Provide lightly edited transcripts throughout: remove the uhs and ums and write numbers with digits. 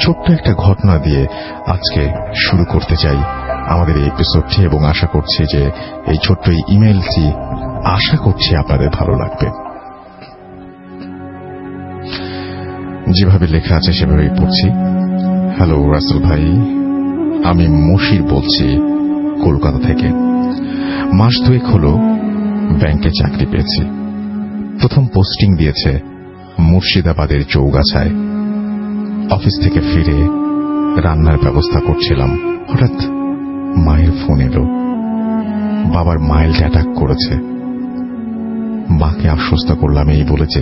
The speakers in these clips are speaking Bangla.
ছোট্ট একটা ঘটনা দিয়ে আজকে শুরু করতে চাই আমাদের এই এপিসোডটি, এবং আশা করছি যে এই ছোট্ট ইমেইলটি আশা করছি আপনাদের ভালো লাগবে। যেভাবে লেখা আছে সেভাবেই পড়ছি। হ্যালো রাসেল ভাই, আমি মশির বলছি কলকাতা থেকে। মাস দুয়েক হলো ব্যাংকে চাকরি পেয়েছি। প্রথম পোস্টিং দিয়েছে মুর্শিদাবাদের চৌগাছায়। অফিস থেকে ফিরে রান্নার ব্যবস্থা করছিলাম, হঠাৎ মায়ের ফোন এলো। বাবার মাইল্ড অ্যাটাক করেছে। মাকে আশ্বস্ত করলাম, এই বলেছে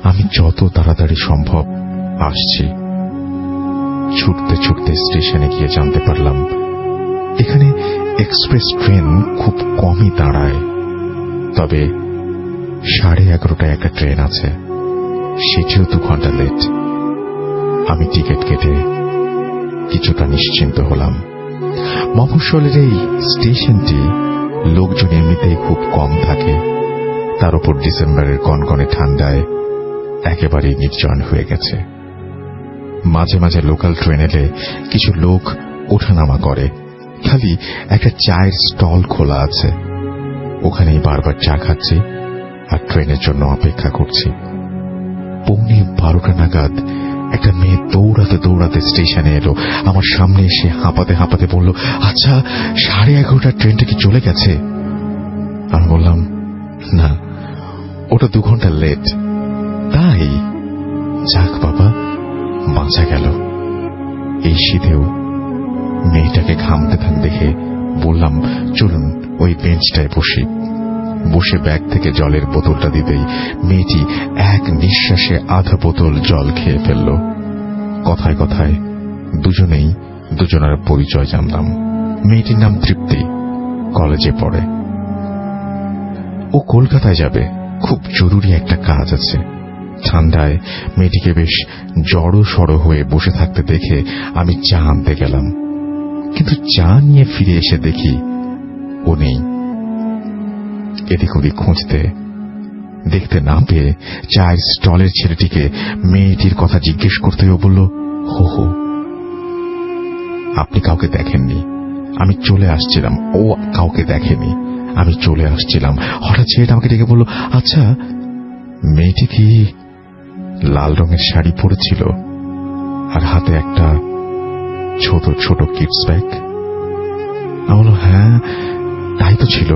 আমি যত তাড়াতাড়ি সম্ভব আসছি। ছুটতে ছুটতে স্টেশনে গিয়ে জানতে পারলাম এখানে এক্সপ্রেস ট্রেন খুব কমই দাঁড়ায়, তবে 11:30টায় একটা ট্রেন আছে, সেটিও 2 ঘন্টা লেট। আমি টিকিট কেটে কিছুটা নিশ্চিন্ত হলাম। মফস্বলের এই স্টেশনটি লোকজন এমনিতেই খুব কম থাকে, তার উপর ডিসেম্বরের কনকনে ঠান্ডায় একেবারেই নির্জন হয়ে গেছে। মাঝে মাঝে লোকাল ট্রেন এলে কিছু লোক ওঠানামা করে, খালি একটা চায়ের স্টল খোলা আছে, ওখানেই বারবার চা খাচ্ছি আর ট্রেনের জন্য অপেক্ষা করছি। 12:15 নাগাদ একটা মেয়ে দৌড়াতে দৌড়াতে স্টেশনে এলো। আমার সামনে এসে হাঁপাতে হাঁপাতে বলল, আচ্ছা 11:30টার ট্রেনটা কি চলে গেছে? আমি বললাম, না, ওটা 2 ঘন্টা লেট। তাই? যাক বাবা, বাঁচা গেল। এই শীতেও মেয়েটাকে ঘামতে থাক দেখে বললাম, চলুন ওই বেঞ্চটায় বসি। বসে ব্যাগ থেকে জলের বোতলটা দিতেই মেয়েটি এক নিঃশ্বাসে আধা বোতল জল খেয়ে ফেলল। কথায় কথায় দুজনেই দুজনের পরিচয় জানলাম। মেয়েটির নাম তৃপ্তি, কলেজে পড়ে। ও কলকাতায় যাবে, খুব জরুরি একটা কাজ আছে। ঠান্ডায় মেয়েটিকে বেশ জড়ো সড়ো হয়ে বসে থাকতে দেখে আমি চা আনতে গেলাম, কিন্তু চা নিয়ে ফিরে এসে দেখি ও নেই। এদিক ওদিক খুঁজতে দেখতে না পেয়ে চায়ের স্টলের ছেলেটিকে মেয়েটির কথা জিজ্ঞেস করতেও বলল, হো হো, আপনি কাউকে দেখেননি? আমি চলে আসছিলাম। ও কাউকে দেখেনি, আমি চলে আসছিলাম। হঠাৎ ছেলেটা আমাকে ডেকে বলল, আচ্ছা মেয়েটি কি লাল রঙের শাড়ি পরেছিল আর হাতে একটা ছোট ছোট কিডস ব্যাগ? আমি বললাম, হ্যাঁ তাই তো ছিল।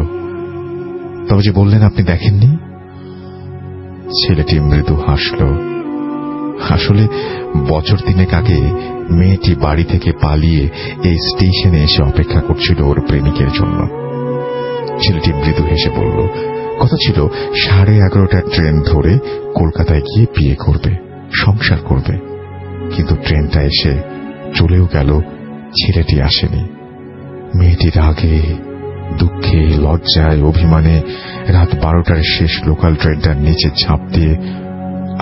তবে যে বললেন আপনি দেখেননি? ছেলেটি মৃদু হাসল। আসলে বছর 3 আগে মেয়েটি বাড়ি থেকে পালিয়ে এই স্টেশনে এসে অপেক্ষা করছিল ওর প্রেমিকের জন্য। ছেলেটি মৃদু হেসে বলল, কথা ছিল 11:30টার ট্রেন ধরে কলকাতায় গিয়ে বিয়ে করবে, সংসার করবে। কিন্তু ট্রেনটা এসে চলেও গেল, ছেলেটি আসেনি। মেয়েটি রাগে, দুঃখে, লজ্জায়, অভিমানে রাত 12টার শেষ লোকাল ট্রেনটার নিচে ঝাঁপ দিয়ে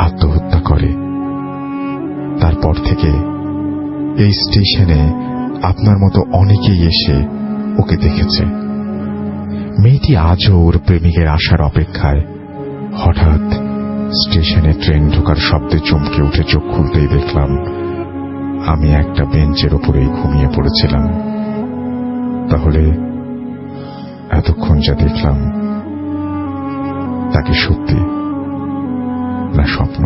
আত্মহত্যা করে। তারপর থেকে এই স্টেশনে আপনার মতো অনেকেই এসে ওকে দেখেছে। মেয়েটি আজও ওর প্রেমিকের আসার অপেক্ষায়। হঠাৎ স্টেশনে ট্রেন ঢোকার শব্দে চমকে উঠে চোখ খুলতেই দেখলাম আমি একটা বেঞ্চের ওপরেই ঘুমিয়ে পড়েছিলাম। তাহলে এতক্ষণ যা দেখলাম তাকে সত্যি না স্বপ্ন?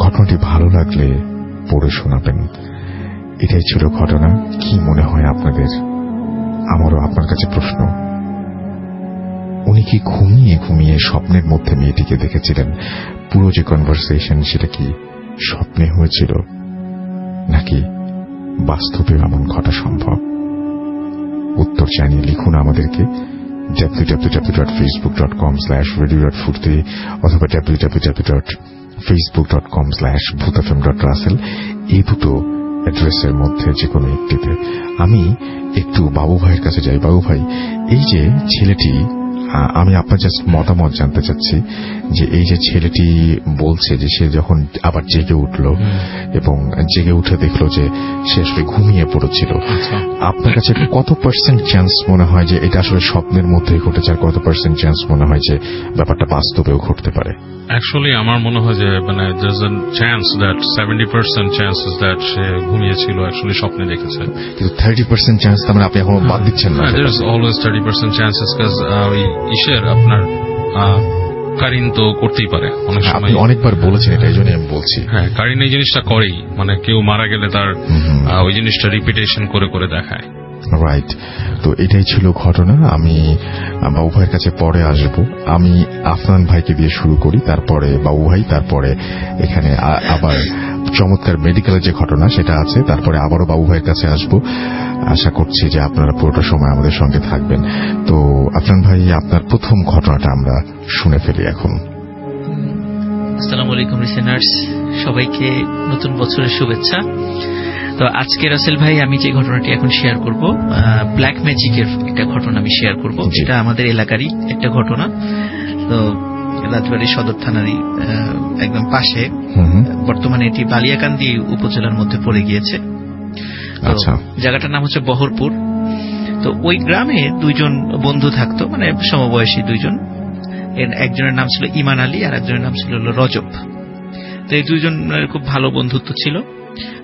ঘটনাটি ভালো লাগলে পড়ে শোনাবেন। এটাই ছিল ঘটনা। কি মনে হয় আপনাদের? আমারও আপনার কাছে প্রশ্ন, উনি কি ঘুমিয়ে ঘুমিয়ে স্বপ্নের মধ্যে মেয়েটিকে দেখেছিলেন? পুরো যে কনভারসেশন সেটা কি স্বপ্নে হয়েছিল, নাকি বাস্তবে এমন ঘটা সম্ভব? উত্তর জানিয়ে লিখুন আমাদেরকে www.facebook.com/radio.furti অথবা www.facebook.com/bhutfm.russell এই দুটো অ্যাড্রেসের মধ্যে যে কোনো একটিতে। আমি একটু বাবু ভাইয়ের কাছে যাই। বাবু ভাই, এই যে ছেলেটি, আমি আপনার জাস্ট মতামত জানতে চাচ্ছি যে এই যে ছেলেটি বলছে যে সে যখন আবার জেগে উঠল এবং জেগে উঠে দেখলো যে সে আসলে ঘুমিয়ে পড়েছিল, আপনার কাছে কত পার্সেন্ট চান্স মনে হয় যে এটা আসলে স্বপ্নের মধ্যেই ঘটেছে, আর কত পার্সেন্ট চান্স মনে হয় যে ব্যাপারটা বাস্তবেও ঘটতে পারে? অ্যাকচুয়ালি আমার মনে হয় যে মানে there's a chance that 70% chances that সে ঘুমিয়েছিল অ্যাকচুয়ালি স্বপ্নে দেখেছে, কিন্তু 30% চান্স তার মানে আপনি এখনো বাদ দিচ্ছেন না? there is always 30% chances because ওই ঈশের আপনার কারিন তো করতেই পারে অনেক সময়। আপনি অনেকবার বলেছেন এটা, এই জন্য আমি বলছি। হ্যাঁ, কারিন এই জিনিসটা করেই, মানে কেউ মারা গেলে তার ওই জিনিসটা রিপিটেশন করে করে দেখায়। রাইট। তো এটাই ছিল ঘটনা। আমি বাবু ভাইয়ের কাছে পরে আসব। আমি আফনান ভাইকে দিয়ে শুরু করি, তারপরে বাবু ভাই, তারপরে এখানে আবার চমৎকার মেডিকেলের যে ঘটনা সেটা আছে, তারপরে আবারও বাবু ভাইয়ের কাছে আসব। আশা করছি যে আপনারা পুরোটা সময় আমাদের সঙ্গে থাকবেন। তো আফনান ভাই, আপনার প্রথম ঘটনাটা আমরা শুনে ফেলি এখন। আসসালামু আলাইকুম লিসেনার্স, সবাইকে নতুন বছরের শুভেচ্ছা। তো আজকে রাসেল ভাই আমি যে ঘটনাটি এখন শেয়ার করব, ব্ল্যাক ম্যাজিকের একটা ঘটনা আমি শেয়ার করব। এটা আমাদের এলাকারই একটা ঘটনা। তো রাজবাড়ী সদর থানারই একদম পাশে, বর্তমানে এটি বালিয়াকান্দি উপজেলার মধ্যে পড়ে গিয়েছে। জায়গাটার নাম হচ্ছে বহরপুর। তো ওই গ্রামে দুইজন বন্ধু থাকতো, মানে সমবয়সী দুইজন। একজনের নাম ছিল ইমান আলী আর একজনের নাম ছিল রজব। তো এই দুইজনের খুব ভালো বন্ধুত্ব ছিল।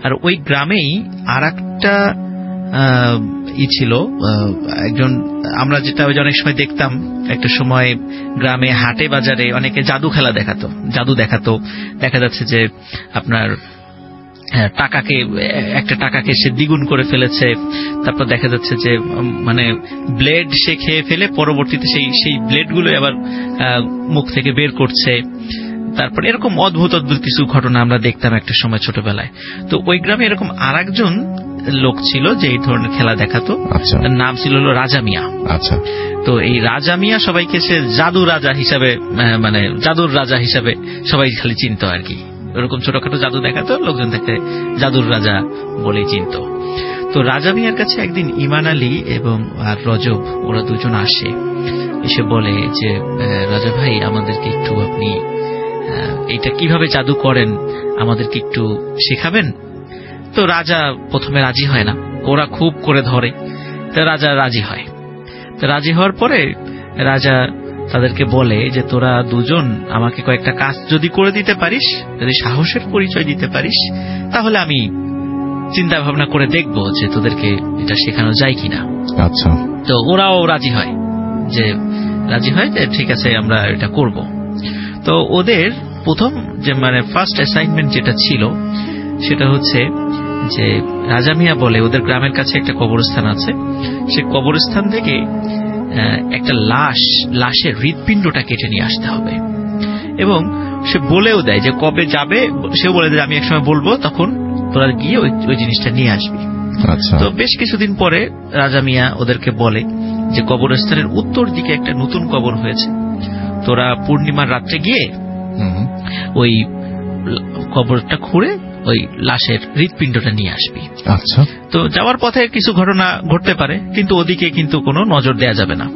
আর ওই গ্রামেই আর একটা ছিল একজন, আমরা যেটা অনেক সময় দেখতাম, একটা সময় গ্রামে হাটে বাজারে অনেকে জাদু খেলা দেখাতো, দেখা যাচ্ছে যে আপনার একটা টাকাকে সে দ্বিগুণ করে ফেলেছে। তারপর দেখা যাচ্ছে যে মানে ব্লেড সে খেয়ে ফেলে পরবর্তীতে সেই ব্লেডগুলো আবার মুখ থেকে বের করছে। তারপরে এরকম অদ্ভুত কিছু ঘটনা আমরা দেখতাম একটা সময় ছোটবেলায়। তো ওই গ্রামে এরকম আরেকজন লোক ছিল যে এই ধরনের খেলা দেখাতো। তার নাম ছিল রাজা মিয়া। তো এই রাজা মিয়া সবাইকে সে জাদুর রাজা হিসাবে সবাই খালি চিনতো আর কি। এরকম ছোটখাটো জাদু দেখাতো, লোকজন তাকে জাদুর রাজা বলেই চিনত। তো রাজা মিয়ার কাছে একদিন ইমান আলী এবং আর রজব ওরা দুজন আসে, এসে বলে যে রাজা ভাই, আমাদেরকে একটু আপনি এটা কিভাবে জাদু করেন আমাদেরকে একটু শেখাবেন। তো রাজা প্রথমে রাজি হয় না, ওরা খুব করে ধরে। তো রাজা রাজি হয়। তো রাজি হওয়ার পরে রাজা তাদেরকে বলে যে তোরা দুজন আমাকে কয়েকটা কাজ যদি করে দিতে পারিস, যদি সাহসের পরিচয় দিতে পারিস, তাহলে আমি চিন্তা ভাবনা করে দেখব যে তোদেরকে এটা শেখানো যায় কিনা। তো ওরাও রাজি হয় যে ঠিক আছে আমরা এটা করব। তো ওদের প্রথম যে মানে ফার্স্ট অ্যাসাইনমেন্ট যেটা ছিল সেটা হচ্ছে যে রাজা মিয়া বলে ওদের গ্রামের কাছে একটা কবরস্থান আছে, সে কবরস্থান থেকে একটা লাশের হৃৎপিণ্ডটা কেটে নিয়ে আসতে হবে। এবং সে বলেও দেয় যে কবে যাবে, সেও বলে দেয় আমি একসময় বলবো, তখন তোরা গিয়ে ওই জিনিসটা নিয়ে আসবি। তো বেশ কিছুদিন পরে রাজা মিয়া ওদেরকে বলে যে কবরস্থানের উত্তর দিকে একটা নতুন কবর হয়েছে, তোরা পূর্ণিমার রাত্রে গিয়ে ওই কবরটা খুঁড়ে ওই লাশের হৃৎপিণ্ডটা নিয়ে আসবি। তো যাওয়ার পথে কিছু ঘটনা ঘটতে পারে, কিন্তু ওদিকে কিন্তু কোনো নজর দেয়া যাবে না।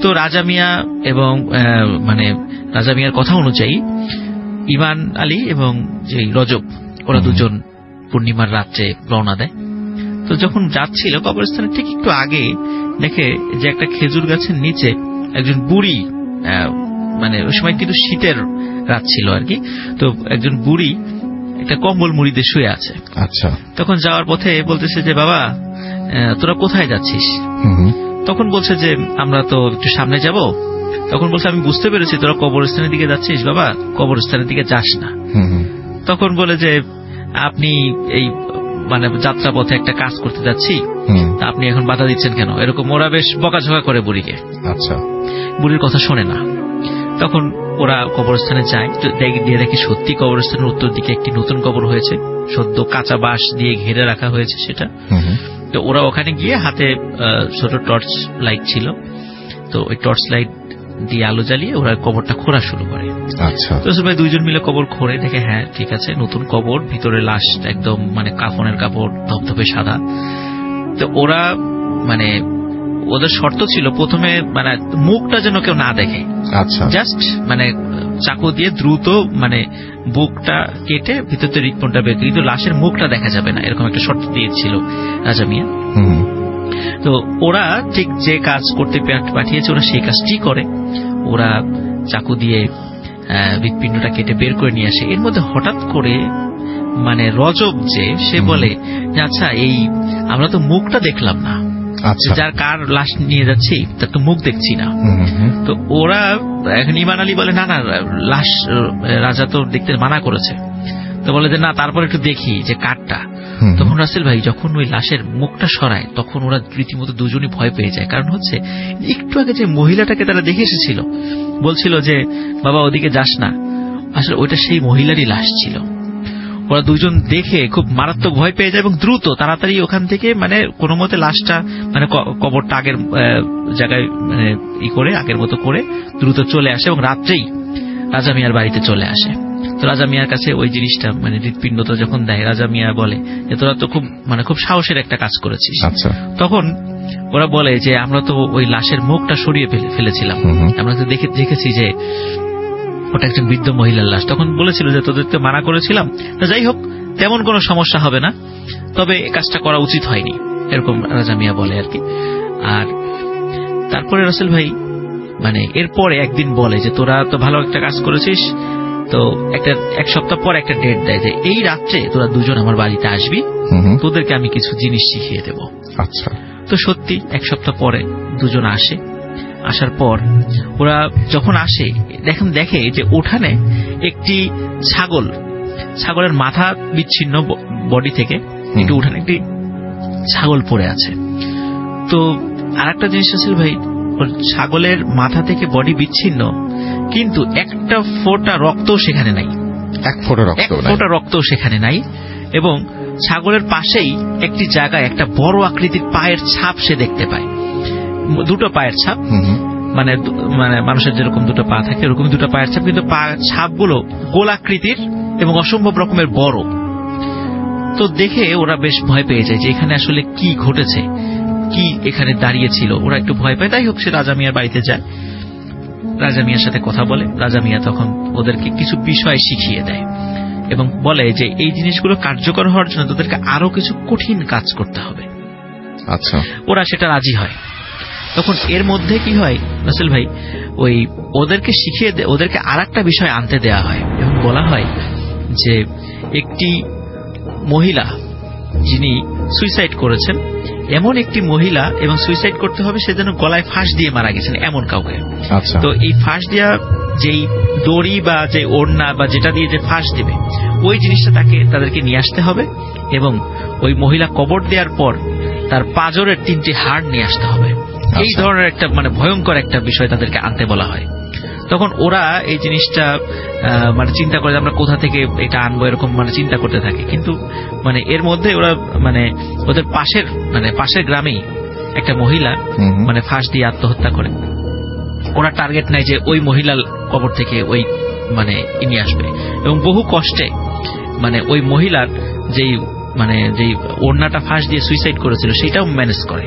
তো রাজা মিয়া এবং মানে রাজা মিয়ার কথা অনুযায়ী ইমান আলী এবং যে রজব ওরা দুজন পূর্ণিমার রাত্রে রওনা দেয়। তো যখন যাচ্ছিল কবরস্থানের ঠিক একটু আগে দেখে যে একটা খেজুর গাছের নিচে একজন বুড়ি, মানে ওই সময় কিন্তু শীতের রাত ছিল আর কি, তো একজন বুড়ি একটা কম্বল মুড়ি দিয়ে শুয়ে আছে। তখন যাওয়ার পথে বলতেছে যে বাবা তোরা কোথায় যাচ্ছিস? তখন বলছে যে আমরা তো একটু সামনে যাব। তখন বলছে আমি বুঝতে পেরেছি তোরা কবরস্থানের দিকে যাচ্ছিস, বাবা কবরস্থানের দিকে যাস না। তখন বলে যে আপনি এই মানে যাত্রা পথে একটা কাজ করতে যাচ্ছি, আপনি এখন বাধা দিচ্ছেন কেন? এরকম ওরা বেশ বকাঝকা করে বুড়িকে। বুড়ির কথা শোনে না। তখন ওরা কবরস্থানে যায়, দিয়ে দেখে সত্যি কবরস্থানের উত্তর দিকে একটি নতুন কবর হয়েছে, সদ্য কাঁচা বাঁশ দিয়ে ঘিরে রাখা হয়েছে সেটা। তো ওরা ওখানে গিয়ে হাতে ছোট টর্চ লাইট ছিল, তো ওই টর্চ লাইট দিয়ে আলো জ্বালিয়ে ওরা কবরটা খোঁড়া শুরু করে। তো সবাই দুইজন মিলে কবর খোঁড়ে, দেখে হ্যাঁ ঠিক আছে নতুন কবর, ভিতরে লাশ একদম মানে কাফনের কাপড় ধপধপে সাদা। তো ওরা মানে ওদের শর্ত ছিল প্রথমে মানে মুখটা যেন কেউ না দেখে, জাস্ট মানে চাকু দিয়ে দ্রুত মানে বুকটা কেটে ভিতর থেকে হৃৎপিণ্ডটা বের করে, কিন্তু লাশের মুখটা দেখা যাবে না, এরকম একটা শর্ত দিয়েছিল রাজা মিয়া। তো ওরা ঠিক যে কাজ করতে পাঠিয়েছে ওরা সেই কাজটি করে। ওরা চাকু দিয়ে হৃৎপিণ্ডটা কেটে বের করে নিয়ে আসে। এর মধ্যে হঠাৎ করে মানে রজব যে সে বলে যে আচ্ছা এই আমরা তো মুখটা দেখলাম না, যার কার লাশ নিয়ে যাচ্ছি তার তো মুখ দেখছি না। তো ওরা এখন ইমান আলী বলে না না লাশ রাজা তো দেখতে মানা করেছে। তো বলে যে না তারপর একটু দেখি যে কারটা। তখন রাসেল ভাই যখন ওই লাশের মুখটা সরায় তখন ওরা রীতিমতো দুজনই ভয় পেয়ে যায়। কারণ হচ্ছে একটু আগে যে মহিলাটাকে তারা দেখে এসেছিল বলছিল যে বাবা ওদিকে যাস না, আসলে ওইটা সেই মহিলারই লাশ ছিল। ওরা দুজন দেখে খুব মারাত্মক ভয় পেয়ে যায় এবং দ্রুত তাড়াতাড়ি ওখান থেকে মানে কোনো মতে লাশটা মানে কবরটা আগের জায়গায় মানে করে আগের মতো করে দ্রুত চলে আসে এবং রাত্রেই রাজা মিয়ার বাড়িতে চলে আসে। তো রাজা মিয়ার কাছে ওই জিনিসটা মানে হৃৎপিণ্ডটা যখন দেয়, রাজা মিয়া বলে যে তোরা তো খুব সাহসের একটা কাজ করেছিস। তখন ওরা বলে যে আমরা তো ওই লাশের মুখটা সরিয়ে ফেলেছিলাম, আমরা তো দেখেছি যে ওটা একজন বৃদ্ধ মহিলার লাশ। তখন বলেছিল যে তোদেরকে মানা করেছিলাম, যাই হোক তেমন কোনো সমস্যা হবে না, তবে কাজটা করা উচিত হয়নি, এরকম রাজা মিয়া বলে আর কি। আর তারপরে রাসেল ভাই মানে এরপরে একদিন বলে যে তোরা তো ভালো একটা কাজ করেছিস, তো এক সপ্তাহ পর একটা ডেট দেয় যে এই রাত্রে তোরা দুজন আমার বাড়িতে আসবি, তোদেরকে আমি কিছু জিনিস শিখিয়ে দেব। আচ্ছা। তো সত্যি এক সপ্তাহ পরে দুজন আসে। আসার পর ওরা যখন আসে দেখে যে উঠানে একটি ছাগলের মাথা বিচ্ছিন্ন বডি থেকে একটু উঠানে একটি ছাগল পড়ে আছে। তো আর একটা জিনিস আছে ভাই, ছাগলের মাথা থেকে বডি বিচ্ছিন্ন কিন্তু একটা ফোঁটা রক্তও সেখানে নাই, এক ফোঁটা রক্তও সেখানে নাই। এবং ছাগলের পাশেই একটি জায়গায় একটা বড় আকৃতির পায়ের ছাপ সে দেখতে পায়, দুটো পায়ের ছাপ, মানে মানুষের যেরকম দুটো পা থাকে এরকম দুটো পায়ের ছাপ, কিন্তু ছাপগুলো গোলাকৃতির এবং অসম্ভব রকমের বড়। তো দেখে ওরা বেশ ভয় পেয়ে যায় যে এখানে আসলে কি ঘটেছে, কি এখানে দাঁড়িয়েছিল। ওরা একটু ভয় পায়। তাই হোক সে রাজা মিয়ার বাড়িতে যায়, রাজা মিয়ার সাথে কথা বলে। রাজা মিয়া তখন ওদেরকে কিছু বিষয় শিখিয়ে দেয় এবং বলে যে এই জিনিসগুলো কার্যকর হওয়ার জন্য তোদেরকে আরো কিছু কঠিন কাজ করতে হবে। আচ্ছা। ওরা সেটা রাজি হয়। তখন এর মধ্যে কি হয় রাসেল ভাই, ওই ওদেরকে শিখিয়ে ওদেরকে আর একটা বিষয় আনতে দেয়া হয় এবং বলা হয় যে একটি মহিলা যিনি সুইসাইড করেছেন, এমন একটি মহিলা, এবং সুইসাইড করতে হবে সে যেন গলায় ফাঁস দিয়ে মারা গেছেন এমন কাউকে। তো এই ফাঁস দেওয়া যেই দড়ি বা যে ওড়না বা যেটা দিয়ে যে ফাঁস দেবে ওই জিনিসটা তাদেরকে নিয়ে আসতে হবে এবং ওই মহিলা কবর দেওয়ার পর তার পাঁজরের 3টি হাড় নিয়ে আসতে হবে। এই ধরনের একটা মানে ভয়ঙ্কর একটা বিষয় তাদেরকে আনতে বলা হয়। তখন ওরা এই জিনিসটা মানে চিন্তা করে আমরা কোথা থেকে এটা আনবো এরকম মানে চিন্তা করতে থাকে। কিন্তু মানে এর মধ্যে ওরা মানে ওদের পাশের গ্রামেই একটা মহিলা মানে ফাঁস দিয়ে আত্মহত্যা করে। ওরা টার্গেট নেয় যে ওই মহিলার কবর থেকে ওই মানে নিয়ে আসবে এবং বহু কষ্টে মানে ওই মহিলার যেই ওড়নাটা ফাঁস দিয়ে সুইসাইড করেছিল সেটাও ম্যানেজ করে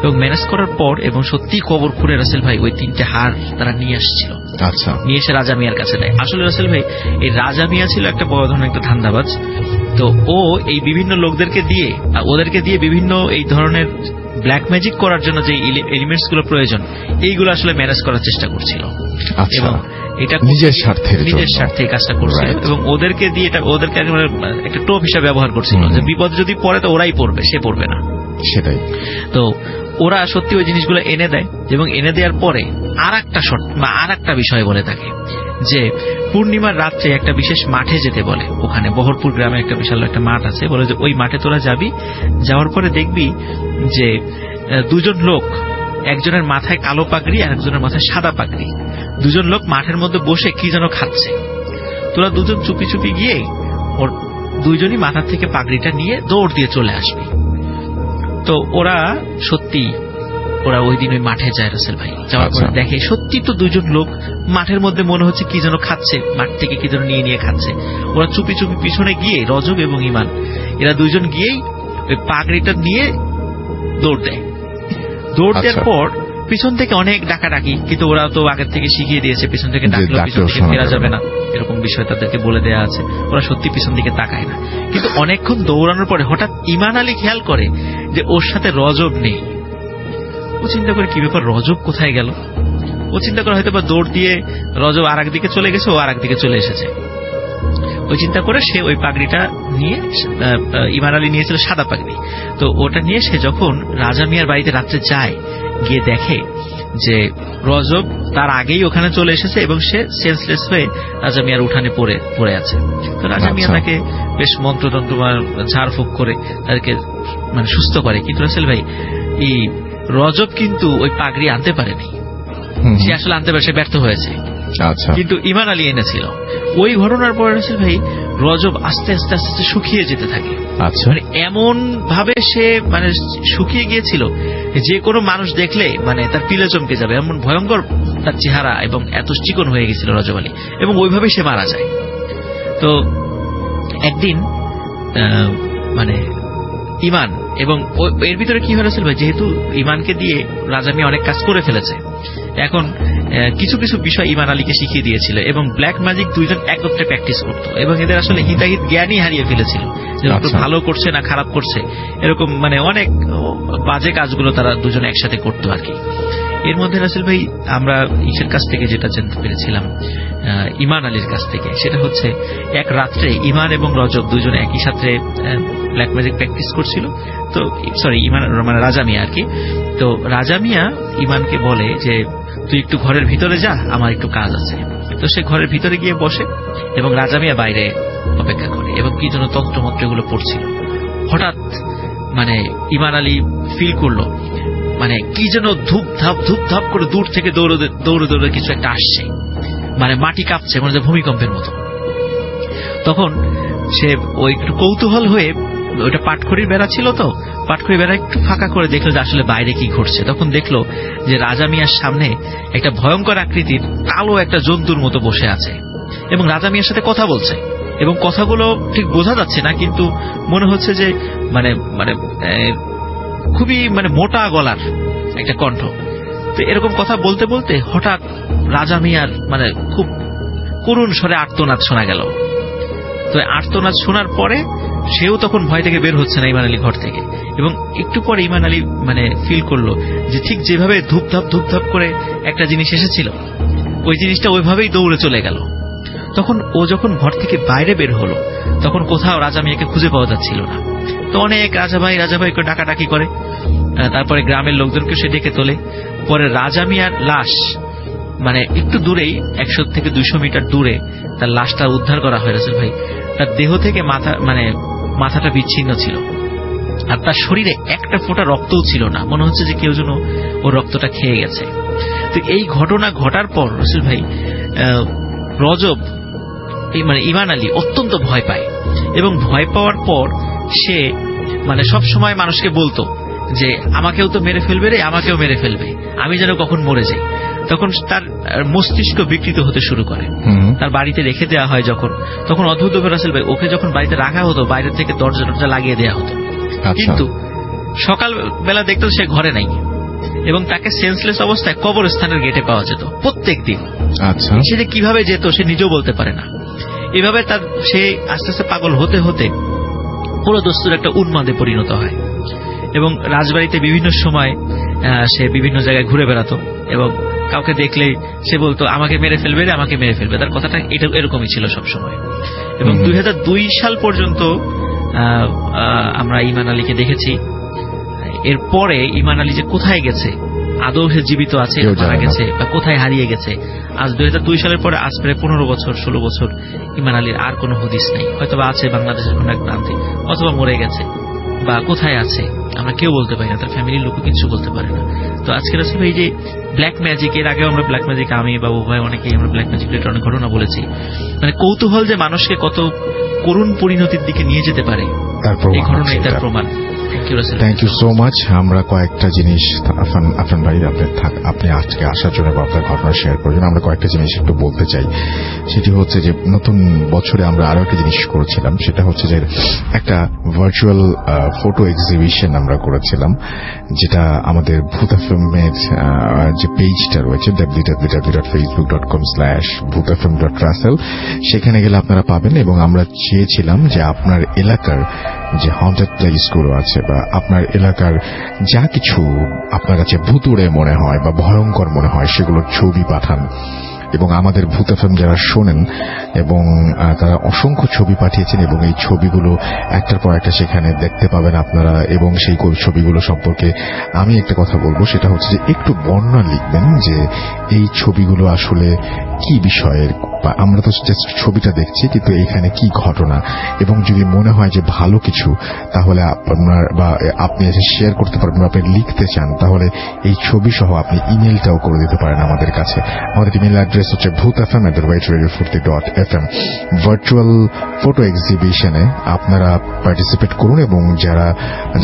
এবং ম্যানেজ করার পর এবং সত্যি কবর খুঁড়ে রাসেল ভাই ওই 3টে হাড় তারা নিয়ে আসছিল। আচ্ছা। নিয়ে এসে রাজা মিয়ার কাছে দেয়। আসলে রাসেল ভাই এই রাজা মিয়া ছিল একটা বড় ধরনের একটা ধান্দাবাজ। তো ও এই বিভিন্ন লোকদেরকে দিয়ে ওদেরকে দিয়ে বিভিন্ন এই ধরনের ব্ল্যাক ম্যাজিক করার জন্য যে এলিমেন্টস গুলো প্রয়োজন এইগুলো আসলে ম্যানেজ করার চেষ্টা করছিল এবং এটা নিজের স্বার্থে কাজটা করছিল এবং ওদেরকে দিয়ে ওদেরকে একটা টোপ হিসাবে ব্যবহার করছিল যে বিপদ যদি পড়ে তো ওরাই পড়বে, সে পড়বে না। সেটাই। তো ওরা সত্যি ওই জিনিসগুলো এনে দেয় এবং এনে দেওয়ার পরে আর একটা বিষয় বলে থাকে যে পূর্ণিমার রাত্রে একটা বিশেষ মাঠে যেতে বলে। ওখানে বহরপুর গ্রামে একটা বিশাল একটা মাঠ আছে, বলে যে ওই মাঠে তোরা যাবি, যাওয়ার পরে দেখবি যে দুজন লোক, একজনের মাথায় কালো পাগড়ি আর একজনের মাথায় সাদা পাগড়ি, দুজন লোক মাঠের মধ্যে বসে কি যেন খাচ্ছে। তোরা দুজন চুপি চুপি গিয়ে ওর দুইজনই মাথা থেকে পাগড়িটা নিয়ে দৌড় দিয়ে চলে আসবি। তো ওরা ওই দিন ওই মাঠে যায় রাসেল ভাই। যাওয়ার পরে দেখে সত্যি তো দুজন লোক মাঠের মধ্যে মনে হচ্ছে কি যেন খাচ্ছে, মাঠ থেকে কি যেন নিয়ে খাচ্ছে। ওরা চুপি চুপি পিছনে গিয়ে রজব এবং ইমান এরা দুজন গিয়েই ওই পাগড়িটা নিয়ে দৌড় দেয়। দৌড় দেওয়ার পর পিছন থেকে অনেক ডাকাডাকি, কিন্তু ওরা তো আগের থেকে শিখিয়ে দিয়েছে পিছন থেকে ডাকলেও পিছন থেকে ফেরা যাবে না, এরকম বিষয় তাদেরকে বলে দেওয়া আছে। ওরা সত্যি পিছন দিকে তাকায় না। কিন্তু অনেকক্ষণ দৌড়ানোর পরে হঠাৎ ইমান আলী খেয়াল করে যে ওর সাথে রজব নেই। ও চিন্তা করে কি ব্যাপার, রজব কোথায় গেল। ও চিন্তা করে হয়তো বা দৌড় দিয়ে রজব আর একদিকে চলে গেছে, ও আর একদিকে চলে এসেছে। ওই চিন্তা করে সে ওই পাগড়িটা নিয়ে, ইমান আলী নিয়েছিল সাদা পাগড়ি, তো ওটা নিয়ে সে যখন রাজা মিয়ার বাড়িতে রাত্রে যায়, গিয়ে দেখে যে রজব তার আগেই ওখানে চলে এসেছে এবং সে সেন্সলেস হয়ে রাজা মিয়ার উঠানে পড়ে আছে। তো রাজা মিয়া তাকে বেশ মন্ত্রতন্ত্র ঝাড়ফুঁক করে তাদেরকে মানে সুস্থ করে। কিন্তু রাসেল ভাই, এই রজব কিন্তু ওই পাগড়ি আনতে পারেনি, সে আসলে আনতে পারে, সে ব্যর্থ হয়েছে। কিন্তু ইমান আলী এনেছিল। ওই ঘটনার পরে রাসেল ভাই রজব আস্তে আস্তে আস্তে আস্তে শুকিয়ে যেতে থাকে। মানে এমন ভাবে সে মানে শুকিয়ে গিয়েছিল যে কোনো মানুষ দেখলে মানে তার পিলে চমকে যাবে, এমন ভয়ঙ্কর তার চেহারা, এবং এত চিকন হয়ে গেছিল রজব আলী, এবং ওইভাবেই সে মারা যায়। তো একদিন মানে ইমান এবং এর ভিতরে কি হয়েছিল ভাই, যেহেতু ইমানকে দিয়ে রাজা মিয়া অনেক কাজ করে ফেলেছে, এখন কিছু কিছু বিষয় ইমান আলীকে শিখিয়ে দিয়েছিল, এবং ব্ল্যাক ম্যাজিক দুইজন একত্রে প্র্যাকটিস করতো, এবং এদের আসলে হিতাহিত জ্ঞানই হারিয়ে ফেলেছিল, ভালো করছে না খারাপ করছে, এরকম মানে অনেক বাজে কাজগুলো তারা দুজন একসাথে করতো আর কি। এর মধ্যে রাসেল ভাই আমরা ইসের কাছ থেকে যেটা জানতে পেরেছিলাম, ইমান আলীর কাছ থেকে, সেটা হচ্ছে এক রাত্রে ইমান এবং রজব দুজনে একই সাথে ব্ল্যাক ম্যাজিক প্র্যাকটিস করছিল। তো সরি, ইমান মানে রাজা মিয়া আর কি। তো রাজা মিয়া ইমানকে বলে যে তুই একটু ঘরের ভিতরে যা, আমার একটু কাজ আছে। তো সে ঘরের ভিতরে গিয়ে বসে এবং রাজা মিয়া বাইরে অপেক্ষা করে, এবং কি যেন তন্ত্রমন্ত্রগুলো পড়ছিল। হঠাৎ মানে ইমান আলী ফিল করলো মানে কি যেন ধূপ ধাপ করে দূর থেকে দৌড়ে দৌড়ে কিছু একটা আসছে, মানে মাটি কাঁপছে, মানে ভূমিকম্পের মতো। তখন সে ওই একটু কৌতূহল হয়ে, ওইটা পাটখড়ির বেড়া ছিল, তো পাটখড়ির বেড়া একটু ফাঁকা করে দেখলো যে আসলে বাইরে কি ঘটছে। তখন দেখলো যে রাজা মিয়ার সামনে একটা ভয়ঙ্কর আকৃতির কালো একটা জন্তুর মতো বসে আছে, এবং রাজা মিয়ার সাথে কথা বলছে, এবং কথাগুলো ঠিক বোঝা যাচ্ছে না, কিন্তু মনে হচ্ছে যে মানে মানে খুবই মানে মোটা গলার একটা কণ্ঠ। তো এরকম কথা বলতে বলতে হঠাৎ রাজা মিয়ার মানে খুব করুণ স্বরে আর্তনাদ শোনা গেল। তো আর্তনাদ শোনার পরে সেও তখন ভয় থেকে বের হচ্ছে না ইমান আলী ঘর থেকে, এবং একটু পরে ইমান আলী মানে ফিল করলো যে ঠিক যেভাবে ধূপধাপ করে একটা জিনিস এসেছিল, ওই জিনিসটা ওইভাবেই দৌড়ে চলে গেল। তখন ও যখন ঘর থেকে বাইরে বের হলো, তখন কোথাও রাজা মিয়াকে খুঁজে পাওয়া যাচ্ছিল না। তো অনেক রাজা ভাই করে ডাকাডাকি করে, তারপরে গ্রামের লোকজনকে সে ডেকে তোলে। পরে রাজা মিয়ার লাশ মানে একটু দূরেই 100 থেকে 200 মিটার দূরে তার লাশটা উদ্ধার করা হয় রাসেল ভাই। তার দেহ থেকে মাথাটা বিচ্ছিন্ন ছিল, আর তার শরীরে একটা ফোঁটা রক্তও ছিল না, মনে হচ্ছে যে কেউ যেন ওর রক্তটা খেয়ে গেছে। তো এই ঘটনা ঘটার পর রাসেল ভাই রজব মানে ইমান আলী অত্যন্ত ভয় পায়, এবং ভয় পাওয়ার পর সে মানে সব সময় মানুষকে বলতো যে আমাকেও তো মেরে ফেলবে রে, আমাকেও মেরে ফেলবে, আমি যেন কখন মরে যাই। তখন তার মস্তিষ্ক বিকৃত হতে শুরু করে। তার বাড়িতে রেখে দেওয়া হয় যখন, তখন অদ্ভুত রাসেল ভাই ওকে যখন বাড়িতে রাখা হতো বাইরে থেকে দরজা লাগিয়ে দেওয়া হতো, কিন্তু সকাল বেলা দেখতো সে ঘরে নাই, এবং তাকে সেন্সলেস অবস্থায় কবরস্থানের গেটে পাওয়া যেত প্রত্যেক দিন। সে যে কিভাবে যেত সে নিজেও বলতে পারে না। এভাবে তার সে আস্তে আস্তে পাগল হতে হতে পুরো দস্তুর একটা উন্মাদে পরিণত হয়, এবং রাজবাড়িতে বিভিন্ন সময় সে বিভিন্ন জায়গায় ঘুরে বেড়াতো, এবং কাউকে দেখলেই সে বলতো আমাকে মেরে ফেলবে রে, আমাকে মেরে ফেলবে। তার কথাটা এটা এরকমই ছিল সব সময়। এবং 2002 সাল পর্যন্ত আমরা ইমান আলীকে দেখেছি। এরপরে ইমান আলী যে কোথায় গেছে, আদৌ সে জীবিত আছে, মারা গেছে, বা কোথায় হারিয়ে গেছে, আজ 2002 সালের পরে আজ প্রায় 15 বছর 16 বছর ইমান আলীর আর কোনো হদিস নেই। হয়তো বা আছে বাংলাদেশের কোনো এক প্রান্তে, অথবা মরে গেছে, বা কোথায় আছে আমরা কেউ বলতে পারি না, তার ফ্যামিলির লোকও কিছু বলতে পারে না। তো আজকের আসলে এই যে ব্ল্যাক ম্যাজিক, এর আগেও আমরা ব্ল্যাক ম্যাজিক, আমি বা উভয় অনেকেই আমরা ব্ল্যাক ম্যাজিক রিলেটেড অনেক ঘটনা বলেছি। মানে কৌতূহল যে মানুষকে কত করুণ পরিণতির দিকে নিয়ে যেতে পারে, তার প্রমাণ এই ঘটনাই হচ্ছে তার এটা। প্রমাণ। Thank you Rasel. Thank you so much. আমরা কয়েকটা জিনিস আফরান ভাই আপনি আজকে আসার জন্য বা আপনার ঘটনা শেয়ার করার জন্য আমরা কয়েকটা জিনিস একটু বলতে চাই। সেটি হচ্ছে যে নতুন বছরে আমরা আরো একটা জিনিস করেছিলাম, সেটা হচ্ছে যে একটা ভার্চুয়াল ফটো এক্সিবিশন আমরা করেছিলাম, যেটা আমাদের ভূত এফএমের যে পেজটা রয়েছে www.facebook.com/bhutfm.russell, সেখানে গেলে আপনারা পাবেন। এবং আমরা চেয়েছিলাম যে আপনার এলাকার যে হন্টেড প্লেসগুলো আছে বা আপনার এলাকার যা কিছু আপনার কাছে ভুতুড়ে মনে হয় বা ভয়ঙ্কর মনে হয় সেগুলোর ছবি পাঠান। এবং আমাদের ভূত এফএম যারা শোনেন এবং তারা অসংখ্য ছবি পাঠিয়েছেন এবং এই ছবিগুলো একটার পর একটা সেখানে দেখতে পাবেন আপনারা। এবং সেই ছবিগুলো সম্পর্কে আমি একটা কথা বলবো, সেটা হচ্ছে যে একটু বর্ণনা লিখবেন যে এই ছবিগুলো আসলে কি বিষয়ের, বা আমরা তো জাস্ট ছবিটা দেখছি কিন্তু এখানে কি ঘটনা। এবং যদি মনে হয় যে ভালো কিছু, তাহলে আপনার বা আপনি এসে শেয়ার করতে পারবেন, আপনি লিখতে চান, তাহলে এই ছবি সহ আপনি ইমেলটাও করে দিতে পারেন আমাদের কাছে। আমাদের ইমেল অ্যাড্রেস হচ্ছে bhutfm@radio40.fm। ভার্চুয়াল ফটো এক্সিবিশনে আপনারা পার্টিসিপেট করুন এবং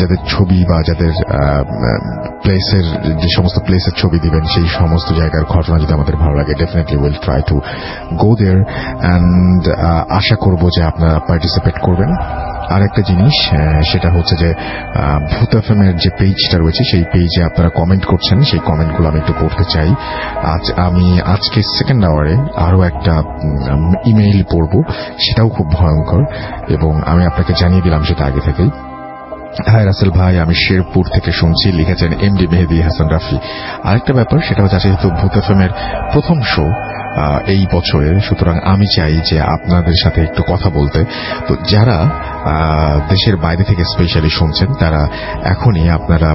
যাদের ছবি বা যাদের প্লেসের যে সমস্ত প্লেসের ছবি দিবেন সেই সমস্ত জায়গার ঘটনা যদি আমাদের ভালো লাগে, definitely will try to go there and আশা করব যে আপনারা পার্টিসিপেট করবেন। আরেকটা জিনিস সেটা হচ্ছে যে ভূত এফএমের যে পেজটা রয়েছে সেই পেজে আপনারা কমেন্ট করছেন, সেই কমেন্টগুলো আমি একটু পড়তে চাই। আমি আজকে সেকেন্ড আওয়ারে আরো একটা ইমেইল পড়ব, সেটাও খুব ভয়ঙ্কর এবং আমি আপনাকে জানিয়ে দিলাম সেটা আগে থেকেই। হাই রাসেল ভাই, আমি শেরপুর থেকে শুনছি, লিখেছেন এমডি মেহেদি হাসান রাফি। আরেকটা ব্যাপার সেটা হচ্ছে যেহেতু ভূত এফএমের প্রথম শো এই বছরের, সুতরাং আমি চাই যে আপনাদের সাথে একটু কথা বলতে। তো যারা দেশের বাইরে থেকে স্পেশালি শুনছেন তারা এখনই আপনারা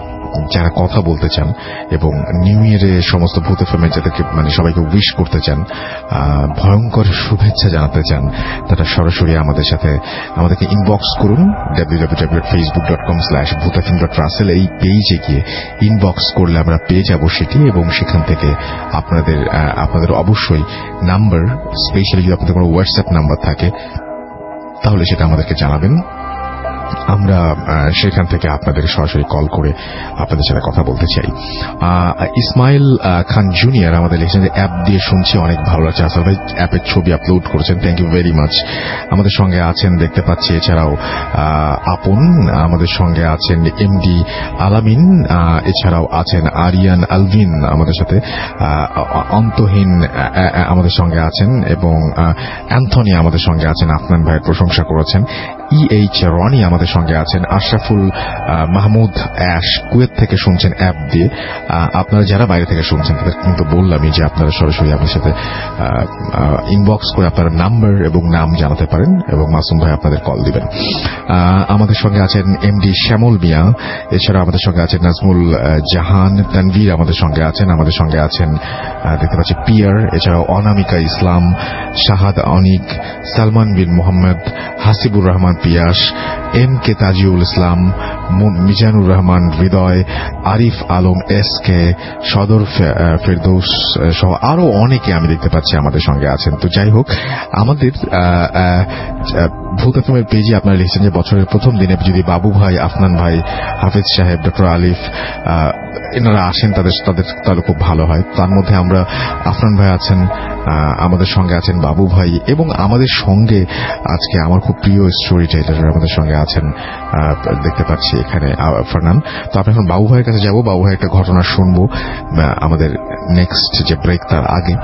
যারা কথা বলতে চান এবং নিউ ইয়ারে সমস্ত ভূত এফএমের যাদেরকে মানে সবাইকে উইশ করতে চান, ভয়ঙ্কর শুভেচ্ছা জানাতে চান, তারা সরাসরি আমাদেরকে ইনবক্স করুন www.facebook.com/bhutfm.russell। এই পেজে গিয়ে ইনবক্স করলে আমরা পেয়ে যাব সেটি এবং সেখান থেকে আপনাদের অবশ্যই নাম্বার, স্পেশালি যদি আপনাদের কোনো হোয়াটসঅ্যাপ নাম্বার থাকে তাহলে সেটা আমাদেরকে জানাবেন। আমরা সেখান থেকে আপনাদের সরাসরি কল করে আপনাদের সাথে কথা বলতে চাই। ইসমাইল খান জুনিয়র আমাদের লিখেছেন যে অ্যাপ দিয়ে শুনছি, অনেক ভালো লাগছে। আসল ভাই অ্যাপের ছবি আপলোড করেছেন, থ্যাংক ইউ ভেরি মাচ। আমাদের সঙ্গে আছেন দেখতে পাচ্ছি এছাড়াও আপন, আমাদের সঙ্গে আছেন এমডি আলামিন, এছাড়াও আছেন আরিয়ান আলভিন আমাদের সাথে, অন্তহীন আমাদের সঙ্গে আছেন এবং অ্যান্থনি আমাদের সঙ্গে আছেন, আফনান ভাইয়ের প্রশংসা করেছেন। EH রনি আমাদের সঙ্গে আছেন, আশরাফুল মাহমুদ অ্যাশ কুয়েত থেকে শুনছেন অ্যাপ দিয়ে। আপনারা যারা বাইরে থেকে শুনছেন তাদের কিন্তু বললামই যে আপনারা সরাসরি আমাদের সাথে ইনবক্স করে আপনারা নাম্বার এবং নাম জানাতে পারেন এবং মাসুম ভাই আপনাদের কল দিবেন। আমাদের সঙ্গে আছেন এমডি শ্যামল মিয়া, এছাড়া আমাদের সঙ্গে আছেন নাজমুল জাহান তানভীর আমাদের সঙ্গে আছেন দেখতে পাচ্ছি পিয়ার, এছাড়াও অনামিকা ইসলাম, শাহাদ অনিক, সালমান বিন মোহাম্মদ, হাসিবুর রহমান পিয়াস, এম কে তাজিউল ইসলাম, মিজানুর রহমান হৃদয়, আরিফ আলম SK, সদর ফেরদৌস সহ আরো অনেকে আমি দেখতে পাচ্ছি আমাদের সঙ্গে আছেন। তো যাই হোক, আমাদের ভূত এফএমের পেজে আপনারা লিখছেন যে বছরের প্রথম দিনে যদি বাবু ভাই, আফনান ভাই, হাফিজ সাহেব, ডক্টর আলিফ এনারা আসেন তাদের খুব ভালো হয়। তার মধ্যে আমরা আফনান ভাই আছেন, আমাদের সঙ্গে আছেন বাবু ভাই এবং আমাদের সঙ্গে আজকে আমার খুব প্রিয় স্টোরি টেলার আমাদের সঙ্গে আছেন দেখতে পাচ্ছি এখানে ফারনান। তো আমরা এখন বাবু ভাইয়ের কাছে যাব, বাবু ভাই একটা ঘটনা শুনবো আমাদের নেক্সট যে ব্রেক তার আগে।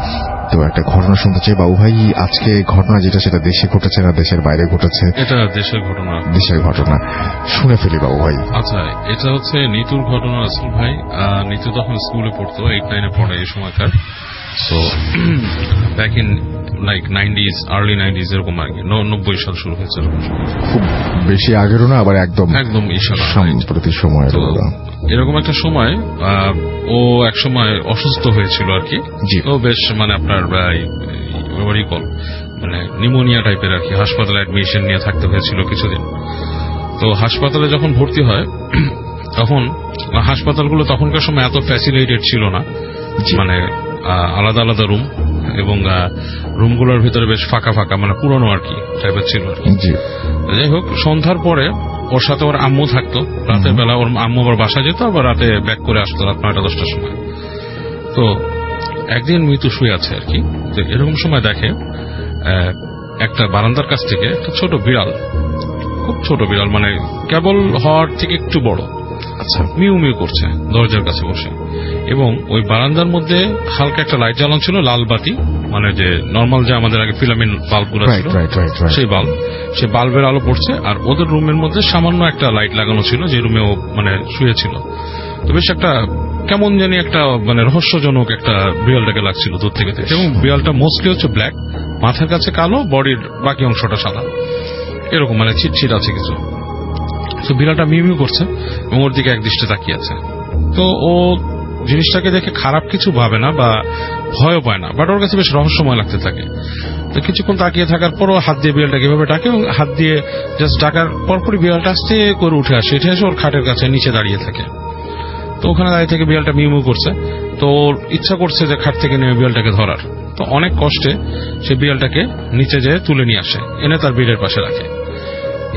তো একটা ঘটনা শুনতে চাই বাবু ভাই, আজকে ঘটনা যেটা সেটা দেশে ঘটেছে না দেশের বাইরে ঘটেছে? এটা দেশের ঘটনা। দেশের ঘটনা শুনে ফেলি বাবু ভাই। আচ্ছা, এটা হচ্ছে নিতুর ঘটনা। আসল ভাই নিতু তখন স্কুলে পড়তো, 8-9 পড়ে এই সময়কার। So back in like 90s, early 90s এরকম আর কি, 90 সাল শুরু হয়েছে এরকম। খুব বেশি আগেরও না আবার একদম সাম্প্রতি সময়। এরকম একটা সময় ও এক সময় অসুস্থ হয়েছিল আর কি। ও বেশ মানে আপনার মানে নিউমোনিয়া টাইপের আর কি, হাসপাতালে অ্যাডমিশন নিয়ে থাকতে হয়েছিল কিছুদিন। তো হাসপাতালে যখন ভর্তি হয় তখন হাসপাতালগুলো তখনকার সময় এত ফ্যাসিলিটেড ছিল না, মানে আলাদা আলাদা রুম এবং রুমগুলোর ভিতরে বেশ ফাঁকা ফাঁকা, মানে পুরনো আর কি টাইপের ছিল। যাই হোক, সন্ধ্যার পরে ওর সাথে ওর আম্মু থাকতো। রাতের বেলা ওর আম্মু আবার বাসা যেত, আবার রাতে ব্যাক করে আসতো রাত 9টা-10টার সময়। তো একদিন মিতু শুয়ে আছে আর কি, তো এরকম সময় দেখে একটা বারান্দার কাছ থেকে একটা ছোট বিড়াল, খুব ছোট বিড়াল, মানে কেবল হওয়ার থেকে একটু বড়, আচ্ছা, মিউ মিউ করছে দরজার কাছে বসে। এবং ওই বারান্দার মধ্যে হালকা একটা লাইট জ্বালানো ছিল, লাল বাতি, মানে যে নর্মাল যে আমাদের আগে ফিলামেন্ট বাল্বগুলো ছিল সেই বাল্ব, সেই বাল্বের আলো পড়ছে। আর ওদের রুমের মধ্যে সামান্য একটা লাইট লাগানো ছিল, যে রুমে ও মানে শুয়েছিল। তো বেশ একটা কেমন জানি একটা মানে রহস্যজনক একটা বিড়ালটাকে লাগছিল দূর থেকে। এবং বিড়ালটা মোস্টলি হচ্ছে ব্ল্যাক, মাথার কাছে কালো, বডির বাকি অংশটা সাদা, এরকম মানে ছিটছিট আছে কিছু। তো বিড়ালটা মিউ মিউ করছে এবং ওর দিকে একদৃষ্টে তাকিয়ে আছে। তো ও জিনিসটাকে দেখে খারাপ কিছু ভাবে না বা ভয়ও পায় না, বাট ওর কাছে বেশ রহস্যময় লাগতে থাকে। তো কিছুক্ষণ তাকিয়ে থাকার পরও হাত দিয়ে বিড়ালটাকে এভাবে ডাকে, এবং হাত দিয়ে জাস্ট ডাকার পরপরই বিড়ালটা আস্তে করে উঠে আসে, উঠে এসে ওর খাটের কাছে নিচে দাঁড়িয়ে থাকে। তো ওখানে দাঁড়িয়ে থেকে বিড়ালটা মিউ মিউ করছে। তো ওর ইচ্ছা করছে যে খাট থেকে নেমে বিড়ালটাকে ধরার। তো অনেক কষ্টে সে বিড়ালটাকে নিচে যেয়ে তুলে নিয়ে আসে, এনে তার বেডের পাশে রাখে।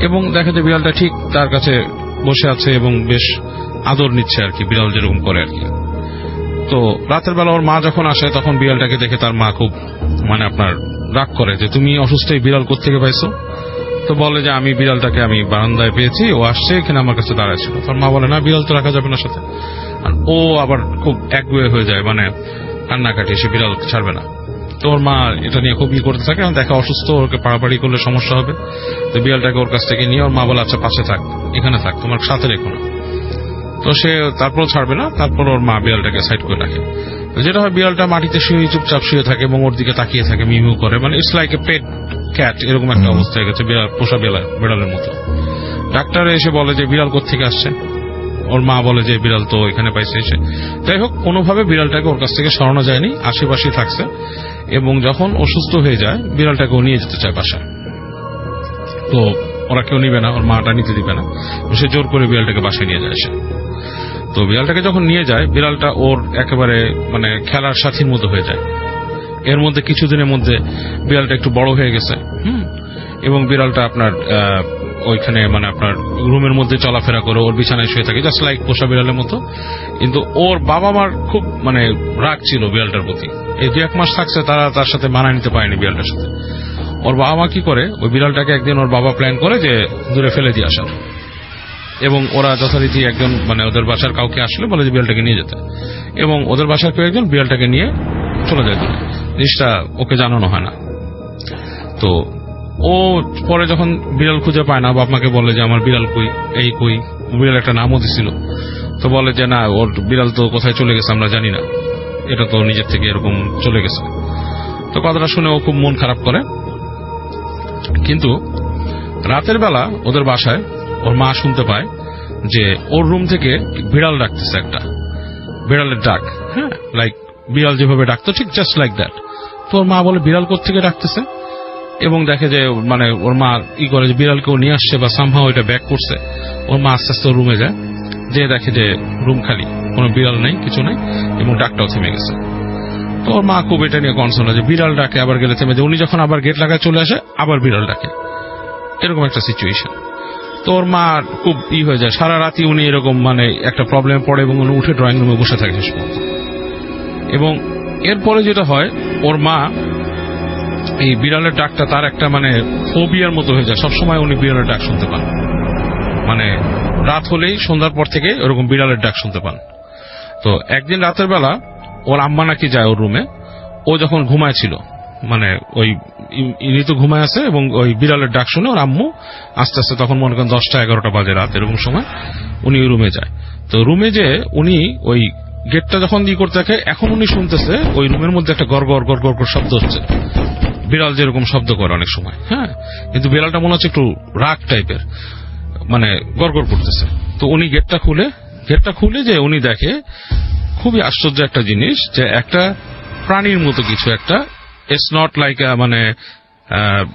এবং দেখে যে বিড়ালটা ঠিক তার কাছে বসে আছে এবং বেশ আদর নিচ্ছে আর কি, বিড়াল যেরকম করে আর কি। তো রাতের বেলা ওর মা যখন আসে, তখন বিড়ালটাকে দেখে তার মা খুব মানে আপনার রাগ করে যে তুমি অসুস্থ এই বিড়াল কোত্থেকে পাইছো। তো বলে যে আমি বিড়ালটাকে আমি বারান্দায় পেয়েছি, ও আসছে এখানে আমার কাছে দাঁড়ায় ছিল। তোর মা বলে না, বিড়াল তো রাখা যাবে না সাথে। আর ও আবার খুব একগুয়ে হয়ে যায়, মানে কান্নাকাটি, সে বিড়াল ছাড়বে না। তো ওর মা এটা নিয়ে খুব করতে থাকে, দেখা অসুস্থ, ওকে পাড়াপাড়ি করলে সমস্যা হবে। তো বিড়ালটাকে ওর কাছ থেকে নিয়ে ওর মা বলে আচ্ছা পাশে থাক, এখানে থাক, তোমার সাথে রেখো না। তো সে তারপর ছাড়বে না। তারপর ওর মা বিড়ালটাকে সাইড করে রাখে। যেটা হয়, বিড়ালটা মাটিতে শুয়ে চুপচাপ শুয়ে থাকে এবং ওর দিকে তাকিয়ে থাকে, মিউ করে, মানে it's like a pet cat, এরকম একটা অবস্থা হয়ে গেছে, পোষা বিড়ালের মতো। ডাক্তার এসে বলে যে বিড়াল কোত্থেকে আসছে। ওর মা বলে যে বিড়াল তো এখানে পাইছে এসে। যাই হোক, কোনোভাবে বিড়ালটাকে ওর কাছ থেকে সরানো যায়নি, আশেপাশে থাকছে। এবং যখন অসুস্থ হয়ে যায়, বিড়ালটাকেও নিয়ে যেতে চায় বাসায়। তো ওরা কেউ নিবে না, ওর মাটা নিতে দিবে না, সে জোর করে বিড়ালটাকে বাসায় নিয়ে যায় সে। তো বিড়ালটাকে যখন নিয়ে যায়, বিড়ালটা ওর একেবারে মানে খেলার সাথীর মতো হয়ে যায়। এর মধ্যে কিছুদিনের মধ্যে বিড়ালটা একটু বড় হয়ে গেছে, এবং বিড়ালটা আপনার ওইখানে মানে আপনার রুমের মধ্যে চলাফেরা করে, ওর বিছানায় শুয়ে থাকে, জাস্ট লাইক পোষা বিড়ালের মতো। কিন্তু ওর বাবা মার খুব মানে রাগ ছিল বিড়ালটার প্রতি। এই 2-1 মাস থাকছে, তারা তার সাথে মানায় নিতে পারেনি বিড়ালটার সাথে। ওর বাবা মা কি করে, ওই বিড়ালটাকে একদিন ওর বাবা প্ল্যান করে যে দূরে ফেলে দিয়ে আসার। এবং ওরা যথারীতি একজন মানে ওদের বাসার কাউকে আসলে বলে যে বিড়ালটাকে নিয়ে যেতে, এবং ওদের বাসার কেউ একজন বিড়ালটাকে নিয়ে চলে যায় দূরে। জিনিসটা ওকে জানানো হয় না। তো ও পরে যখন বিড়াল খুঁজে পায় না, বাপ মাকে বলে যে আমার বিড়াল কই, এই কই। বিড়াল একটা নামও দিছিল। তো বলে যে না, ওর বিড়াল তো কোথায় চলে গেছে আমরা জানি না, এটা তো নিজের থেকে এরকম চলে গেছে। তো কথাটা শুনে ও খুব মন খারাপ করে। কিন্তু রাতের বেলা ওদের বাসায় ওর মা শুনতে পায় যে ওর রুম থেকে বিড়াল ডাকতেছে, একটা বিড়ালের ডাক, হ্যাঁ, লাইক বিড়াল যেভাবে ডাকতো ঠিক জাস্ট লাইক দ্যাট। তো ওর মা বলে বিড়াল কোত্থেকে ডাকতেছে, এবং দেখে যে মানে ওর মা করে যে বিড়ালকেও নিয়ে আসছে বা সামহাও এটা ব্যাক করছে। ওর মা আস্তে আস্তে রুমে যায়, যে দেখে যে রুম খালি, কোনো বিড়াল নেই, কিছু নেই, এবং ডাকটাও থেমে গেছে। তো ওর মা খুব এটা নিয়ে কনসার্ন যে বিড়াল ডাকে আবার গেলে থেমে যায়, উনি যখন আবার গেট লাগায় চলে আসে আবার বিড়াল ডাকে, এরকম একটা সিচুয়েশন। তো ওর মা খুব হয়ে যায়, সারা রাতি উনি এরকম মানে একটা প্রবলেমে পড়ে এবং উনি উঠে ড্রয়িং রুমে বসে থাকে শেষ পর্যন্ত। এবং এরপরে যেটা হয়, ওর মা এই বিড়ালের ডাকটা তার একটা মানে ফোবিয়ার মতো হয়ে যায়, সবসময় উনি বিড়ালের ডাক শুনতে পান, মানে রাত হলেই সন্ধ্যার পর থেকে ওরকম বিড়ালের ডাক শুনতে পান। তো একদিন রাতের বেলা ওর আম্মা নাকি যায় ওর রুমে, ও যখন ঘুমায় ছিল, মানে ওই ঋতু ঘুমায় আছে, এবং ওই বিড়ালের ডাক শুনে ওর আম্মু আস্তে আস্তে, তখন মনে করেন 10টা-11টা বাজে রাত, এরকম সময় উনি ওই রুমে যায়। তো রুমে যে উনি ওই গেটটা যখন করতে থাকে, এখন উনি শুনতেছে ওই রুমের মধ্যে একটা গড়গড় গড়গড় করে শব্দ হচ্ছে, বিড়াল যেরকম শব্দ করে অনেক সময়, হ্যাঁ, কিন্তু বিড়ালটা মনে হচ্ছে একটু রাগ টাইপের, মানে গড়গড় করতেছে। তো উনি গেটটা খুলে যে উনি দেখে খুবই আশ্চর্য একটা জিনিস, যে একটা প্রাণীর মতো কিছু একটা, ইটস নট লাইক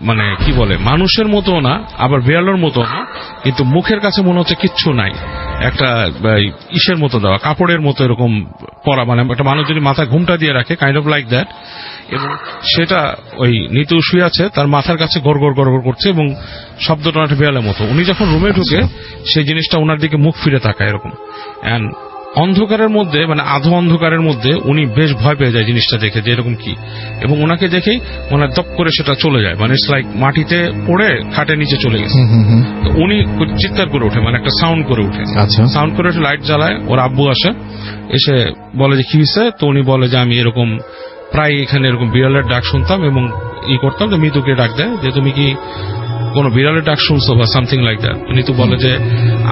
মানে কি বলে, মানুষের মতো না, আবার বিড়ালের মতো না, কিন্তু মুখের কাছে মনে হচ্ছে কিচ্ছু নাই, একটা ইসের মতো দেওয়া, কাপড়ের মতো এরকম পরা, মানে একটা মানুষ যদি মাথায় ঘুমটা দিয়ে রাখে কাইন্ড অফ লাইক দ্যাট, এবং সেটা ওই নিতু শুয়ে আছে তার মাথার কাছে গড়গড় গড়গড় করছে এবং শব্দটা একটা বিড়ালের মতো। উনি যখন রুমে ঢুকে সেই জিনিসটা ওনার দিকে মুখ ফিরে তাকায় এরকম, এন্ড অন্ধকারের মধ্যে মানে আধো অন্ধকারের মধ্যে উনি বেশ ভয় পেয়ে যায় জিনিসটা দেখে যে এরকম কি, এবং ওনাকে দেখেই ওনার দপ করে সেটা চলে যায়, মানে ইটস লাইক মাটিতে পড়ে খাটের নিচে চলে গেছে। তো উনি চিৎকার করে ওঠে, মানে একটা সাউন্ড করে ওঠে, সাউন্ড করে ওঠে, লাইট জ্বালায়, ওর আব্বু আসে, এসে বলে যে কি হয়েছে, তো উনি বলে যে আমি এরকম প্রায় এখানে এরকম বিড়ালের ডাক শুনতাম এবং করতাম, তো মিতুকে ডাক দেয় যে তুমি কি কোন বিড়ালের ডাক শুনছো বা সামথিং লাইক দ্যাট। নিতু বলে যে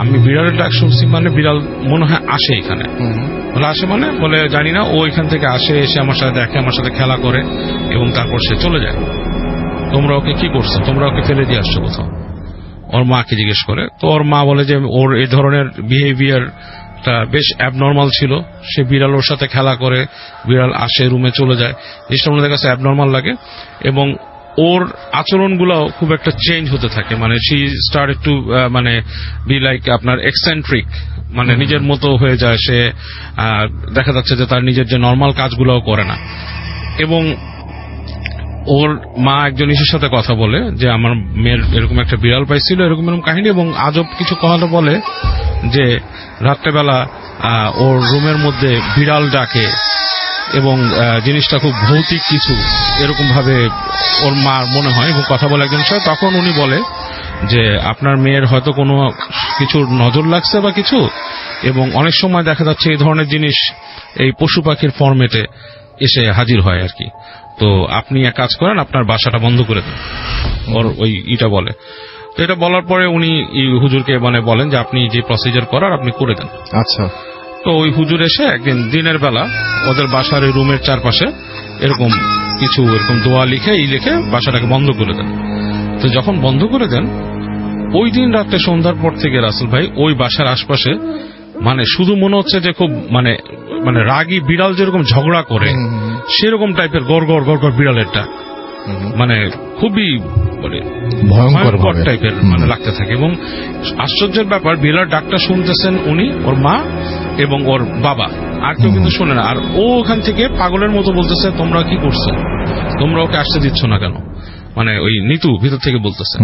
আমি বিড়ালের ডাক শুনছি, মানে বিড়াল মনে হয় আসে এখানে। বলে আসে মানে, বলে জানি না, ও এখান থেকে আসে, এসে আমার সাথে দেখে, আমার সাথে খেলা করে এবং তারপর সে চলে যায়। তোমরা ওকে কি করছো, তোমরা ওকে ফেলে দিয়ে আসছো কোথাও? ওর মাকে জিজ্ঞেস করে, তো ওর মা বলে যে ওর এই ধরনের বিহেভিয়ার বেশ অ্যাবনর্মাল ছিল, সে বিড়াল ওর সাথে খেলা করে, বিড়াল আসে রুমে চলে যায়, জিনিসটা ওনাদের কাছে অ্যাবনর্মাল লাগে, এবং ওর আচরণগুলো খুব একটা চেঞ্জ হতে থাকে, মানে শি স্টার্টেড টু মানে বি লাইক আপনার এক্সেন্ট্রিক, মানে নিজের মতো হয়ে যায় সে, দেখা যাচ্ছে যে তার নিজের যে নর্মাল কাজগুলোও করে না। এবং ওর মা একজন ইসের সাথে কথা বলে যে আমার মেয়ের এরকম একটা বিড়াল পাইছিল, এরকম এরকম কাহিনী, এবং আজব কিছু কথা বলে যে রাত্রেবেলা ওর রুমের মধ্যে বিড়াল ডাকে এবং জিনিসটা খুব ভৌতিক কিছু এরকম ভাবে ওর মার মনে হয়, এবং কথা বলে একজন সাথে। তখন উনি বলে যে আপনার মেয়ের হয়তো কোনো কিছুর নজর লাগছে বা কিছু, এবং অনেক সময় দেখা যাচ্ছে এই ধরনের জিনিস এই পশু পাখির ফরম্যাটে এসে হাজির হয় আর কি। তো আপনি এক কাজ করেন, আপনার বাসাটা বন্ধ করে দেন, ওর ওই ইটা বলে। তো এটা বলার পরে উনি হুজুরকে মানে বলেন যে আপনি যে প্রসিজার করার আপনি করে দেন। আচ্ছা। তো ওই হুজুর এসে একদিন দিনের বেলা ওদের বাসার রুমের চারপাশে এরকম কিছু এরকম দোয়া লিখে বাসাটাকে বন্ধ করে দেন। তো যখন বন্ধ করে দেন, ওই দিন রাত্রে সন্ধ্যার পর থেকে রাসেল ভাই ওই বাসার আশপাশে মানে শুধু মনে হচ্ছে যে খুব মানে মানে রাগী বিড়াল যেরকম ঝগড়া করে সেরকম টাইপের গড়গড় গড়গড় বিড়ালেরটা, মানে খুবই মানে ভয়ঙ্কর টাইপের মানে লাগতে থাকে। এবং আশ্চর্যের ব্যাপার, বিড়াল ডাকটা শুনতেছেন উনি, ওর মা এবং ওর বাবা, আর কেউ কিন্তু শোনে না। আর ও ওখান থেকে পাগলের মতো বলতেছে তোমরা কি করছো, তোমরা ওকে আসতে দিচ্ছ না কেন, মানে ওই নিতু ভিতর থেকে বলতেছে।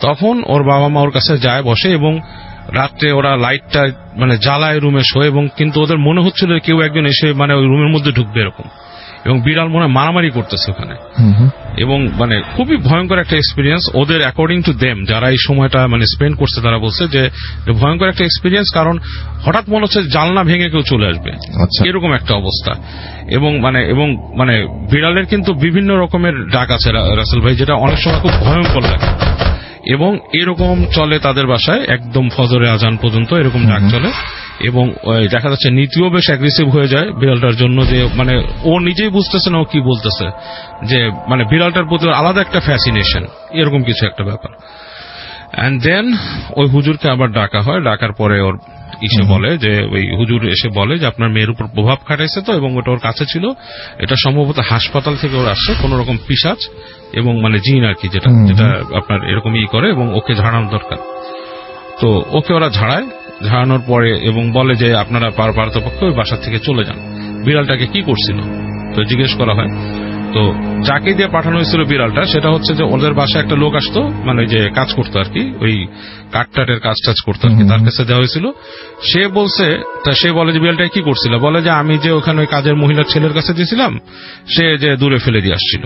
তখন ওর বাবা মা ওর কাছে যায়, বসে, এবং রাত্রে ওরা লাইটটা মানে জ্বালায় রুমে শোয়, এবং কিন্তু ওদের মনে হচ্ছিল কেউ একজন এসে মানে ওই রুমের মধ্যে ঢুকবে এরকম, এবং বিড়াল মনে মারামারি করতেছে ওখানে। এবং মানে খুবই ভয়ঙ্কর একটা এক্সপিরিয়েন্স ওদের, অ্যাকর্ডিং টু দেম, যারা এই সময়টা মানে স্পেন্ড করছে তারা বলছে যে ভয়ঙ্কর একটা এক্সপিরিয়েন্স, কারণ হঠাৎ মনে হচ্ছে জানলা ভেঙে কেউ চলে আসবে, এরকম একটা অবস্থা। এবং মানে বিড়ালের কিন্তু বিভিন্ন রকমের ডাক আছে রাসেল ভাই, যেটা অনেক সময় খুব ভয়ঙ্কর লাগে, এবং এরকম চলে তাদের বাসায় একদম ফজরে আজান পর্যন্ত এরকম ডাক চলে। এবং দেখা যাচ্ছে নীতিও বেশ অ্যাগ্রেসিভ হয়ে যায় বিড়ালটার জন্য, যে মানে ও নিজেই বুঝতেছে না ও কি বলতেছে, যে মানে বিড়ালটার প্রতি আলাদা একটা ফ্যাসিনেশন, এরকম কিছু একটা ব্যাপার। এন্ড দেন ওই হুজুরকে আবার ডাকা হয়, ডাকার পরে ওর ইসে বলে যে ওই হুজুর এসে বলে যে আপনার মেয়ের উপর প্রভাব খাটাইছে তো, এবং ওটা ওর কাছে ছিল, এটা সম্ভবত হাসপাতাল থেকে ওর আসছে কোন রকম পিশাচ এবং মানে জিন আর কি, যেটা আপনার এরকম করে, এবং ওকে ঝাড়ানো দরকার। তো ওকে ওরা ঝাড়ানোর পরে এবং বলে যে আপনারা পারতপক্ষে ওই বাসা থেকে চলে যান। বিড়ালটাকে কি করছিল তো জিজ্ঞেস করা হয়। তো যাকে দিয়ে পাঠানো হয়েছিল বিড়ালটা, সেটা হচ্ছে যে ওদের বাসায় একটা লোক আসতো, মানে যে কাজ করতো আর কি, ওই কাঠটাটের কাজ করতো আর কি, তার কাছে দেওয়া হয়েছিল। সে বলে যে বিড়ালটা কি করছিল, বলে যে আমি যে ওখানে ওই কাজের মহিলার ছেলের কাছে দিয়েছিলাম, সে যে দূরে ফেলে দিয়ে আসছিল।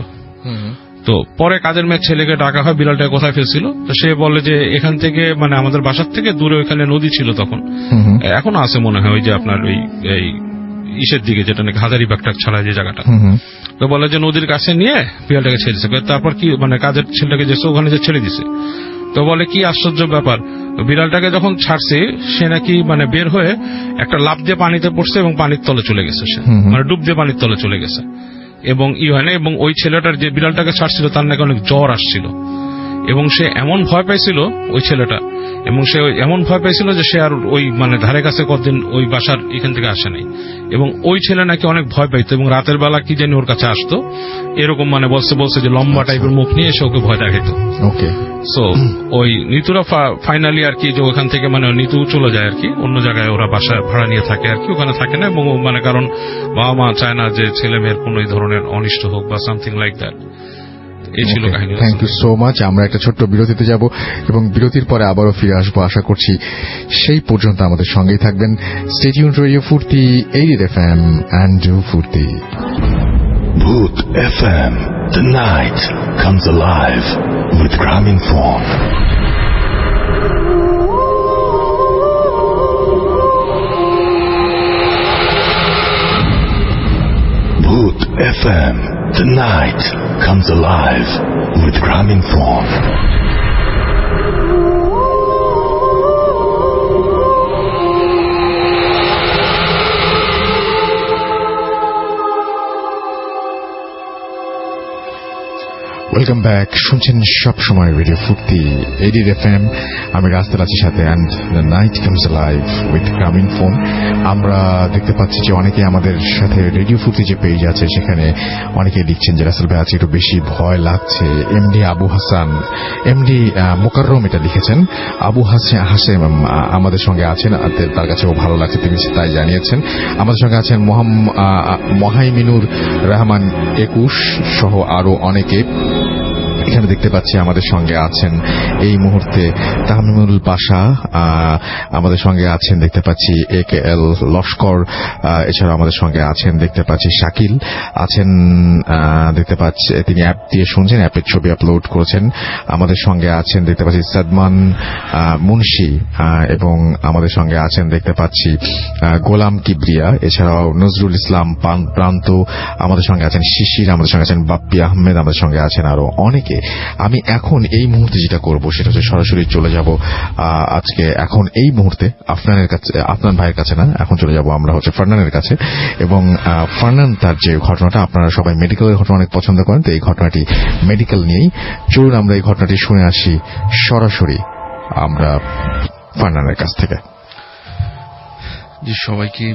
তো পরে কাজের মেয়ে ছেলেকে ডাকা হয়, বিড়ালটা কোথায় ফেলছিল, তো সে বলে যে এখান থেকে মানে আমাদের বাসার থেকে দূরে ওইখানে নদী ছিল তখন, এখনো আছে মনে হয়, ওই যে আপনার ওই ইসের দিকে, যেটা নাকি হাজারিবাগটা ছাড়া যে জায়গাটা। তো বলে যে নদীর কাছে নিয়ে বিড়ালটাকে ছেড়ে দিছে। তারপর কি মানে কাজের ছেলেটাকে যে ওখানে যে ছেড়ে দিছে। তো বলে কি আশ্চর্য ব্যাপার, বিড়ালটাকে যখন ছাড়ছে সে নাকি মানে বের হয়ে একটা লাফ দিয়ে পানিতে পড়ছে এবং পানির তলে চলে গেছে, সে মানে ডুব দিয়ে পানির তলে চলে গেছে। এবং হয় না, এবং ওই ছেলেটার যে বিড়ালটাকে ছাড়ছিল তার নাকি অনেক জ্বর আসছিল, এবং সে এমন ভয় পাইছিল ওই ছেলেটা, এবং সে এমন ভয় পাইছিল যে সে আর ওই মানে ধারে কাছে কতদিন ওই বাসার এখান থেকে আসে নাই। এবং ওই ছেলে নাকি অনেক ভয় পাইতো এবং রাতের বেলা কি জানি ওর কাছে আসতো, এরকম মানে বলছে যে লম্বা টাইপের মুখ নিয়ে এসে ওকে ভয় দেখাইতো। ওকে, সো ওই নিতুরা ফাইনালি আর কি যে ওখান থেকে মানে নিতু চলে যায় আর কি, অন্য জায়গায় ওরা বাসা ভাড়া নিয়ে থাকে আর কি, ওখানে থাকে না। এবং মানে কারণ বাবা মা চায় না যে ছেলে মেয়ের কোন এই ধরনের অনিষ্ট হোক বা সামথিং লাইক দ্যাট। এই ছিল কাহিনী। Thank you so much. আমরা একটা ছোট্ট বিরতিতে যাব এবং বিরতির পরে আবারও ফিরে আসবো আশা করছি। সেই পর্যন্ত আমাদের সঙ্গেই থাকবেন। স্টে টিউনড রেডিও ফুর্তি 80 FM and do ফুর্তি। Bhoot FM. The night comes alive with Grameenphone. Bhoot FM. The night comes alive with Grameenphone. Welcome back. শুনছেন সব সময় রেডিও ফুর্তি 80 FM। আমি রাস্তার আছি সাথে, and the night comes live with Grameenphone. আমরা দেখতে পাচ্ছি যে অনেকে আমাদের সাথে রেডিও ফুর্তি যে পেজ আছে সেখানে অনেকে লিখছেন যে রাসেল ভাই আজকে একটু বেশি ভয় লাগছে। এমডি আবু হাসান, এমডি মোকাররম এটা লিখেছেন। আবু হাসেম আমাদের সঙ্গে আছেন, তার কাছেও ভালো লাগছে, তিনি তাই জানিয়েছেন। আমাদের সঙ্গে আছেন মহাইমিনুর রহমান 21 সহ আরো অনেকে। এখানে দেখতে পাচ্ছি আমাদের সঙ্গে আছেন এই মুহূর্তে তাহমিমুল পাশা, আমাদের সঙ্গে আছেন দেখতে পাচ্ছি AKL লস্কর, এছাড়া আমাদের সঙ্গে আছেন দেখতে পাচ্ছি শাকিল আছেন, দেখতে পাচ্ছি তিনি অ্যাপ দিয়ে শুনছেন, অ্যাপের ছবি আপলোড করেছেন। আমাদের সঙ্গে আছেন দেখতে পাচ্ছি সাদমান মুন্সি, এবং আমাদের সঙ্গে আছেন দেখতে পাচ্ছি গোলাম কিবরিয়া, এছাড়াও নজরুল ইসলাম প্রান্ত, আমাদের সঙ্গে আছেন শিশির, আমাদের সঙ্গে আছেন বাপ্পি আহমেদ, আমাদের সঙ্গে আছেন আরো অনেকে। আমি এখন এই মুহূর্তে যেটা করব সেটা হচ্ছে সরাসরি চলে যাব আজকে এখন এই মুহূর্তে আফনানের কাছে, আফনান ভাইয়ের কাছে না, এখন চলে যাব আমরা হচ্ছে ফারনানের কাছে। এবং ফারনান তার যে ঘটনাটা, আপনারা সবাই মেডিকেলের ঘটনা অনেক পছন্দ করেন, তো এই ঘটনাটি মেডিকেল নিয়েই। চলুন আমরা এই ঘটনাটি শুনে আসি সরাসরি আমরা ফারনানের কাছ থেকে। জি, সবাইকে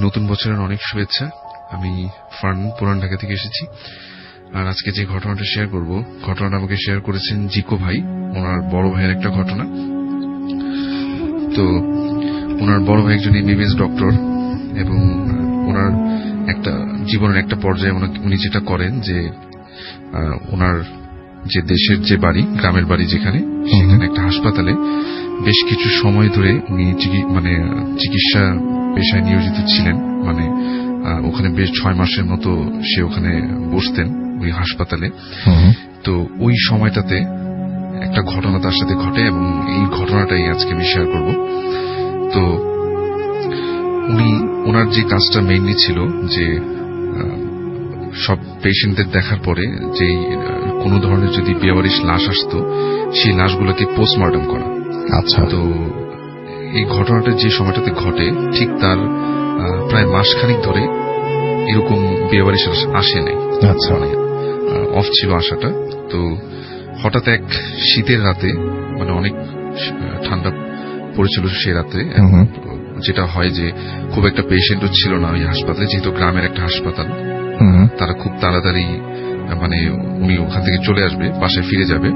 নতুন বছরের অনেক শুভেচ্ছা। আমি ফারনান পুরান ঢাকা থেকে এসেছি। আর আজকে যে ঘটনাটা শেয়ার করব, ঘটনাটা আমাকে শেয়ার করেছেন জিকো ভাই, ওনার বড় ভাইয়ের একটা ঘটনা। তো ওনার বড় ভাই একজন MBBS ডক্টর, এবং ওনার একটা জীবনের একটা পর্যায়ে উনি যেটা করেন যে ওনার যে দেশের যে বাড়ি, গ্রামের বাড়ি যেখানে, সেখানে একটা হাসপাতালে বেশ কিছু সময় ধরে উনি চিকিৎসা পেশায় নিয়োজিত ছিলেন। মানে ওখানে বেশ 6 মাসের মতো সে ওখানে বসতেন ওই হাসপাতালে। তো ওই সময়টাতে একটা ঘটনা তার সাথে ঘটে, এবং এই ঘটনাটাই আজকে আমি শেয়ার করব। তো ওনার যে কাজটা মেইনলি ছিল যে সব পেশেন্টদের দেখার পরে যেই কোনো ধরনের যদি বেওয়ারিশ লাশ আসতো, সেই লাশগুলোকে পোস্টমর্টম করা। আচ্ছা। তো এই ঘটনাটা যে সময়টাতে ঘটে, ঠিক তার প্রায় মাসখানিক ধরে এরকম বেওয়ারিশ আসে নাই। আচ্ছা। মানে অফ ছিল আসাটা। তো হঠাৎ এক শীতের রাতে, মানে অনেক ঠান্ডা পড়েছিল সেই রাতে, যেটা হয় যে খুব একটা পেশেন্টও ছিল না ওই হাসপাতালে, যেহেতু গ্রামের একটা হাসপাতাল। তারা খুব তাড়াতাড়ি মানে উনি ওখান থেকে চলে আসবে, বাসায় ফিরে যাবে।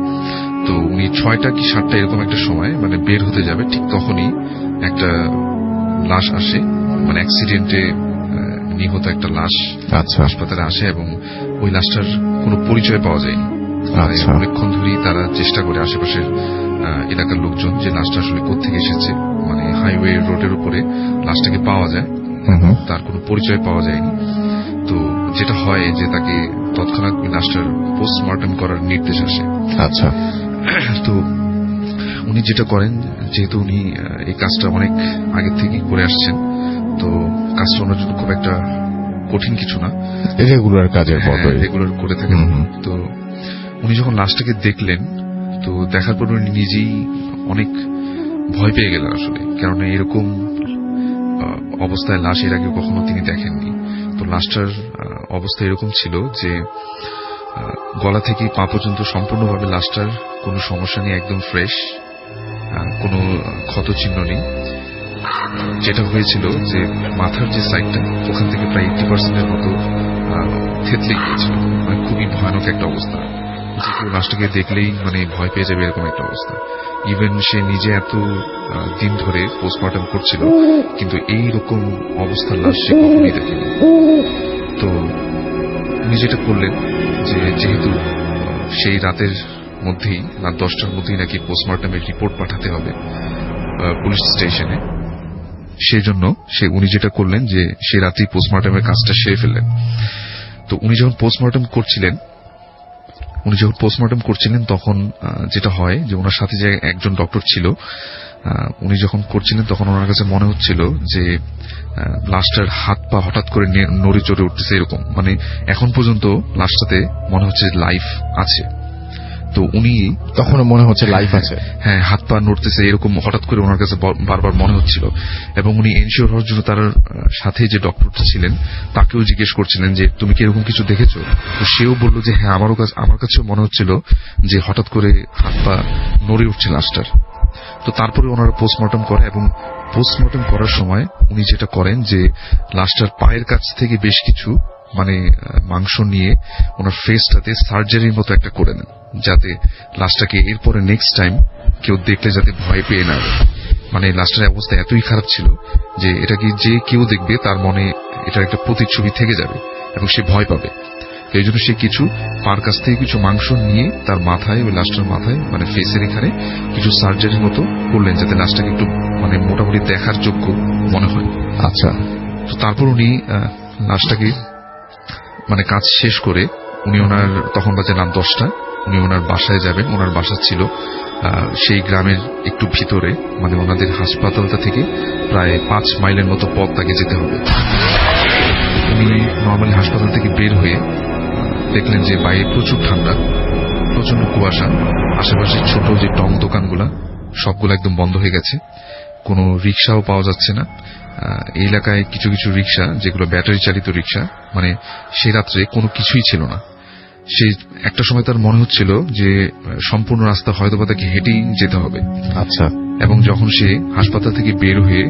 তো উনি 6টা কি 7টা এরকম একটা সময় মানে বের হতে যাবে, ঠিক তখনই একটা লাশ আসে, মানে অ্যাক্সিডেন্টে নিহত একটা লাশ হাসপাতালে আসে, এবং ওই লাশটার কোনো পরিচয় পাওয়া যায়নি। অনেকক্ষণ ধরেই তারা চেষ্টা করে আশেপাশের এলাকার লোকজন যে লাশটা আসলে কোত্থেকে এসেছে, মানে হাইওয়ে রোডের উপরে লাশটাকে পাওয়া যায়, তার কোনো পরিচয় পাওয়া যায়নি। তো যেটা হয় যে তাকে তৎক্ষণাৎ ওই লাশটার পোস্টমর্টম করার নির্দেশ আসে। আচ্ছা। তো উনি যেটা করেন, যেহেতু উনি এই কাজটা অনেক আগে থেকেই করে আসছেন, তো কাজটা ওনার জন্য খুব একটা কঠিন কিছু না, রেগুলার কাজের মতো রেগুলার করে থাকেন। তো উনি যখন লাশটাকে দেখলেন, তো দেখার পর উনি নিজেই অনেক ভয় পেয়ে গেলেন আসলে, কারণ এরকম অবস্থায় লাশ এর আগে কখনো তিনি দেখেননি। তো লাশটার অবস্থা এরকম ছিল যে গলা থেকে পা পর্যন্ত সম্পূর্ণভাবে লাশটার কোনো সমস্যা নেই, একদম ফ্রেশ, কোনো ক্ষত চিহ্ন নেই। যেটা হয়েছিল যে মাথার যে সাইডটা ওখান থেকে প্রায় 80% মতো থেতলে গিয়েছিল, মানে খুবই ভয়ানক একটা অবস্থা, যে কেউ লাশটাকে দেখলেই মানে ভয় পেয়ে যাবে এরকম একটা অবস্থা। ইভেন সে নিজে এত দিন ধরে পোস্টমর্টম করছিল, কিন্তু এইরকম অবস্থার লাশ সে কখনই দেখেনি। তো উনি যেটা করলেন যে যেহেতু সেই রাতের মধ্যেই, রাত 10টার মধ্যেই নাকি পোস্টমর্টমের রিপোর্ট পাঠাতে হবে পুলিশ স্টেশনে, সেজন্য উনি যেটা করলেন যে সেই রাতেই পোস্টমর্টমের কাজটা সেরে ফেললেন। তো উনি যখন পোস্টমর্টম করছিলেন তখন যেটা হয় যে ওনার সাথে যে একজন ডক্টর ছিল, উনি যখন করছিলেন তখন ওনার কাছে মনে হচ্ছিল যে লাশটার হাত পা হঠাৎ করে নড়ে চড়ে উঠতেছে, এরকম মানে এখন পর্যন্ত লাশটাতে মনে হচ্ছে লাইফ আছে। তো উনি তখনও মনে হচ্ছে লাইফ আছে, হ্যাঁ, হাত পা নড়তেছে এরকম হঠাৎ করে ওনার কাছে বারবার মনে হচ্ছিল। এবং উনি এনশিওর হওয়ার জন্য তার সাথে যে ডক্টরটা ছিলেন তাকেও জিজ্ঞেস করছিলেন যে তুমি কি এরকম কিছু দেখেছো? তো সেও বলল যে হ্যাঁ, আমার কাছেও মনে হচ্ছিল যে হঠাৎ করে হাত পা নড়ে উঠছে লাশটার। তো তারপরে ওনারা পোস্টমর্টম করে, এবং পোস্টমর্টম করার সময় উনি যেটা করেন যে লাশটার পায়ের কাছ থেকে বেশ কিছু মানে মাংস নিয়ে ওনার ফেসটাতে সার্জারির মতো একটা করে নেন, যাতে লাশটাকে এরপরে নেক্সট টাইম কেউ দেখলে যাতে ভয় পেয়ে না। মানে লাশটার অবস্থা এতই খারাপ ছিল যে এটাকে যে কেউ দেখবে তার মনে এটার একটা প্রতিচ্ছবি থেকে যাবে এবং সে ভয় পাবে। এই জন্য সে কিছু পার কাছ থেকে কিছু মাংস নিয়ে তার মাথায়, ওই লাশটার মাথায় মানে ফেসের এখানে কিছু সার্জারির মতো করলেন, যাতে লাশটাকে একটু মানে মোটামুটি দেখার যোগ্য মনে হয়। আচ্ছা। তো তারপর উনি লাশটাকে মানে কাজ শেষ করে উনি ওনার, তখন বাজে রাত 10টা, উনি ওনার বাসায় যাবেন। ওনার বাসা ছিল সেই গ্রামের একটু ভিতরে, মানে ওনাদের হাসপাতালটা থেকে প্রায় 5 মাইলের মতো পথ তাকে যেতে হবে। উনি নর্মালি হাসপাতাল থেকে বের হয়ে দেখলেন যে বাইরে প্রচুর ঠান্ডা, প্রচন্ড কুয়াশা, আশেপাশে ছোট যে টং দোকানগুলা সবগুলো একদম বন্ধ হয়ে গেছে, কোনো রিক্সাও পাওয়া যাচ্ছে না। এই এলাকায় কিছু কিছু রিক্সা যেগুলো ব্যাটারি চালিত রিক্সা, মানে সে রাত্রে কোনো কিছুই ছিল না। সেই একটা সময় তার মনে হচ্ছিল যে সম্পূর্ণ রাস্তা হয়তোবা তাকে হেঁটেই যেতে হবে। আচ্ছা। এবং যখন সে হাসপাতাল থেকে বের হয়ে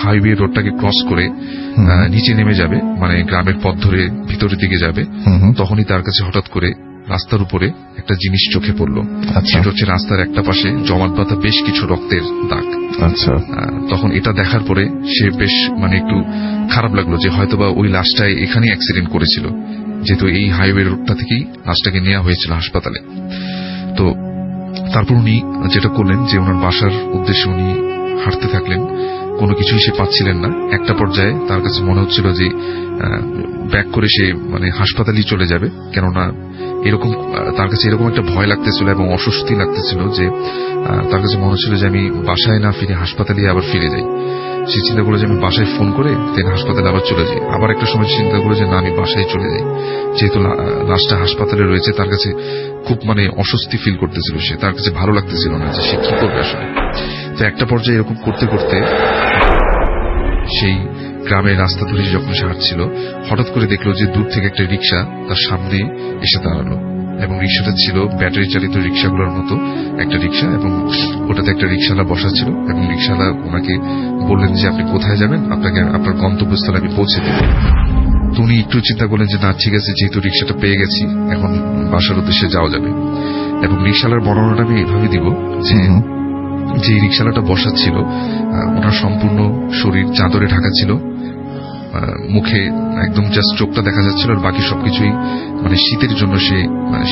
হাইওয়ে রোডটাকে ক্রস করে নিচে নেমে যাবে, মানে গ্রামের পথ ধরে ভিতরের দিকে যাবে, তখনই তার কাছে হঠাৎ করে রাস্তার উপরে একটা জিনিস চোখে পড়ল। সেটা হচ্ছে রাস্তার একটা পাশে জমাট বাঁধা বেশ কিছু রক্তের দাগ। আচ্ছা। তখন এটা দেখার পরে সে বেশ মানে একটু খারাপ লাগলো যে হয়তোবা ওই লাশটাই এখানেই অ্যাক্সিডেন্ট করেছিল, যেহেতু এই হাইওয়ে রোডটা থেকেই লাশটাকে নেওয়া হয়েছিল হাসপাতালে। তো তারপর উনি যেটা করলেন যে ওনার বাসার উদ্দেশ্যে উনি হাঁটতে থাকলেন, কোনো কিছুই সে পাচ্ছিলেন না। একটা পর্যায়ে তার কাছে মনে হচ্ছিল যে ব্যাক করে সে মানে হাসপাতালেই চলে যাবে, কেননা এরকম তার কাছে এরকম একটা ভয় লাগতেছিল এবং অস্বস্তি লাগতেছিল যে তার কাছে মনে হচ্ছিল যে আমি বাসায় না ফিরে হাসপাতালে আবার ফিরে যাই। সে চিন্তা করলো যে আমি বাসায় ফোন করে দেন হাসপাতালে আবার চলে যাই। আবার একটা সময় চিন্তা করলো যে না, আমি বাসায় চলে যাই, যেহেতু লাশটা হাসপাতালে রয়েছে। তার কাছে খুব মানে অস্বস্তি ফিল করতেছিল, সে তার কাছে ভালো লাগতেছিল না যে সে কি করবে আসলে। তো একটা পর্যায়ে এরকম করতে করতে সেই গ্রামের রাস্তা ধরে যখন সে হাঁটছিল, হঠাৎ করে দেখলো যে দূর থেকে একটা রিক্সা তার সামনে এসে দাঁড়ালো, এবং রিক্সাটা ছিল ব্যাটারি চালিত রিক্সাগুলোর মতো একটা রিক্সা, এবং ওটাতে একটা রিক্সাওয়ালা বসা ছিল। এবং রিক্সাওয়ালা ওনাকে বললেন যে আপনি কোথায় যাবেন, আপনাকে আপনার গন্তব্যস্থলে আমি পৌঁছে দেব। তো উনি একটু চিন্তা করলেন যে না, ঠিক আছে, যেহেতু রিক্সাটা পেয়ে গেছি, এখন বাসার উদ্দেশ্যে যাওয়া যাবে। এবং রিক্সাওয়ালার বর্ণনাটা আমি এইভাবে দিব যে রিক্সাওয়ালাটা বসা ছিল, ওনার সম্পূর্ণ শরীর চাদরে ঢাকা ছিল, মুখে একদম জাস্ট চোখটা দেখা যাচ্ছিল, আর বাকি সবকিছুই মানে শীতের জন্য সে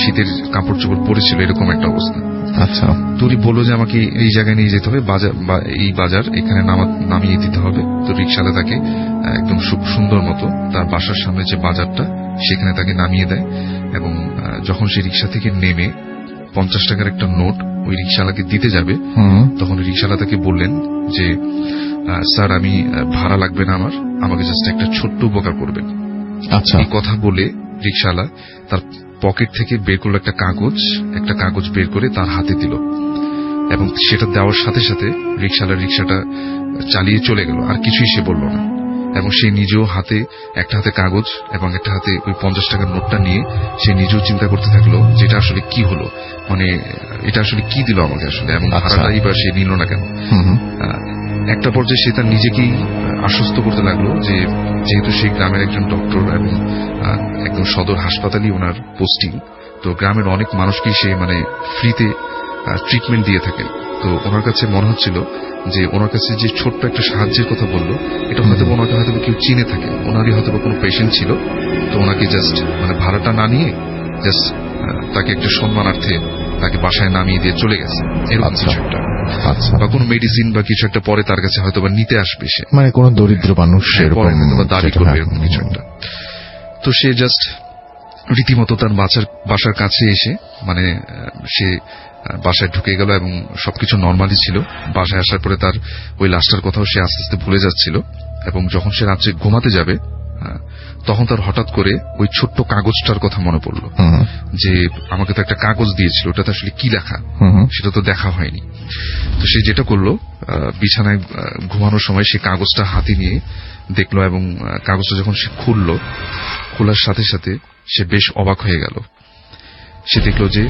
শীতের কাপড় চোপড় পরেছিল, এরকম একটা অবস্থা। আচ্ছা। তো উনি বললো যে আমাকে এই জায়গায় নিয়ে যেতে হবে, এই বাজার এখানে নামিয়ে দিতে হবে। তো রিক্সাওয়ালা তাকে একদম সুন্দর মতো তার বাসার সামনে যে বাজারটা সেখানে তাকে নামিয়ে দেয়। এবং যখন সে রিক্সা থেকে নেমে 50 টাকার একটা নোট ওই রিক্সাওয়ালাকে দিতে যাবে, তখন রিক্সাওয়ালা তাকে বললেন যে স্যার, আমি ভাড়া লাগবে না, আমাকে জাস্ট একটা ছোট্ট উপকার করবেন। আচ্ছা। এই কথা বলে রিক্সাওয়ালা তার পকেট থেকে বের করলো একটা কাগজ বের করে তার হাতে দিল, এবং সেটা দেওয়ার সাথে সাথে রিক্সাওয়ালা রিক্সাটা চালিয়ে চলে গেল, আর কিছুই সে বলল না। এবং সে নিজেও একটা হাতে কাগজ এবং একটা হাতে ওই 50 টাকার নোটটা নিয়ে সে নিজেও চিন্তা করতে থাকলো যেটা আসলে কি হলো, মানে এটা আসলে কি দিল আমাকে আসলে, এবং ভাড়াটাই বা সে নিল না কেন। একটা পর্যায়ে সে তার নিজেকেই আশ্বস্ত করতে লাগলো যে যেহেতু সেই গ্রামের একজন ডক্টর এবং একদম সদর হাসপাতালই ওনার পোস্টিং, তো গ্রামের অনেক মানুষকেই সে মানে ফ্রিতে ট্রিটমেন্ট দিয়ে থাকেন। তো ওনার কাছে মনে হচ্ছিল যে ওনার কাছে যে ছোট্ট একটা সাহায্যের কথা বললো, এটা হয়তো ওনাকে হয়তো কেউ চিনে থাকে, ওনারই হয়তো কোনো পেশেন্ট ছিল, তো ওনাকে জাস্ট মানে ভাড়াটা না নিয়ে জাস্ট তাকে একটা সম্মানার্থে তাকে বাসায় নামিয়ে দিয়ে চলে গেছে, এরকম কিছু একটা। বা কোনো মেডিসিন বা কিছু একটা পরে তার কাছে হয়তো বা নিতে আসবে, সে মানে কোন দরিদ্র মানুষ দাবি করবে এরকম কিছু একটা। তো সে জাস্ট রীতিমতো তার বাসার কাছে এসে মানে সে বাসায় ঢুকে গেল এবং সবকিছু নর্মালি ছিল। বাসায় আসার পরে তার ওই লাশটার কথাও সে আস্তে আস্তে ভুলে যাচ্ছিল, এবং যখন সে রাত্রে ঘুমাতে যাবে তখন তার হঠাৎ করে ওই ছোট্ট কাগজটার কথা মনে পড়লো যে আমাকে তো একটা কাগজ দিয়েছিল, ওটাতে আসলে কি লেখা সেটা তো দেখা হয়নি। তো সে যেটা করলো, বিছানায় ঘুমানোর সময় সে কাগজটা হাতে নিয়ে দেখলো, এবং কাগজটা যখন সে খোলার সাথে সাথে সে বেশ অবাক হয়ে গেল। সে দেখলো যে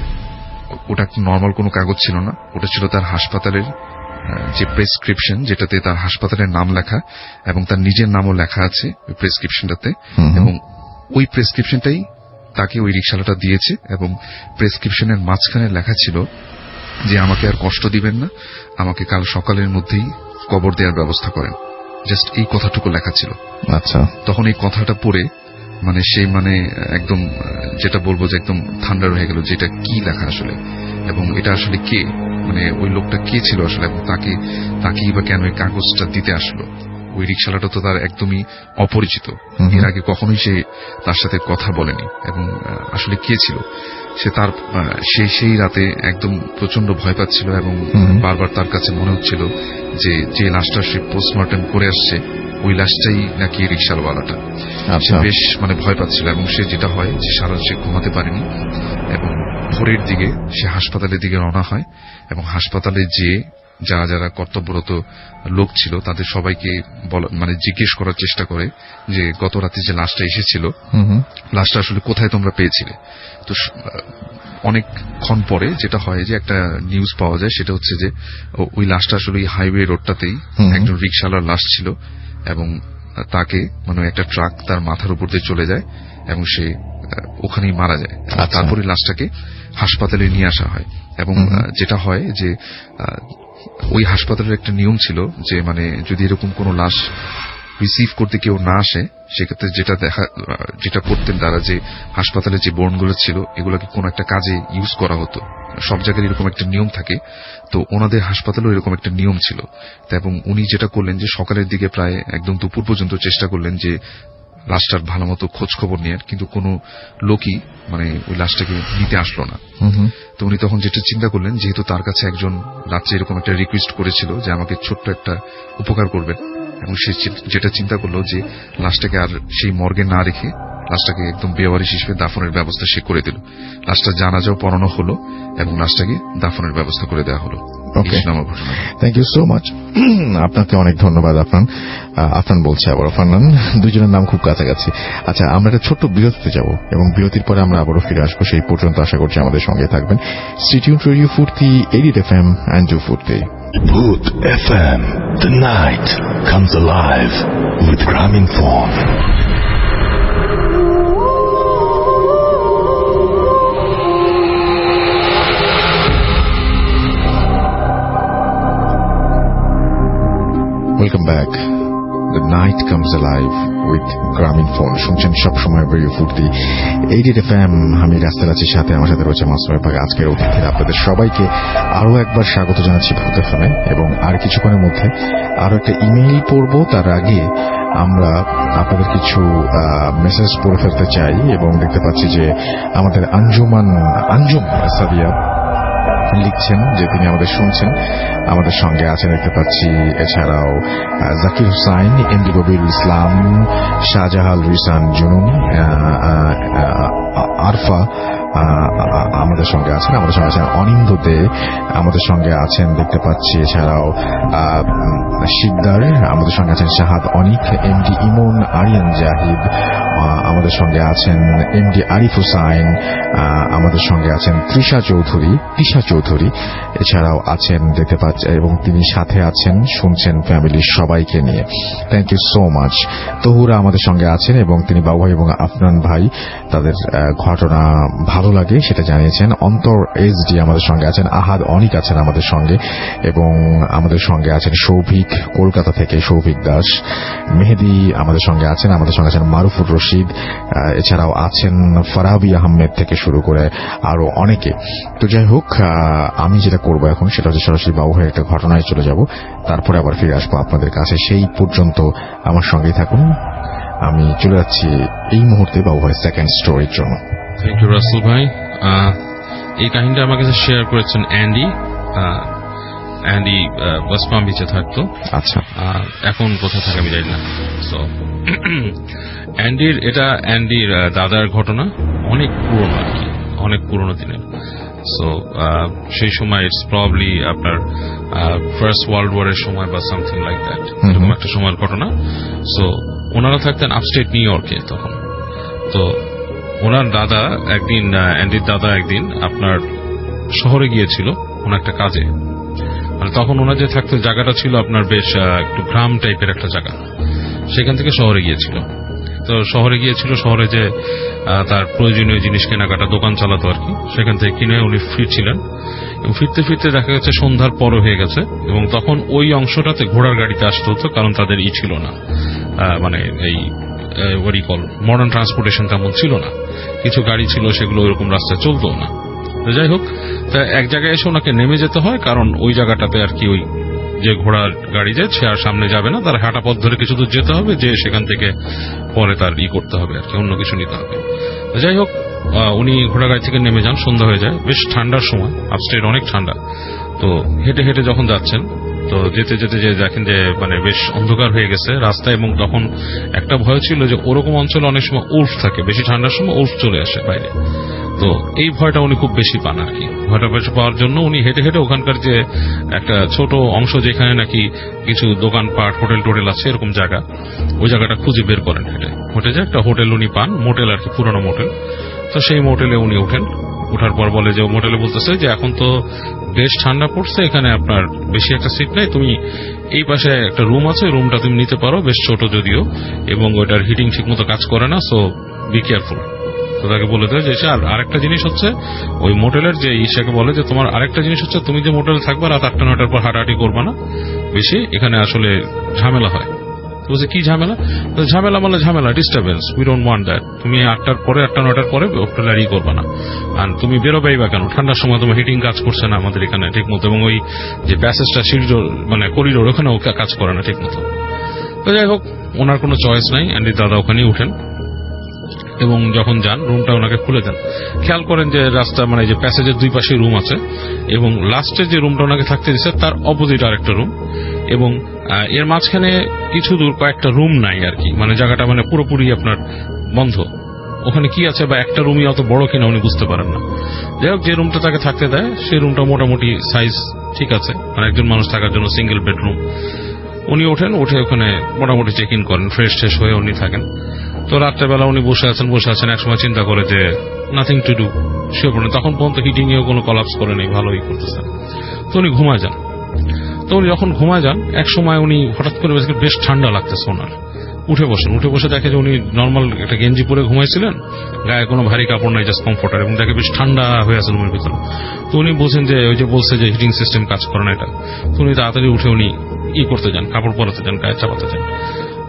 ওটা নর্মাল কোনো কাগজ ছিল না, ওটা ছিল তার হাসপাতালের যে প্রেসক্রিপশন, যেটাতে তার হাসপাতালের নাম লেখা এবং তার নিজের নামও লেখা আছে ওই প্রেসক্রিপশনটাতে। এবং ওই প্রেসক্রিপশনটাই তাকে ওই রিকশাওয়ালাটা দিয়েছে, এবং প্রেসক্রিপশনের মাঝখানে লেখা ছিল যে আমাকে আর কষ্ট দিবেন না, আমাকে কাল সকালের মধ্যেই কবর দেওয়ার ব্যবস্থা করেন। জাস্ট এই কথাটুকু লেখা ছিল। আচ্ছা, তখন এই কথাটা পড়ে মানে সেই মানে একদম যেটা বলবো যে একদম থান্ডার হয়ে গেল, যে এটা কি লেখা আসলে, এবং এটা আসলে কে, মানে ওই লোকটা কে ছিল আসলে, এবং তাকেই বা কেন এই কাগজটা দিতে আসলো। ওই রিকশালাটা তো তার একদমই অপরিচিত, এর আগে কখনোই সে তার সাথে কথা বলেনি, এবং আসলে কে ছিল সে সেই রাতে একদম প্রচন্ড ভয় পাচ্ছিল, এবং বারবার তার কাছে মনে হচ্ছিল যে লাশটা সে পোস্টমর্টেম করে আসছে ওই লাশটাই নাকি রিকশাওয়ালাটা। সে বেশ মানে ভয় পাচ্ছিল, এবং সে যেটা হয় যে সারা সে ঘুমাতে পারেনি, এবং ভোরের দিকে সে হাসপাতালের দিকে রওনা হয়, এবং হাসপাতালে যে যারা কর্তব্যরত লোক ছিল তাদের সবাইকে মানে জিজ্ঞেস করার চেষ্টা করে যে গত রাতে যে লাশটা এসেছিল, লাশটা আসলে কোথায় তোমরা পেয়েছিলে। তো অনেকক্ষণ পরে যেটা হয় যে একটা নিউজ পাওয়া যায়, সেটা হচ্ছে যে ওই লাশটা আসলে ওই হাইওয়ে রোডটাতেই একজন রিকশাওয়ালার লাশ ছিল, এবং তাকে মানে একটা ট্রাক তার মাথার উপর দিয়ে চলে যায় এবং সে ওখানেই মারা যায়। তারপরে লাশটাকে হাসপাতালে নিয়ে আসা হয়, এবং যেটা হয় যে ওই হাসপাতালের একটা নিয়ম ছিল যে মানে যদি এরকম কোনো লাশ রিসিভ করতে কেউ না আসে, সেক্ষেত্রে যেটা করতেন তারা, যে হাসপাতালে যে বোর্নগুলো ছিল এগুলোকে কোনো একটা কাজে ইউজ করা হতো। সব জায়গায় এরকম একটা নিয়ম থাকে, তো ওনাদের হাসপাতালেও এরকম একটা নিয়ম ছিল। এবং উনি যেটা করলেন যে সকালের দিকে প্রায় একদম দুপুর পর্যন্ত চেষ্টা করলেন যে লাশটার ভালো মতো খোঁজ খবর নেওয়ার, কিন্তু কোনো লোকই মানে ওই লাশটাকে নিতে আসলো না। তো উনি তখন যেটা চিন্তা করলেন, যেহেতু তার কাছে একজন রাত্রে এরকম একটা রিকোয়েস্ট করেছিল যে আমাকে ছোট্ট একটা উপকার করবেন, এবং সে যেটা চিন্তা করলো যে লাশটাকে আর সেই মর্গে না রেখে লাশটাকে একদম বেওয়ারিশ হিসেবে দাফনের ব্যবস্থা সে করে দিল। লাশটা জানাজাও পড়ানো হলো এবং লাশটাকে দাফনের ব্যবস্থা করে দেওয়া হলো। Thank you so much. আপনাকে অনেক ধন্যবাদ। আফনান বলছে আবারও ফান্নান, দুজনের নাম খুব কাছাকাছি। আচ্ছা, আমরা একটা ছোট্ট বিরতিতে যাব এবং বিরতির পরে আমরা আবারও ফিরে আসবো। সেই পর্যন্ত আশা করছি আমাদের সঙ্গে থাকবেন। স্টে টিউনড রেডিও ফুর্তি 88 FM and ফুর্তি। Booth FM, the night comes alive with Graminphone. Welcome back. The night comes alive with Graminphone. শুনছেন সবসময় রেডিও ফুর্তি 88 FM। আমি রাস্তার আছি, সাথে আমার সাথে রয়েছে মাসুম ভাই। আজকের অতিথিরা আপনাদের সবাইকে আরো একবার স্বাগত জানাচ্ছি ভূত এফএমে, এবং আর কিছুক্ষণের মধ্যে আরো একটা ইমেইল পড়বো। তার আগে আমরা আপনাদের কিছু মেসেজ পড়ে ফেলতে চাই, এবং দেখতে পাচ্ছি যে আমাদের আঞ্জুম সাদিয়া লিখছেন যে তিনি আমাদের শুনছেন, আমাদের সঙ্গে আছেন দেখতে পাচ্ছি। এছাড়াও জাকির হুসাইন, এমডি রবিউল ইসলাম, শাহজাহাল রিসান জুনুন, আরফা আমাদের সঙ্গে আছেন, আমাদের সঙ্গে আছেন অনিন্দ দে, আমাদের সঙ্গে আছেন দেখতে পাচ্ছি, এছাড়াও শিকদার, আমাদের সঙ্গে আছেন শাহাদ অনিক, এমডি ইমন, আরিয়ান জাহিদ, আমাদের সঙ্গে আছেন এমডি আরিফ হুসাইন, আমাদের সঙ্গে আছেন তৃষা চৌধুরী, এছাড়াও আছেন দেখতে পাচ্ছি, এবং তিনি সাথে আছেন, শুনছেন ফ্যামিলির সবাইকে নিয়ে। Thank you so much. Tahura আমাদের সঙ্গে আছেন এবং তিনি বাবু ভাই এবং আফনান ভাই তাদের ঘটনা ভালো লাগে সেটা জানিয়েছেন। অন্তর এসডি আমাদের সঙ্গে আছেন, আহাদ অনিক আছেন আমাদের সঙ্গে, এবং আমাদের সঙ্গে আছেন সৌভিক কলকাতা থেকে, সৌভিক দাস, মেহেদি আমাদের সঙ্গে আছেন, আমাদের সঙ্গে আছেন মারুফুর রশিদ, এছাড়াও আছেন ফারাবি আহমেদ থেকে শুরু করে আরো অনেকে। তো যাই হোক, আমি যেটা করবো এখন সেটা হচ্ছে সরাসরি বাবু ভাইয়ের একটা ঘটনায় চলে যাব, তারপরে আবার ফিরে আসবো আপনাদের কাছে। সেই পর্যন্ত আমার সঙ্গেই থাকুন। আমি চলে যাচ্ছি এই মুহূর্তে বাবু ভাইয়ের সেকেন্ড স্টোরির জন্য। থ্যাংক ইউ রাসেল ভাই। এই কাহিনীটা আমার কাছে শেয়ার করেছেন অ্যান্ডি ওয়েস্ট পাম বিচে থাকতো। আচ্ছা, এখন কোথায় থাকে আমি জানি না। সো অ্যান্ডির দাদার ঘটনা অনেক পুরনো আর কি, অনেক পুরনো দিনের। সো সেই সময় ইটস প্রবাবলি আপনার ফার্স্ট ওয়ার্ল্ড ওয়ারের সময় বা সামথিং লাইক দ্যাট, এরকম একটা সময়ের ঘটনা। সো ওনারা থাকতেন আপস্টেট নিউ ইয়র্কে তখন। তো ওনার দাদা একদিন, অ্যান্ডির দাদা একদিন আপনার শহরে গিয়েছিল কোন একটা কাজে। মানে তখন ওনার যে থাকতো জায়গাটা ছিল আপনার বেশ একটু গ্রাম টাইপের একটা জায়গা, সেখান থেকে শহরে গিয়েছিল। তো শহরে যে তার প্রয়োজনীয় জিনিস কেনাকাটা দোকান চালাতো আর কি, সেখান থেকে কিনে উনি ফিরছিলেন, এবং ফিরতে ফিরতে দেখা গেছে সন্ধ্যার পর হয়ে গেছে, এবং তখন ওই অংশটাতে ঘোড়ার গাড়িতে আসতে হতো, কারণ তাদের ছিল না, মানে এই মডার্ন ট্রান্সপোর্টেশন তেমন ছিল না। কিছু গাড়ি ছিল সেগুলো ওইরকম রাস্তায় চলতো না। তো যাই হোক, তা এক জায়গায় এসে ওনাকে নেমে যেতে হয়, কারণ ওই জায়গাটাতে আর কি ওই যে ঘোড়ার গাড়ি যায় সে আর সামনে যাবে না, তার হাঁটা পথ ধরে কিছু দূর যেতে হবে, যে সেখান থেকে পরে তার করতে হবে আর কি, অন্য কিছু নিতে হবে। যাই হোক, উনি ঘোড়া গাড়ি থেকে নেমে যান, সন্ধ্যা হয়ে যায়, বেশ ঠান্ডার সময়, আপস্টেট অনেক ঠান্ডা। তো হেঁটে হেঁটে যখন যাচ্ছেন, তো যেতে যেতে যে দেখেন যে মানে বেশ অন্ধকার হয়ে গেছে রাস্তা, এবং তখন একটা ভয় ছিল যে ওরকম অঞ্চলে অনেক সময় উল্ফ থাকে, বেশি ঠান্ডার সময় উল্ফ চলে আসে বাইরে। তো এই ভয়টা উনি খুব বেশি পান আর কি। ভয়টা বেশি পাওয়ার জন্য উনি হেঁটে হেঁটে ওখানকার যে একটা ছোট অংশ যেখানে নাকি কিছু দোকানপাট হোটেল টোটেল আছে এরকম জায়গা, ওই জায়গাটা খুঁজে বের করেন। হেঁটে যে একটা হোটেল উনি পান, মোটেল আর কি, পুরনো মোটেল। তো সেই মোটেলে উনি ওঠেন। ওঠার পর বলে যে মোটেলে বলতেছে যে এখন তো বেশ ঠান্ডা পড়ছে, এখানে আপনার বেশি একটা সিট নাই, তুমি এই পাশে একটা রুম আছে, রুমটা তুমি নিতে পারো, বেশ ছোট যদিও, এবং ওইটার হিটিং ঠিক মতো কাজ করে না, সো বি কেয়ারফুল। তো তাকে বলে দেয় যে আরেকটা জিনিস হচ্ছে, ওই মোটেলের যে ইসাকে বলে যে তোমার আরেকটা জিনিস হচ্ছে, তুমি যে মোটেলে থাকবে রাত 8-9টার পর হাঁটাহাঁটি করবা না বেশি, এখানে আসলে ঝামেলা হয়। বলছে কি ঝামেলা? ঝামেলা মানে ঝামেলা, disturbance, we don't want that. তুমি 8-9টার পরে হোটেলে আর করবা না, আর তুমি বেরোবেই বা কেন, ঠান্ডার সময় তোমার হিটিং কাজ করছে না আমাদের এখানে ঠিক মতো, এবং ওই যে প্যাসেজটা মানে করিডোর ওখানেও কাজ করে না ঠিক মতো। তো যাই হোক, ওনার কোনো চয়েস নাই, অ্যান্ডির দাদা ওখানেই উঠেন, এবং যখন যান রুমটা ওনাকে খুলে দেন। খেয়াল করেন যে রাস্তা মানে যে প্যাসেজের দুই পাশে রুম আছে, এবং লাস্টের যে রুমটা ওনাকে থাকতে দিচ্ছে তার অপোজিট আরেকটা রুম, এবং এর মাঝখানে কিছু দূর কয়েকটা রুম নাই আর কি, মানে জায়গাটা মানে পুরোপুরি আপনার বন্ধ। ওখানে কি আছে বা একটা রুমই অত বড় কিনা উনি বুঝতে পারেন না। যাই হোক, যে রুমটা তাকে থাকতে দেয় সেই রুমটা মোটামুটি সাইজ ঠিক আছে, মানে একজন মানুষ থাকার জন্য সিঙ্গেল বেডরুম। উনি ওঠেন, উঠে ওখানে মোটামুটি চেক ইন করেন, ফ্রেশ ট্রেশ হয়ে উনি থাকেন। তো রাত্রেবেলা উনি বসে আছেন, একসময় চিন্তা করে যে নাথিং টু ডু, শুয়ে পড়েন। তখন পর্যন্ত হিটিং এও কোনো কলাপস করে নেই, ভালোই করতেছেন। তো উনি ঘুমায় যান। তো উনি যখন ঘুমায় যান, এক সময় উনি হঠাৎ করে বেশ ঠান্ডা লাগতেছে ওনার। উঠে বসে দেখে যে উনি নর্মাল একটা গেঞ্জি পরে ঘুমাইছিলেন, গায়ে কোনো ভারী কাপড় নাই, জাস্ট কমফোর্টার, এবং দেখে বেশ ঠান্ডা হয়ে আছে রুমের ভিতরে। তো উনি বলছেন যে ওই যে বলছে যে হিটিং সিস্টেম কাজ করে না এটা। তো উনি তাড়াতাড়ি উঠে উনি করতে যান, কাপড় পরাতে যান, গায়ে চাপাতে যান।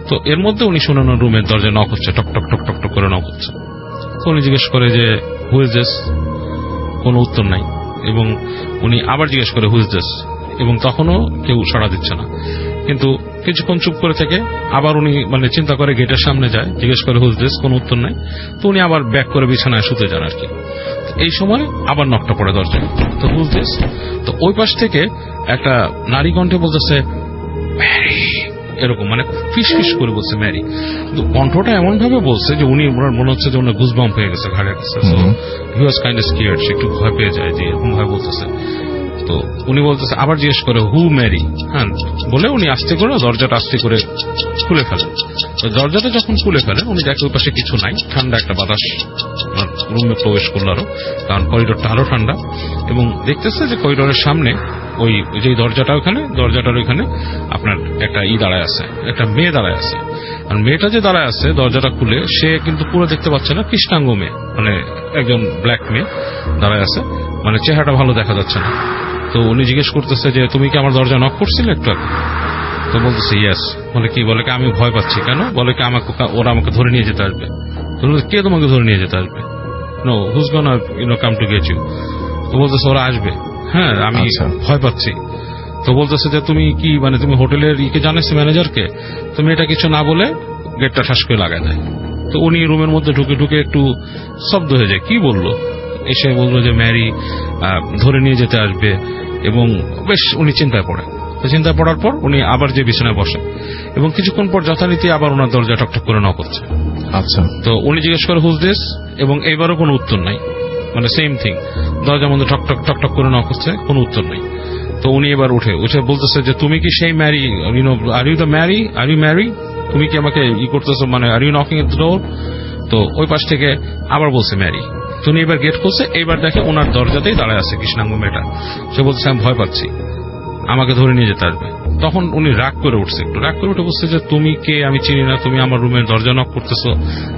তো এর মধ্যে উনি শুনেন রুমের দরজায় নক হচ্ছে, টক টক টক টক টক করে নক হচ্ছে। তো উনি জিজ্ঞেস করে যে হু ইজ দিস, কোনো উত্তর নাই, এবং উনি আবার জিজ্ঞেস করে হু ইজ দিস, এবং তখনও কেউ সাড়া দিচ্ছে না। কিন্তু কিছুক্ষণ চুপ করে থেকে আবার উনি মানে চিন্তা করে গেটের সামনে যায়, জিজ্ঞেস করে হু ইজ দিস, কোনো উত্তর নাই। তো উনি আবার ব্যাক করে বিছানায় শুতে যান আর কি। এই সময় আবার নকটা পড়ে দরজায়, তো হু ইজ দিস। তো ওই পাশ থেকে একটা নারী কণ্ঠে বলতেছে এরকম মানে ফিস ফিস করে বলছে ম্যারি, কিন্তু কণ্ঠটা এমন ভাবে বলছে যে উনি মনে হচ্ছে যে ওনার গুজবাম্প হয়ে গেছে ঘাড়ের কাছে। So he was kind of scared, সে একটু ভয় পেয়ে যায় যে এরকম ভাবে বলতেছে। তো উনি বলতেছে, আবার জিজ্ঞেস করে হু ম্যারি, হ্যাঁ বলে উনি আস্তে করে দরজাটা আস্তে করে খুলে ফেলেন। তো দরজাটা যখন খুলে ফেলেন উনি দেখে ওই পাশে কিছু নাই, ঠান্ডা একটা বাতাস রুমে প্রবেশ করলো আরো, কারণ করিডোরটা আরো ঠান্ডা, এবং দেখতেছে যে করিডোরের সামনে ওই যে দরজাটা ওখানে, দরজাটার ওইখানে আপনার একটা দাঁড়ায় আছে, একটা মেয়ে দাঁড়ায় আছে। আর মেয়েটা যে দাঁড়ায় আছে দরজাটা খুলে, সে কিন্তু পুরো দেখতে পাচ্ছে না, কৃষ্ণাঙ্গ মেয়ে, মানে একজন ব্ল্যাক মেয়ে দাঁড়ায় আছে, মানে চেহারাটা ভালো দেখা যাচ্ছে না। তো উনি জিজ্ঞেস করতেছে যে তুমি কি আমার দরজা নক করছিলে একটু আগে? তো বলতেছে ইয়েস। বলে কি? বলে কি আমি ভয় পাচ্ছি। কেন? বলে কি আমাকে ওরা আমাকে ধরে নিয়ে যেতে আসবে। কে তোমাকে ধরে নিয়ে যেতে আসবে? No, who's gonna come to get you. তো বলতেছে ওরা আসবে। হ্যাঁ আমি ভয় পাচ্ছি। তো বলতেছে যে তুমি কি মানে তুমি হোটেলের জানাইছো ম্যানেজারকে? তুমি এটা কিছু না বলে গেটটা ঠাস করে লাগায় দেয়। তো উনি রুমের মধ্যে ঢুকে ঢুকে একটু শব্দ হয়ে যায়, কি বললো? এসে বললো যে ম্যারি ধরে নিয়ে যেতে আসবে, এবং বেশ উনি চিন্তায় পড়ে। তো চিন্তায় পড়ার পর উনি আবার যে বিছানায় বসে, এবং কিছুক্ষণ পর যথারীতি আবার ওনার দরজা টকটক করে নক করছে। আচ্ছা। তো উনি জিজ্ঞেস করে হুজ দিস, এবং এইবারও কোনো উত্তর নাই, মানে সেম থিং, দরজার মধ্যে টকটক টকটক করে নক করছে, কোনো উত্তর নেই। তো উনি এবার উঠে বলতেছে যে তুমি কি সেই Mary, are you the Mary, are you Mary, তুমি কি আমাকে করতেছো, মানে are you knocking at the door? তো ওই পাশ থেকে আবার বলছে ম্যারি। তো উনি এবার গেট খুলছে, এইবার দেখে ওনার দরজাতেই দাঁড়ায় আছে কৃষ্ণাঙ্গ মেয়েটা। সে বলছে আমি ভয় পাচ্ছি, আমাকে ধরে নিয়ে যেতে আসবে। তখন উনি রাগ করে উঠছে, একটু রাগ করে উঠে বলছে যে তুমি কে, আমি চিনি না, তুমি আমার রুমের দরজা নক করতেছো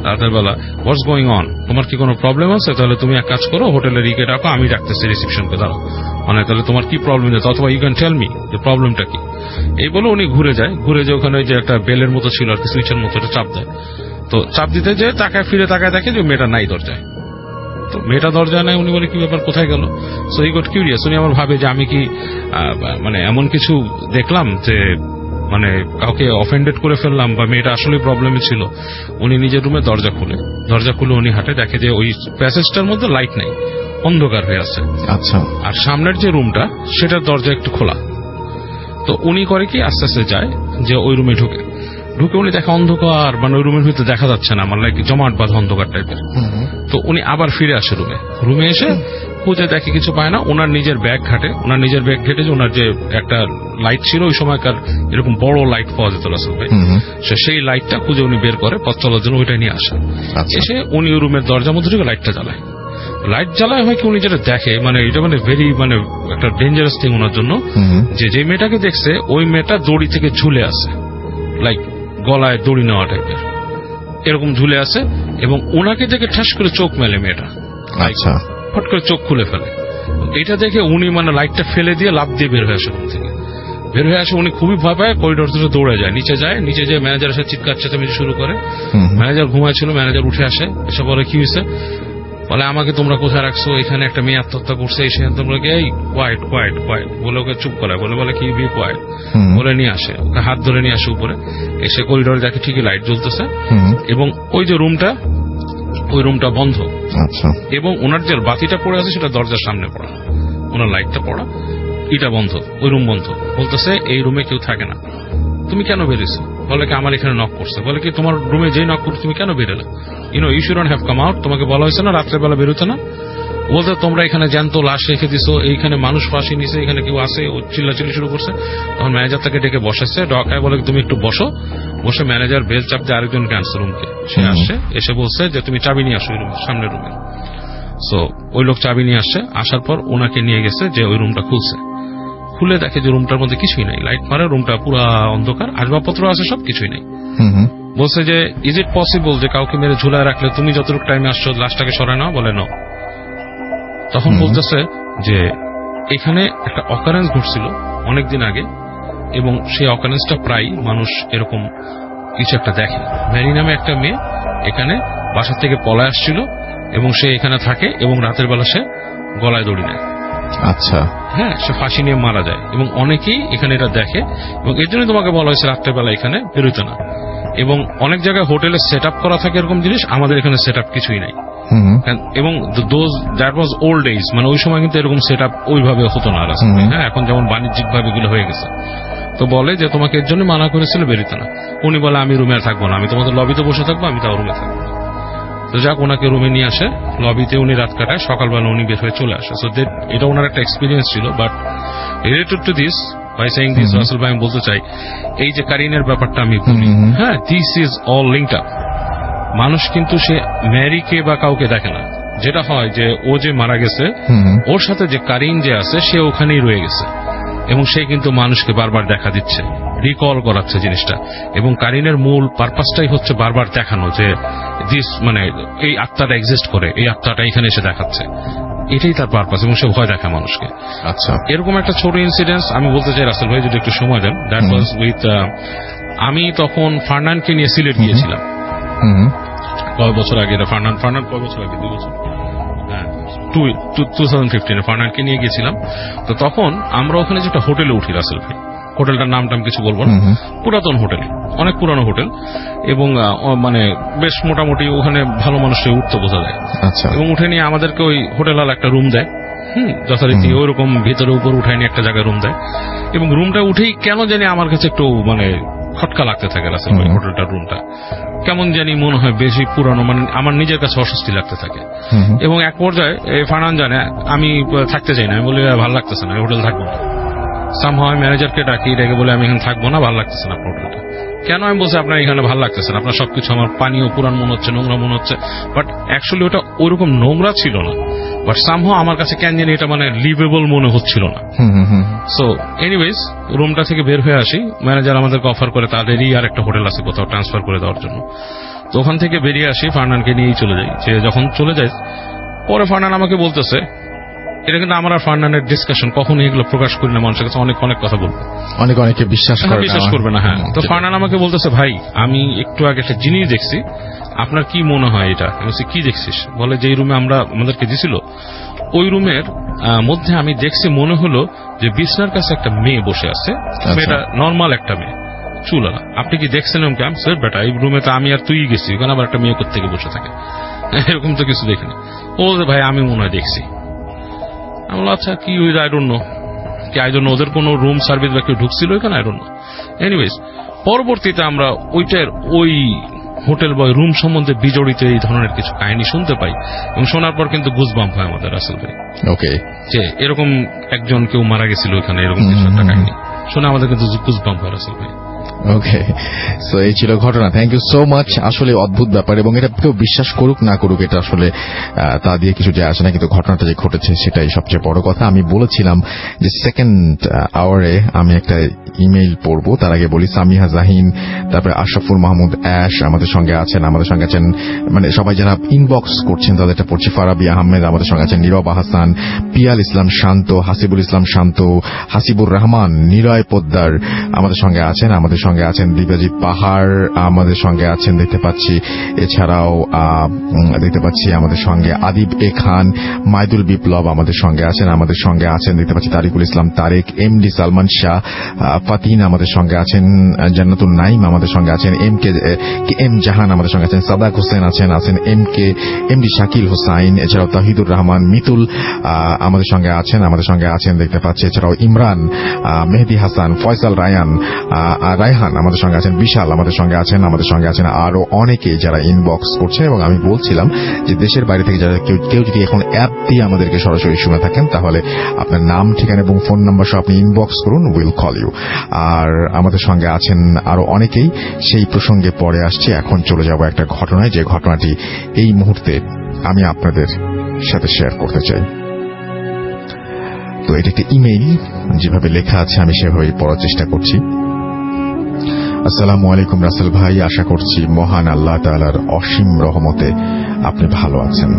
রাতের বেলা, হোয়াটস গোয়িং অন, তোমার কি কোনো প্রবলেম আছে? তাহলে তুমি এক কাজ করো, হোটেলের ইকে ডাকো, আমি ডাকতেছি রিসেপশনকে, দাঁড়াও, মানে তাহলে তোমার কি প্রবলেম আছে, অথবা ইউ ক্যান টেল মি যে প্রবলেমটা কি। এই বলে উনি ঘুরে যায়, ওখানে যে একটা বেলের মতো ছিল আর কি, সুইচের মতো, একটা চাপ দেয়। তো চাপ দিতে যে তাকায় ফিরে তাকায় দেখে যে মেয়েটা নাই দরজায়। তো মেয়েটা দরজায় নাই, উনি বলে কি ব্যাপার, কোথায় গেল? So he got curious. উনি আমার ভাবে যে আমি কি মানে এমন কিছু দেখলাম যে মানে কাউকে অফেন্ডেড করে ফেললাম, বা মেয়েটা আসলে প্রবলেমে ছিল। উনি নিজের রুমে দরজা খুলে উনি হাঁটে, দেখে যে ওই প্যাসেজটার মধ্যে লাইট নাই, অন্ধকার হয়ে আছে। আচ্ছা। আর সামনের যে রুমটা সেটার দরজা একটু খোলা। তো উনি করে কি আস্তে আস্তে যায় যে ওই রুমে ঢুকে উনি দেখে অন্ধকার, মানে ওই রুমের ভিতরে দেখা যাচ্ছে না, মানে লাইক জমাট বাঁধা অন্ধকার টাইপের। তো উনি আবার ফিরে আসে রুমে এসে খুঁজে দেখে কিছু পায় না। ওনার নিজের ব্যাগ ঘেটে যে ওনার যে একটা লাইট ছিল ওই সময়কার, এরকম বড় লাইট পাওয়া যেত রাসেল ভাই, সেই লাইটটা খুঁজে উনি বের করে পথ চলার জন্য, ওইটা নিয়ে আসে। এসে উনি ওই রুমের দরজার মধ্যে ঢুকে লাইটটা জ্বালায় হয় কি উনি যেটা দেখে, মানে এটা মানে ভেরি মানে একটা ডেঞ্জারাস থিং ওনার জন্য, যে মেয়েটাকে দেখছে ওই মেয়েটা দড়ি থেকে ঝুলে আছে, লাইক গলায় দড়ি নেওয়া টাইপের এরকম ঝুলে আছে, এবং ওনাকে দেখে ঠাস করে চোখ মেলে মেয়েটা, আচ্ছা, ফট করে চোখ খুলে ফেলে। এটা দেখে উনি মানে লাইটটা ফেলে দিয়ে লাফ দিয়ে বের হয়ে আসে রুম থেকে। উনি খুবই ভয় পায়, করিডোর থেকে দৌড়ে যায়, নিচে যে ম্যানেজার এসে চিৎকার চেঁচামেচি শুরু করে। ম্যানেজার ঘুমাচ্ছিল, ম্যানেজার উঠে আসে, এসে বলে কি হয়েছে? বলে আমাকে তোমরা কোথায় রাখছো, এখানে একটা মেয়ে আত্মহত্যা করছে, এসে তোমরা এই কোয়াইট বলে ওকে চুপ করায়, বলে কি বি কোয়াইট বলে নিয়ে আসে, ওকে হাত ধরে নিয়ে আসে উপরে। এসে করিডোরে দেখে ঠিকই লাইট জ্বলতেছে, এবং ওই যে রুমটা বন্ধ, এবং ওনার যে বাতিটা পড়ে আছে সেটা দরজার সামনে পড়া, ওনার লাইটটা পড়া, এটা বন্ধ, ওই রুম বন্ধ। বলতেছে এই রুমে কেউ থাকে না, তুমি কেন বেরিয়েছো? বলে কি আমার এখানে নক করছে। বলে কি তোমার রুমে যেই নক করছে তুমি কেন বেরোলে? You shouldn't have come out, তোমাকে বলা হয়েছে না রাত্রেবেলা বেরোতে না? বলতে তোমরা এখানে জ্যান্ত লাশ রেখে দিছো, এইখানে মানুষ ফাঁসি নিছে, এখানে কেউ আসে, ও চিল্লাচিল্লি শুরু করছে। তখন ম্যানেজার তাকে ডেকে বসাচ্ছে, ডকায় বলে তুমি একটু বসে ম্যানেজার বেল চাপ দিয়ে আরেকজনকে আনছে রুমকে। সে আসছে, এসে বলছে যে তুমি চাবি নিয়ে আসো ওই রুমের সামনের রুমে। সো ওই লোক চাবি নিয়ে আসছে, আসার পর ওনাকে নিয়ে গেছে, যে ওই রুমটা খুলে দেখে যে রুমটার মধ্যে কিছুই নাই, লাইট মারে, রুমটা পুরো অন্ধকার, আসবাবপত্র আছে, সব কিছুই নেই। বলছে যে ইজ ইট পসিবল যে কাউকে মেরে ঝুলায় রাখলে তুমি যতটুকু টাইমে আসছো লাশটাকে সরায় নাও? বলে না। তখন বলতেছে যে এখানে একটা অকারেন্স ঘটছিল অনেকদিন আগে, এবং সেই অকারেন্সটা প্রায় মানুষ এরকম কিছু একটা দেখে। ম্যারি নামে একটা মেয়ে এখানে বাসা থেকে পলায় আসছিল, এবং সে এখানে থাকে, এবং রাতের বেলা সে গলায় দড়ি নেয়। আচ্ছা, হ্যাঁ, সে ফাঁসি নিয়ে মারা যায়, এবং অনেকেই এখানে এটা দেখে, এবং এর জন্য তোমাকে বলা হয়েছে রাত্রেবেলা এখানে বেরোতে না। এবং অনেক জায়গায় হোটেলে সেট আপ করা থাকে এরকম জিনিস, আমাদের এখানে সেট আপ কিছুই নাই। এবং দ্যাট ওয়াজ ওল্ড এজ, মানে ওই সময় কিন্তু এরকম সেট আপ ওইভাবে হতো না রাস্তায়। হ্যাঁ, এখন যেমন বাণিজ্যিক ভাবে এগুলো হয়ে গেছে। তো বলে যে তোমাকে এর জন্য মানা করেছিল বেরোতে না। উনি বলে আমি রুমে থাকবো না, আমি তোমাদের লবিতে বসে থাকবো, আমি তাও রুমে থাকবো না। তো যাক, ওনাকে রুমে নিয়ে আসে, লবিতে উনি রাত কাটায়, সকালবেলা উনি বের হয়ে চলে আসে। সো এটা ওনার একটা এক্সপিরিয়েন্স ছিল। But related to this, by saying this, Rasel ভাই আমি বলতে চাই, এই যে কারিনের ব্যাপারটা আমি বলি, হ্যাঁ, this is all linked up. মানুষ কিন্তু সে ম্যারিকে বা কাউকে দেখে না। যেটা হয় যে ও যে মারা গেছে, ওর সাথে যে কারিন যে আছে সে ওখানেই রয়ে গেছে, এবং সে কিন্তু মানুষকে বারবার দেখা দিচ্ছে, রিকল করাচ্ছে জিনিসটা। এবং কারিনের মূল পারপাসটাই হচ্ছে বারবার দেখানো যে দিস, মানে এই আত্মাটা এক্সিস্ট করে, এই আত্মাটা এখানে এসে দেখাচ্ছে, এটাই তার পারপাস, এবং সে ভয় দেখায় মানুষকে। আচ্ছা, এরকম একটা ছোট ইনসিডেন্স আমি বলতে চাই, রাসেল ভাই যদি একটু সময় দেন। দ্যাট ওয়াজ উইথ, আমি তখন ফার্নানকে নিয়ে সিলেট গিয়েছিলাম কয় বছর আগে। এটা ফার্নান কয় বছর আগে, 2 বছর, 2015 ফার্নানকে নিয়ে গিয়েছিলাম। তো তখন আমরা ওখানে যে একটা হোটেলে উঠি, রাসেল ভাই, হোটেলটার নামটা আমি কিছু বলবো না, পুরাতন হোটেল, অনেক পুরানো হোটেল, এবং মানে বেশ মোটামুটি ওখানে ভালো মানুষকে উঠতে বোঝা যায়। আচ্ছা, এবং উঠে নিয়ে আমাদেরকে ওই হোটেলওয়ালা একটা রুম দেয়, যথারীতি ওইরকম ভিতরে উপর উঠায় নিয়ে একটা জায়গায় রুম দেয়। এবং রুমটা উঠেই কেন জানি আমার কাছে একটু মানে খটকা লাগতে থাকে রাসেল ভাই, হোটেলটার রুমটা কেমন জানি মনে হয় বেশি পুরানো, মানে আমার নিজের কাছে অস্বস্তি লাগতে থাকে। এবং এক পর্যায়ে ফারহান জানে আমি থাকতে চাই না, আমি বলি ভালো লাগতেছে না, হোটেল থাকবো না। সামহাও আমি ম্যানেজারকে ডাকি, ডেকে বলে আমি এখানে থাকবো না, ভালো লাগতেছে না আপনার হোটেলটা। কেন? আমি বলছি আপনার এখানে ভালো লাগতেছে না, আপনার সবকিছু আমার পানীয় পুরান মনে হচ্ছে, নোংরা মনে হচ্ছে। বাট অ্যাকচুয়ালি ওটা ওইরকম নোংরা ছিল না, বাট সামহাও আমার কাছে কেন জানি এটা মানে লিভেবল মনে হচ্ছিল না। সো এনিওয়েজ রুমটা থেকে বের হয়ে আসি, ম্যানেজার আমাদেরকে অফার করে তাদেরই আর একটা হোটেল আছে কোথাও ট্রান্সফার করে দেওয়ার জন্য। তো ওখান থেকে বেরিয়ে আসি, ফারনানকে নিয়েই চলে যাই। যে যখন চলে যায়, পরে ফারনান আমাকে বলতেছে, এটা কিন্তু আমার আর ফারনানের ডিসকাশন, কখনো এগুলো প্রকাশ করি না মানুষের কাছে, অনেক কথা বলবো, অনেকে বিশ্বাস করবে না। হ্যাঁ, তো ফারনান আমাকে বলতেছে, ভাই আমি একটু আগে একটা জিনিস দেখছি, আপনার কি মনে হয় এটা? আমি বলছি কি দেখছিস? বলে যে রুমে আমাদেরকে দিছিল, ওই রুমের মধ্যে আমি দেখছি, মনে হলো যে বিছনার কাছে একটা মেয়ে বসে আছে, মেয়েটা নর্মাল একটা মেয়ে, চুলালা। আপনি কি দেখছেন? আমি স্যার বেটা, এই রুমে তো আমি আর তুই গেছি, ওখানে আবার একটা মেয়ে কোত্থেকে বসে থাকে, এরকম তো কিছু দেখিনি। ও ভাই আমি মনে হয় দেখছি। আমি বললাম আচ্ছা কি, আই ডোন্ট নো, ওদের কোনো রুম সার্ভিস বা কেউ ঢুকছিল এখানে, আই ডোন্ট নো। এনিওয়েজ পরবর্তীতে আমরা ওই হোটেল বা রুম সম্বন্ধে বিজড়িত এই ধরনের কিছু কাহিনী শুনতে পাই, এবং শোনার পর কিন্তু গুজবাম্প হয় আমাদের রাসেল ভাই। ওকে, যে এরকম একজন কেউ মারা গেছিল এখানে, এরকম কিছু একটা কাহিনী শুনে আমাদের কিন্তু গুজবাম্প হয় রাসেল ভাই। ওকে, সো এই ছিল ঘটনা। Thank you so much. আসলে অদ্ভুত ব্যাপার, এবং এটা কেউ বিশ্বাস করুক না করুক, এটা আসলে তা দিয়ে কিছু যায় আসে না, কিন্তু ঘটনাটা যে ঘটেছে সেটাই সবচেয়ে বড় কথা। আমি বলেছিলাম যে সেকেন্ড আওয়ারে আমি একটা ইমেইল পড়বো, তার আগে বলি সামিহা জাহিন, তারপরে আশরাফুল মাহমুদ অ্যাশ আমাদের সঙ্গে আছেন, মানে সবাই যারা ইনবক্স করছেন তাদেরটা পড়ছি। ফারাবি আহমেদ আমাদের সঙ্গে আছেন, নীরব হাসান, পিয়াল ইসলাম শান্ত, হাসিবুল ইসলাম শান্ত, হাসিবুর রহমান, নিলয় পোদ্দার আমাদের সঙ্গে আছেন, আমাদের সঙ্গে আছেন দিব্যাজিৎ পাহাড়, আমাদের সঙ্গে আছেন দেখতে পাচ্ছি, এছাড়াও দেখতে পাচ্ছি আমাদের সঙ্গে আদিব এ খান, মাইদুল বিপ্লব আমাদের সঙ্গে আছেন দেখতে পাচ্ছি, তারিকুল ইসলাম তারেক, এমডি সালমান শাহ, ফাতিন আমাদের সঙ্গে আছেন, জান্নাতুল নাইম আমাদের সঙ্গে আছেন, এম জাহান আমাদের সঙ্গে আছেন, সাদাক হোসেন আছেন এমডি শাকিল হোসাইন, এছাড়াও তাহিদুর রহমান, মিতুল আমাদের সঙ্গে আছেন দেখতে পাচ্ছি, এছাড়াও ইমরান, মেহেদি হাসান, ফয়সাল রায়হান আমাদের সঙ্গে আছেন, বিশাল আমাদের সঙ্গে আছেন আরো অনেকে যারা ইনবক্স করছেন। এবং আমি বলছিলাম যে দেশের বাইরে থেকে যারা কেউ যদি এখন অ্যাপ দিয়ে আমাদেরকে সরাসরি শুনে থাকেন, তাহলে আপনার নাম, ঠিকানা এবং ফোন নাম্বার সহ আপনি ইনবক্স করুন, উইল কল ইউ। আর আমাদের সঙ্গে আছেন আরো অনেকেই, সেই প্রসঙ্গে পরে আসছে। এখন চলে যাব একটা ঘটনায়, যে ঘটনাটি এই মুহূর্তে আমি আপনাদের সাথে শেয়ার করতে চাই। তো এটা একটা ইমেইল, যেভাবে লেখা আছে আমি সেভাবেই পড়ার চেষ্টা করছি। আসসালামু আলাইকুম রাসেল ভাই, আশা করছি মহান আল্লাহ তাআলার অসীম রহমতে আপনি ভালো আছেন।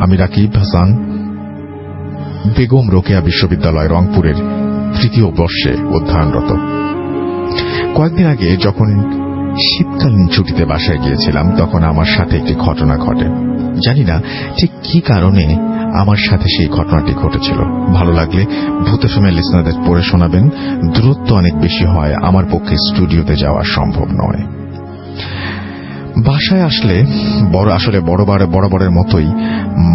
আমি রাকিব হাসান, বেগম রোকেয়া বিশ্ববিদ্যালয় রংপুরের 3য় বর্ষে অধ্যয়নরত। কয়েকদিন আগে যখন শীতকালীন ছুটিতে বাসায় গিয়েছিলাম, তখন আমার সাথে একটি ঘটনা ঘটে। জানি না ঠিক কি কারণে আমার সাথে সেই ঘটনাটি ঘটেছিল। ভালো লাগলে ভূত এফএম লিসনারদের পড়ে শোনাবেন। দূরত্ব অনেক বেশি হয়, আমার পক্ষে স্টুডিওতে যাওয়া সম্ভব নয়। বাসায় আসলে বরাবরের মতোই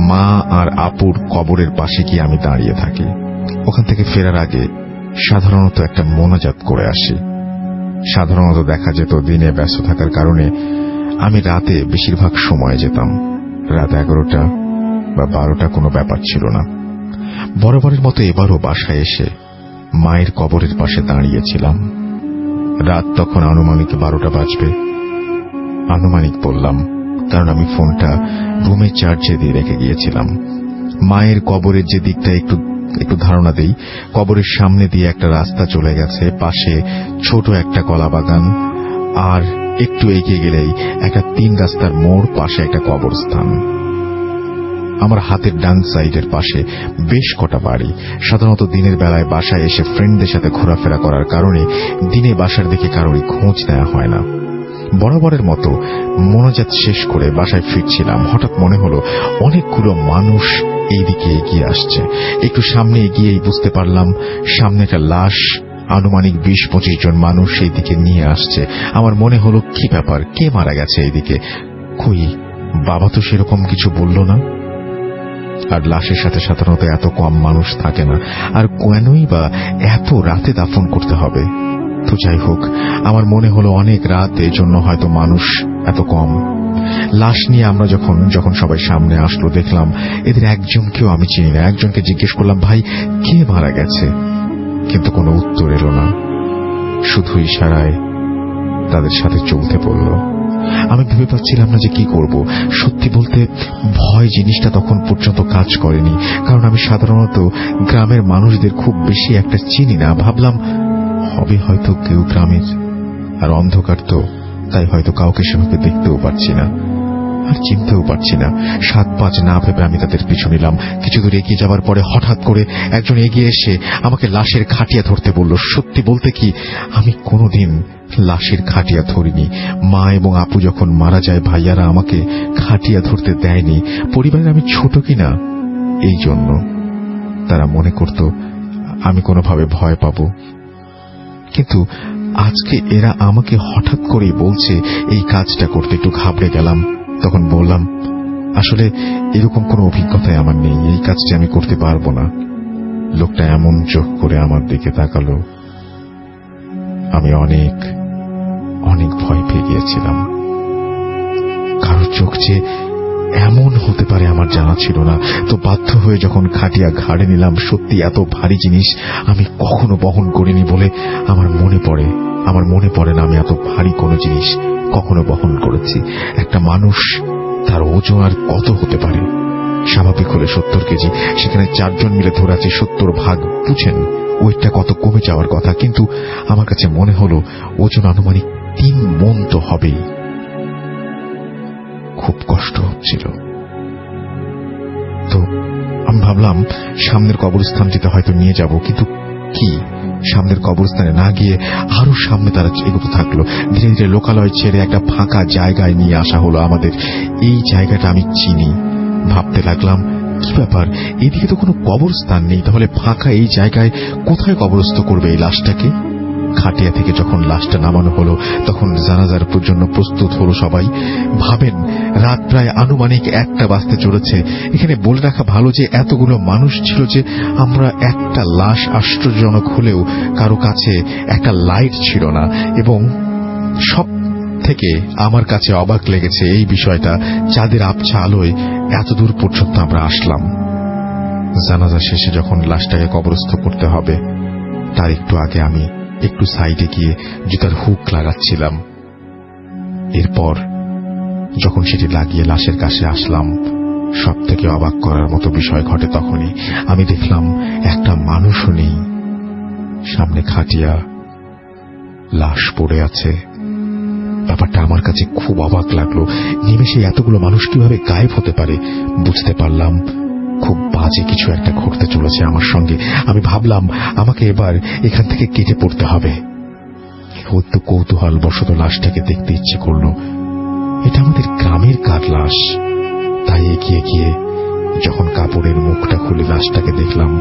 মা আর আপুর কবরের পাশে গিয়ে আমি দাঁড়িয়ে থাকি। ওখান থেকে ফেরার আগে সাধারণত একটা মোনাজাত করে আসি। সাধারণত দেখা যেত দিনে ব্যস্ত থাকার কারণে আমি রাতে বেশিরভাগ সময় যেতাম। রাত 11টা বা 12টা কোনো ব্যাপার ছিল না। বরাবরের মতো এবারও বাসায় এসে মায়ের কবরের পাশে দাঁড়িয়েছিলাম। রাত তখন আনুমানিক 12টা বাজবে। আনুমানিক বললাম কারণ আমি ফোনটা রুমে চার্জে দিয়ে রেখে গিয়েছিলাম। মায়ের কবরের যে দিকটা একটু ধারণা দেই, কবরের সামনে দিয়ে একটা রাস্তা চলে গেছে, পাশে ছোট একটা কলা বাগান, আর একটু এগিয়ে গেলেই একটা 3 রাস্তার মোড়, পাশে একটা কবরস্থান। আমার হাতের ডান সাইডের পাশে বেশ কটা বাড়ি। সাধারণত দিনের বেলায় বাসায় এসে ফ্রেন্ডদের সাথে ঘোরাফেরা করার কারণে দিনে বাসার দিকে কারোরই খোঁজ নেওয়া হয় না। বরাবরের মতো মোনাজাত শেষ করে বাসায় ফিরছিলাম। হঠাৎ মনে হলো অনেকগুলো মানুষ এইদিকে এগিয়ে আসছে। একটু সামনে এগিয়েই বুঝতে পারলাম সামনে একটা লাশ, আনুমানিক 20-25 জন মানুষ এই দিকে নিয়ে আসছে। আমার মনে হলো কি ব্যাপার, কে মারা গেছে এইদিকে? কই, বাবা তো সেরকম কিছু বলল না। আর লাশের সাথে সাধারণত এত কম মানুষ থাকে না, আর কেনই বা এত রাতে দাফন করতে হবে? তো যাই হোক, আমার মনে হলো অনেক রাত, এজন্য হয়তো মানুষ এত কম। লাশ নিয়ে আমরা যখন সবাই সামনে আসলো, দেখলাম এদের একজনকেও আমি চিনি না। একজনকে জিজ্ঞেস করলাম, ভাই কে মারা গেছে? কিন্তু কোনো উত্তর এলো না, শুধু ইশারায় তাদের সাথে চলতে বলল। আমি ভেবে পাচ্ছিলাম না যে কি করব। সত্যি বলতে ভয় জিনিসটা তখন পর্যন্ত কাজ করেনি, কারণ আমি সাধারণত গ্রামের মানুষদের খুব বেশি একটা চিনি না। ভাবলাম হবে হয়তো কেউ গ্রামের, আর অন্ধকার তো, তাই হয়তো কাউকে সেভাবে দেখতেও পাচ্ছি না আর চিনতেও পারছি না। 7-5 না ভেবে আমি তাদের পিছু নিলাম। কিছু দূর এগিয়ে যাবার পরে হঠাৎ করে একজন এগিয়ে এসে আমাকে লাশের খাটিয়া ধরতে বলল। সত্যি বলতে কি, আমি কোনোদিন লাশের খাটিয়া ধরিনি। মা এবং আপু যখন মারা যায়, ভাইয়ারা আমাকে খাটিয়া ধরতে দেয়নি। পরিবারের আমি ছোট কিনা, এই জন্য তারা মনে করত আমি কোনোভাবে ভয় পাব। কিন্তু আজকে এরা আমাকে হঠাৎ করেই বলছে এই কাজটা করতে, একটু ঘাবড়ে গেলাম। তখন বললাম, আসলে এরকম কোনো অভিজ্ঞতাই আমার নেই, এই কাজটি আমি করতে পারবো না। লোকটা এমন চোখ করে আমার দিকে তাকালো, আমি অনেক অনেক ভয় পেয়ে গিয়েছিলাম। কারোর চোখ যে এমন হতে পারে আমার জানা ছিল না। তো বাধ্য হয়ে যখন খাটিয়া ঘাড়ে নিলাম, সত্যি এত ভারী জিনিস আমি কখনো বহন করিনি বলে আমার মনে পড়ে না আমি এত ভারী কোনো জিনিস কখনো বহন করেছি। একটা মানুষ, তার ওজন আর কত হতে পারে? স্বাভাবিক হলে 70 কেজি, সেখানে 4 জন মিলে ধরেছে 70 ভাগ। বুঝেন ওইটা কত কমে যাওয়ার কথা, কিন্তু আমার কাছে মনে হলো ওজন আনুমানিক 3 মণ তো হবেই। খুব কষ্ট হচ্ছিল। তো আমি ভাবলাম সামনের কবরস্থানটিতে হয়তো নিয়ে যাব, কিন্তু কি, সামনের কবরস্থানে না গিয়ে আরো সামনে তারা এগোতে থাকলো। ধীরে ধীরে লোকালয় ছেড়ে একটা ফাঁকা জায়গায় নিয়ে আসা হলো আমাদের। এই জায়গাটা আমি চিনি। ভাবতে লাগলাম কি ব্যাপার, এদিকে তো কোনো কবরস্থান নেই, তাহলে ফাঁকা এই জায়গায় কোথায় কবরস্থ করবে এই লাশটাকে? খাটিয়া থেকে যখন লাশটা নামানো হলো, তখন জানাজার জন্য প্রস্তুত হলো সবাই। ভাবেন রাত প্রায় আনুমানিক 1টা বাজতে চলেছে। এখানে বলে রাখা ভালো যে এতগুলো মানুষ ছিল যে আমরা একটা লাশ আশ্চর্যজনক হলেও কারো কাছে একটা লাইট ছিল না। এবং সব থেকে আমার কাছে অবাক লেগেছে এই বিষয়টা, চাঁদের আবছা আলোয় এত দূর পর্যন্ত আমরা আসলাম। জানাজা শেষে যখন লাশটাকে কবরস্থ করতে হবে, তার একটু আগে আমি একটু সাইডে গিয়ে জুতার হুক লাগাচ্ছিলাম। এরপর যখন সেটি লাগিয়ে লাশের কাছে আসলাম, সব থেকে অবাক করার মতো বিষয় ঘটে তখনই। আমি দেখলাম একটা মানুষও নেই। সামনে খাটিয়া, লাশ পড়ে আছে। ব্যাপারটা আমার কাছে খুব অবাক লাগলো। নিমেষে এতগুলো মানুষ কিভাবে গায়েব হতে পারে? বুঝতে পারলাম খুব বাজে কিছু একটা ঘটতে চলেছে আমার সঙ্গে। আমি ভাবলাম আমাকে এবার এখান থেকে কেটে পড়তে হবে। তো কৌতূহল বশত লাশটাকে দেখতে ইচ্ছে করলো। এটা আমাদের গ্রামের কার লাশ। তাই এগিয়ে গিয়ে যখন কাপড়ের মুখটা খুলে লাশটাকে দেখলাম,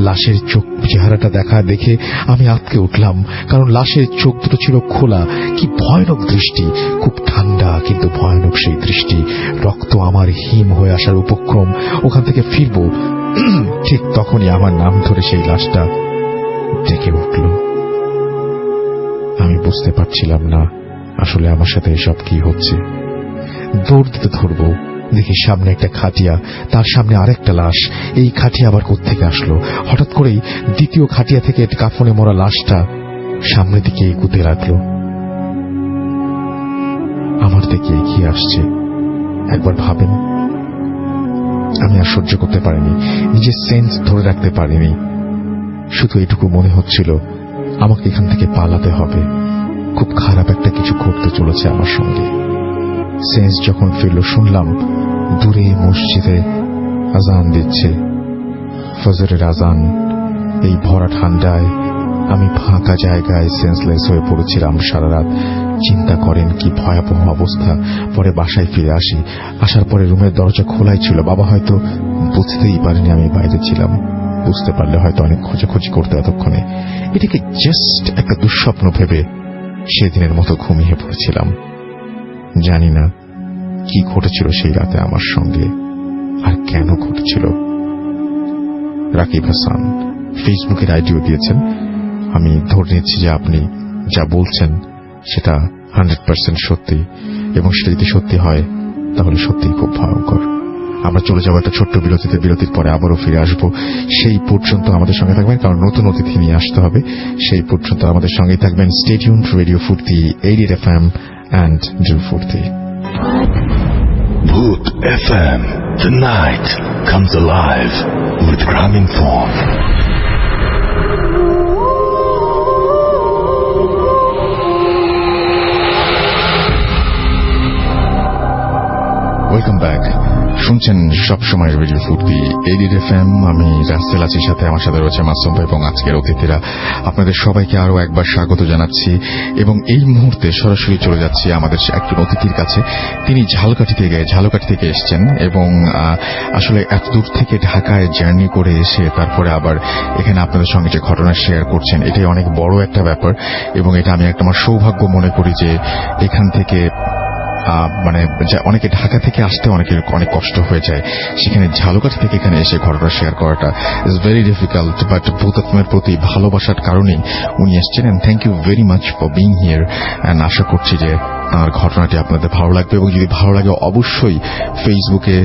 লাশের চোখ চেহারাটা দেখে আমি আঁতকে উঠলাম, কারণ লাশের চোখ দুটো ছিল খোলা। কি ভয়ানক দৃষ্টি, খুব ঠান্ডা কিন্তু ভয়ানক সেই দৃষ্টি। রক্ত আমার হিম হয়ে আসার উপক্রম। ওখান থেকে ফিরবো, ঠিক তখনই আমার নাম ধরে সেই লাশটা জেগে উঠল। আমি বুঝতে পারছিলাম না আসলে আমার সাথে এসব কি হচ্ছে। দৌড় দিতে ধরব, দেখি সামনে একটা খাটিয়া, তার সামনে আরেকটা লাশ। এই খাটিয়া আবার কোত্থেকে আসলো? হঠাৎ করেই দ্বিতীয় খাটিয়া থেকে কাফনে মরা লাশটা সামনের দিকে এগুতে লাগলো, আমার দিকে এগিয়ে আসছে। একবার ভাবেন, আমি আর সহ্য করতে পারিনি, নিজের সেন্স ধরে রাখতে পারিনি। শুধু এটুকু মনে হচ্ছিল আমাকে এখান থেকে পালাতে হবে, খুব খারাপ একটা কিছু ঘটতে চলেছে আমার সঙ্গে। সেন্স যখন ফিরল, শুনলাম দূরে মসজিদে আজান দিচ্ছে, ফজরের আজান। এই ভরা ঠান্ডায় আমি ফাঁকা জায়গায় সেন্সলেস হয়ে পড়েছিলাম সারা রাত। চিন্তা করেন কি ভয়াবহ অবস্থা। পরে বাসায় ফিরে আসি, আসার পরে রুমের দরজা খোলাই ছিল। বাবা হয়তো বুঝতেই পারেনি আমি বাইরে ছিলাম, বুঝতে পারলে হয়তো অনেক খোঁজাখুঁজি করতে এতক্ষণে। এটাকে জাস্ট একটা দুঃস্বপ্ন ভেবে সেদিনের মতো ঘুমিয়ে পড়েছিলাম। জানি না কি ঘটেছিল সেই রাতে আমার সঙ্গে, আর কেন ঘটেছিল। রাকিব হাসান ফেসবুকের আইডিও দিয়েছেন। আমি ধরে নিচ্ছি যে আপনি যা বলছেন সেটা 100% সত্যি, এবং সেটা যদি সত্যি হয় তাহলে সত্যিই খুব ভয়ঙ্কর। আমরা চলে যাবো একটা ছোট্ট বিরতিতে, বিরতির পরে আবারও ফিরে আসবো। সেই পর্যন্ত আমাদের সঙ্গে থাকবেন, কারণ নতুন অতিথি নিয়ে আসতে হবে। সেই পর্যন্ত আমাদের সঙ্গেই থাকবেন। স্টে টিউনড টু রেডিও ফুর্তি 88 FM and Do Furti. Bhoot FM. The night comes alive with Graminphone. Welcome back. শুনছেন সবসময় রেডিও ফুর্তি 88 FM। আমি রাসেল আছি, সাথে আমার সাথে রয়েছে মাসুম ভাই এবং আজকের অতিথিরা। আপনাদের সবাইকে আরো একবার স্বাগত জানাচ্ছি, এবং এই মুহূর্তে সরাসরি চলে যাচ্ছি আমাদের একজন অতিথির কাছে। তিনি ঝালকাঠি থেকে এসেছেন, এবং আসলে এত দূর থেকে ঢাকায় জার্নি করে এসে তারপরে আবার এখানে আপনাদের সঙ্গে যে ঘটনা শেয়ার করছেন, এটাই অনেক বড় একটা ব্যাপার। এবং এটা আমি একটা আমার সৌভাগ্য মনে করি যে এখান থেকে মানে অনেকে ঢাকা থেকে আসতে অনেকের অনেক কষ্ট হয়ে যায়, সেখানে ঝালকাঠি থেকে এখানে এসে ঘটনা শেয়ার করাটা ইজ ভেরি ডিফিকাল্ট। বাট ভূত আপনার প্রতি ভালোবাসার কারণেই উনি এসছেন, and thank you very much for being here. And আশা করছি যে আমার ঘটনাটি আপনাদের ভালো লাগবে, এবং যদি ভালো লাগে অবশ্যই ফেসবুকে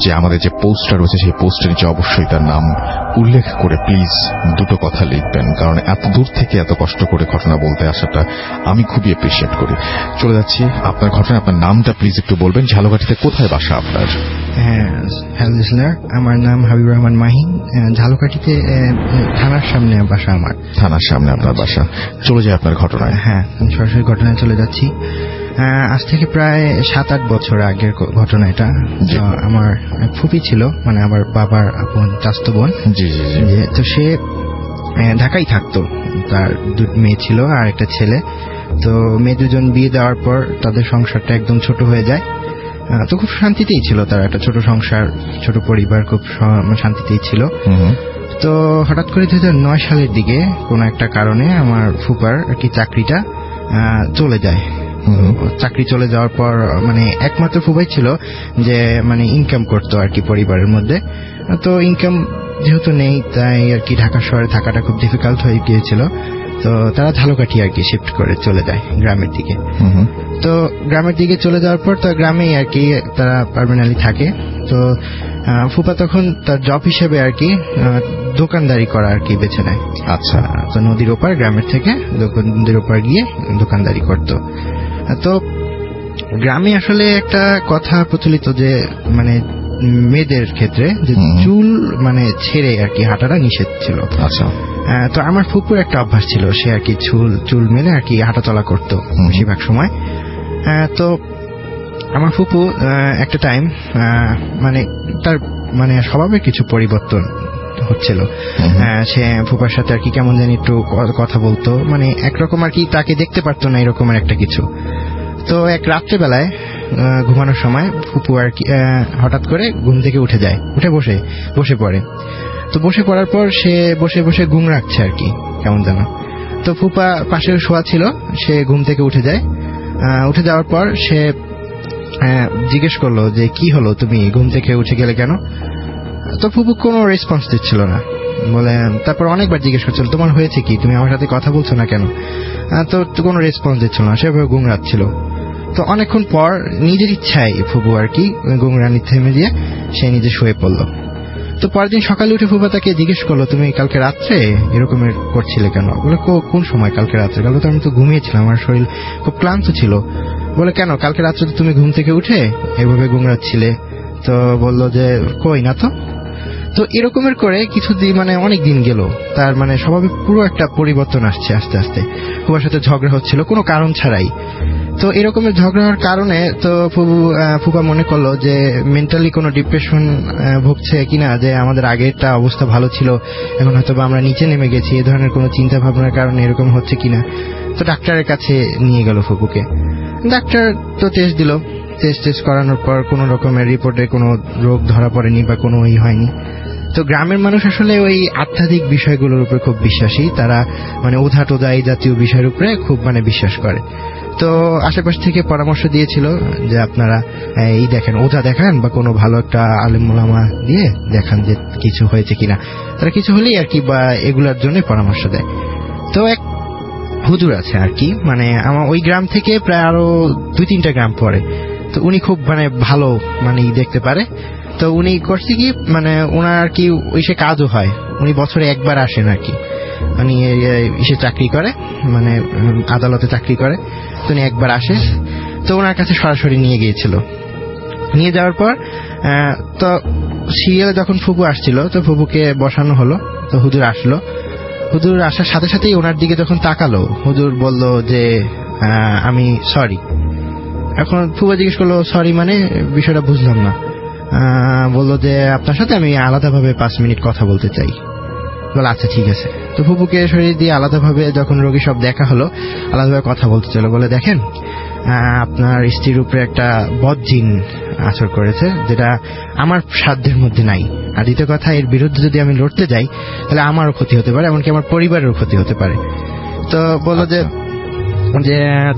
যে আমাদের যে পোস্টটা রয়েছে সেই পোস্টের নিচে অবশ্যই তার নাম উল্লেখ করে প্লিজ দুটো কথা লিখবেন, কারণ এত দূর থেকে এত কষ্ট করে ঘটনা বলতে আসাটা আমি খুবই অ্যাপ্রিশিয়েট করি। চলে যাচ্ছি আপনার ঘটনা। আপনার নামটা প্লিজ একটু বলবেন, ঝালকাঠিতে কোথায় বাসা আপনার? হ্যালো লিসনার, আমার নাম হাবিবুর রহমান মাহিন। ঝালকাঠিতে থানার সামনে বাসা আমার। থানার সামনে আপনার বাসা। চলে যায় আপনার ঘটনায়। হ্যাঁ, সরাসরি ঘটনায় চলে যাচ্ছি। আজ থেকে প্রায় 7-8 বছর আগের ঘটনা এটা। আমার ফুপি ছিল, মানে আমার বাবার আপন চাচাতো বোন। জি জি জি। তো সে ঢাকায় থাকতো, তার 2 মেয়ে ছিল আর একটা ছেলে। তো মেয়ে দুজন বিয়ে দেওয়ার পর তাদের সংসারটা একদম ছোট হয়ে যায়। তো খুব শান্তিতেই ছিল, তার একটা ছোট সংসার, ছোট পরিবার, খুব শান্তিতেই ছিল। তো হঠাৎ করে 2009 সালের দিকে কোনো একটা কারণে আমার ফুপার আর কি চাকরিটা চলে যায়। চাকরি চলে যাওয়ার পর মানে একমাত্র ফুপাই ছিল যে মানে ইনকাম করতো আর কি পরিবারের মধ্যে। তো ইনকাম যেহেতু নেই, তাই আর কি ঢাকা শহরে থাকাটা খুব ডিফিকাল্ট হয়ে গিয়েছিল। তো তারা ঝালকাঠি আর কি শিফট করে চলে যায় গ্রামের দিকে। তো গ্রামের দিকে চলে যাওয়ার পর তো গ্রামেই আর কি তারা পার্মানেন্টলি থাকে। তো ফুপা তখন তার জব হিসেবে আর কি দোকানদারি করা আর কি বেছে নেয়। আচ্ছা। তো নদীর ওপার, গ্রামের থেকে নদীর ওপার গিয়ে দোকানদারি করত। তো গ্রামে আসলে একটা কথা প্রচলিত যে মানে মেয়েদের ক্ষেত্রে যে চুল মানে ছেড়ে আর কি হাঁটাটা নিষেধ ছিল। আচ্ছা। তো আমার ফুপুর একটা অভ্যাস ছিল, সে আর কি চুল মেলে আর কি হাঁটা চলা করতো বেশিরভাগ সময়। তো আমার ফুপু একটা টাইম মানে তার মানে স্বভাবের কিছু পরিবর্তন হচ্ছিল। সে ফুপার সাথে আর কি কেমন জানি একটু কথা বলতো, মানে একরকম আর কি তাকে দেখতে পারতো না, এরকমের একটা কিছু। তো এক রাত্রেবেলায় ঘুমানোর সময় ফুপু আর কি হঠাৎ করে ঘুম থেকে উঠে যায়, উঠে বসে পড়ে। তো বসে পড়ার পর সে বসে বসে ঘুম রাখছে আর কি কেমন যেন। তো ফুপা পাশে শোয়া ছিল, সে ঘুম থেকে উঠে যায়। উঠে যাওয়ার পর সে জিজ্ঞেস করলো যে কি হলো, তুমি ঘুম থেকে উঠে গেলে কেন? তো ফুপু কোনো রেসপন্স দিচ্ছিল না। বলে তারপর অনেকবার জিজ্ঞেস করছিল তোমার হয়েছে কি, তুমি আমার সাথে কথা বলছো না কেন। তো কোনো রেসপন্স দিচ্ছিল না, সেভাবে গুংরাচ্ছিল। তো অনেকক্ষণ পর নিজের ইচ্ছায় ফুপু আর কি গুংরানি থেমে দিয়ে সে নিজে শুয়ে পড়লো। তো পরের দিন সকালে উঠে ফুপা তাকে জিজ্ঞেস করলো তুমি কালকে রাত্রে এরকমের করছিলে কেন। বলে কোন সময় কালকে রাত্রে? কালকে তো আমি তো ঘুমিয়েছিলাম, আমার শরীর খুব ক্লান্ত ছিল। বলে কেন, কালকে রাত্রে তো তুমি ঘুম থেকে উঠে এভাবে গুংরাচ্ছিলে। তো বললো যে কই না তো। তো এরকমের করে কিছুদিন মানে অনেক দিন গেল, তার মানে স্বভাবে পুরো একটা পরিবর্তন আসছে আস্তে আস্তে। ফুপার সাথে ঝগড়া হচ্ছিল কোনো কারণ ছাড়াই। তো এরকমের ঝগড়া হওয়ার কারণে তো ফুপা মনে করলো যে মেন্টালি কোনো ডিপ্রেশন ভুগছে কিনা, যে আমাদের আগেরটা অবস্থা ভালো ছিল এখন হয়তো বা আমরা নিচে নেমে গেছি, এই ধরনের কোনো চিন্তা ভাবনার কারণে এরকম হচ্ছে কিনা। তো ডাক্তারের কাছে নিয়ে গেল ফুপুকে। ডাক্তার তো টেস্ট দিল, টেস্ট করানোর পর কোনো রকমের রিপোর্টে কোনো রোগ ধরা পড়েনি বা কোনো হয়নি। তো গ্রামের মানুষ আসলে ওই আধ্যাত্মিক বিষয়গুলোর উপরে খুব বিশ্বাসী, তারা মানে ওঝা টোঝা এই জাতীয় বিষয়ের উপরে খুব মানে বিশ্বাস করে। তো আশেপাশ থেকে পরামর্শ দিয়েছিল যে আপনারা এই দেখেন, ওঝা দেখান বা কোনো ভালো একটা আলেম ওলামা দিয়ে দেখান যে কিছু হয়েছে কিনা। তারা কিছু হলেই আর কি বা এগুলার জন্য পরামর্শ দেয়। তো এক হুজুর আছে আর কি, মানে আমার ওই গ্রাম থেকে প্রায় আরো 2-3টা গ্রাম পরে। তো উনি খুব মানে ভালো মানে দেখতে পারে। তো উনি করছে কি মানে ওনার আর কি সে কাজও হয়, উনি বছরে একবার আসেন আর কি। উনি সে চাকরি করে, মানে আদালতে চাকরি করে। তো উনি একবার আসে, তো ওনার কাছে সরাসরি নিয়ে গিয়েছিল। নিয়ে যাওয়ার পর তো সিরিয়ালে যখন ফুপু আসছিল তো ফুপুকে বসানো হলো। তো হুজুর আসলো, হুজুর আসার সাথে সাথেই ওনার দিকে যখন তাকালো হুজুর বলল যে আমি সরি। এখন ফুপা জিজ্ঞেস করলো সরি মানে, বিষয়টা বুঝলাম না। বললো যে আপনার সাথে আমি আলাদাভাবে 5 মিনিট কথা বলতে চাই। বলে আচ্ছা ঠিক আছে। তো ফুপুকে শরীর দিয়ে আলাদাভাবে যখন রোগী সব দেখা হলো আলাদাভাবে কথা বলতে চাইলো। বলে দেখেন আপনার স্ত্রীর উপরে একটা বদজিন আচর করেছে, যেটা আমার সাধ্যের মধ্যে নাই। আর দ্বিতীয় কথা, এর বিরুদ্ধে যদি আমি লড়তে যাই তাহলে আমারও ক্ষতি হতে পারে, এমনকি আমার পরিবারেরও ক্ষতি হতে পারে। তো বললো যে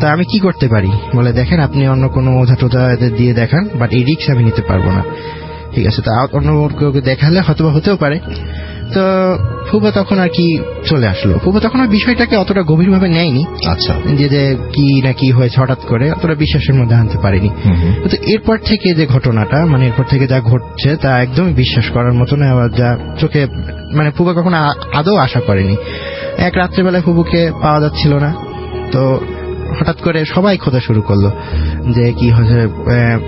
তা আমি কি করতে পারি। বলে দেখেন আপনি অন্য কোনো ওঝা টোঝা দিয়ে দেখান, বাট এই রিস্ক আমি নিতে পারবো না। ঠিক আছে, তা অন্য কেউ দেখালে হয়তো হতেও পারে। তো ফুপা তখন আর কি চলে আসলো। ফুপা তখন ওই বিষয়টাকে অতটা গভীরভাবে নেয়নি। আচ্ছা, যে কি না কি হয়েছে হঠাৎ করে অতটা বিশ্বাসের মধ্যে আনতে পারেনি। তো এরপর থেকে যে ঘটনাটা মানে এরপর থেকে যা ঘটছে তা একদমই বিশ্বাস করার মতো না, যা চোখে মানে ফুপা কখনো আদৌ আশা করেনি। এক রাত্রেবেলায় ফুপুকে পাওয়া যাচ্ছিল না, তো হঠাৎ করে সবাই খোঁজা শুরু করলো যে কি হয়েছে,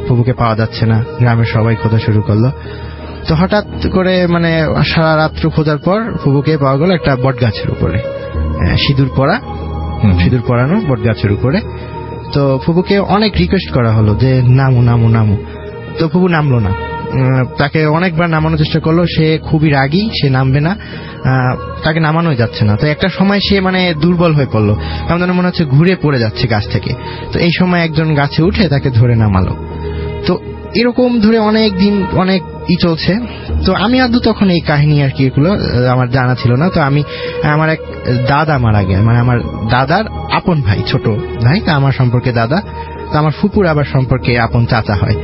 ফুপুকে পাওয়া যাচ্ছে না। গ্রামের সবাই খোঁজা শুরু করলো। তো হঠাৎ করে মানে সারা রাত্র খোঁজার পর ফুপুকে পাওয়া গেল একটা বট গাছের উপরে, সিঁদুর পরানো বট গাছের উপরে। তো ফুপুকে অনেক রিকোয়েস্ট করা হলো যে নামো নামো নামো। তো ফুপু নামলো না। তাকে অনেকবার নামানোর চেষ্টা করলো, সে খুবই রাগী, সে নামবে না, তাকে নামানোই যাচ্ছে না। তো একটা সময় সে মানে দুর্বল হয়ে পড়লো, আমাদের মনে হচ্ছে ঘুরে পড়ে যাচ্ছে গাছ থেকে। তো এই সময় একজন গাছে উঠে তাকে ধরে নামালো। তো এরকম ধরে অনেক দিন অনেক চলছে। তো আমি আদৌ তখন এই কাহিনী আর কি এগুলো আমার জানা ছিল না। তো আমি আমার এক দাদা মারা গেল, মানে আমার দাদার আপন ভাই, ছোট ভাই, আমার সম্পর্কে দাদা। তো আমার ফুপুর আবার সম্পর্কে আপন চাচা হয়।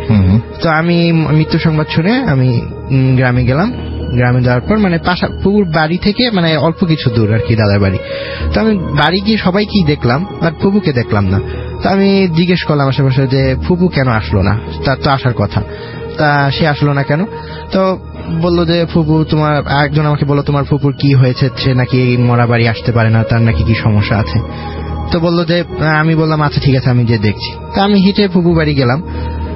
তো আমি মৃত্যু সংবাদ শুনে আমি গ্রামে গেলাম। গ্রামে যাওয়ার পর মানে ফুপুর বাড়ি থেকে মানে অল্প কিছু দূর আর কি দাদার বাড়ি। তো আমি বাড়ি গিয়ে সবাইকেই দেখলাম আর ফুপুকে দেখলাম না। তো আমি জিজ্ঞেস করলাম আশেপাশে যে ফুপু কেন আসলো না, তার তো আসার কথা, তা সে আসলো না কেন। তো বললো যে ফুপু তোমার, একজন আমাকে বললো তোমার ফুপুর কি হয়েছে, সে নাকি মরা বাড়ি আসতে পারে না, তার নাকি কি সমস্যা আছে। তো বললো যে আমি বললাম আচ্ছা ঠিক আছে আমি যে দেখছি। তা আমি হেঁটে ফুপু বাড়ি গেলাম।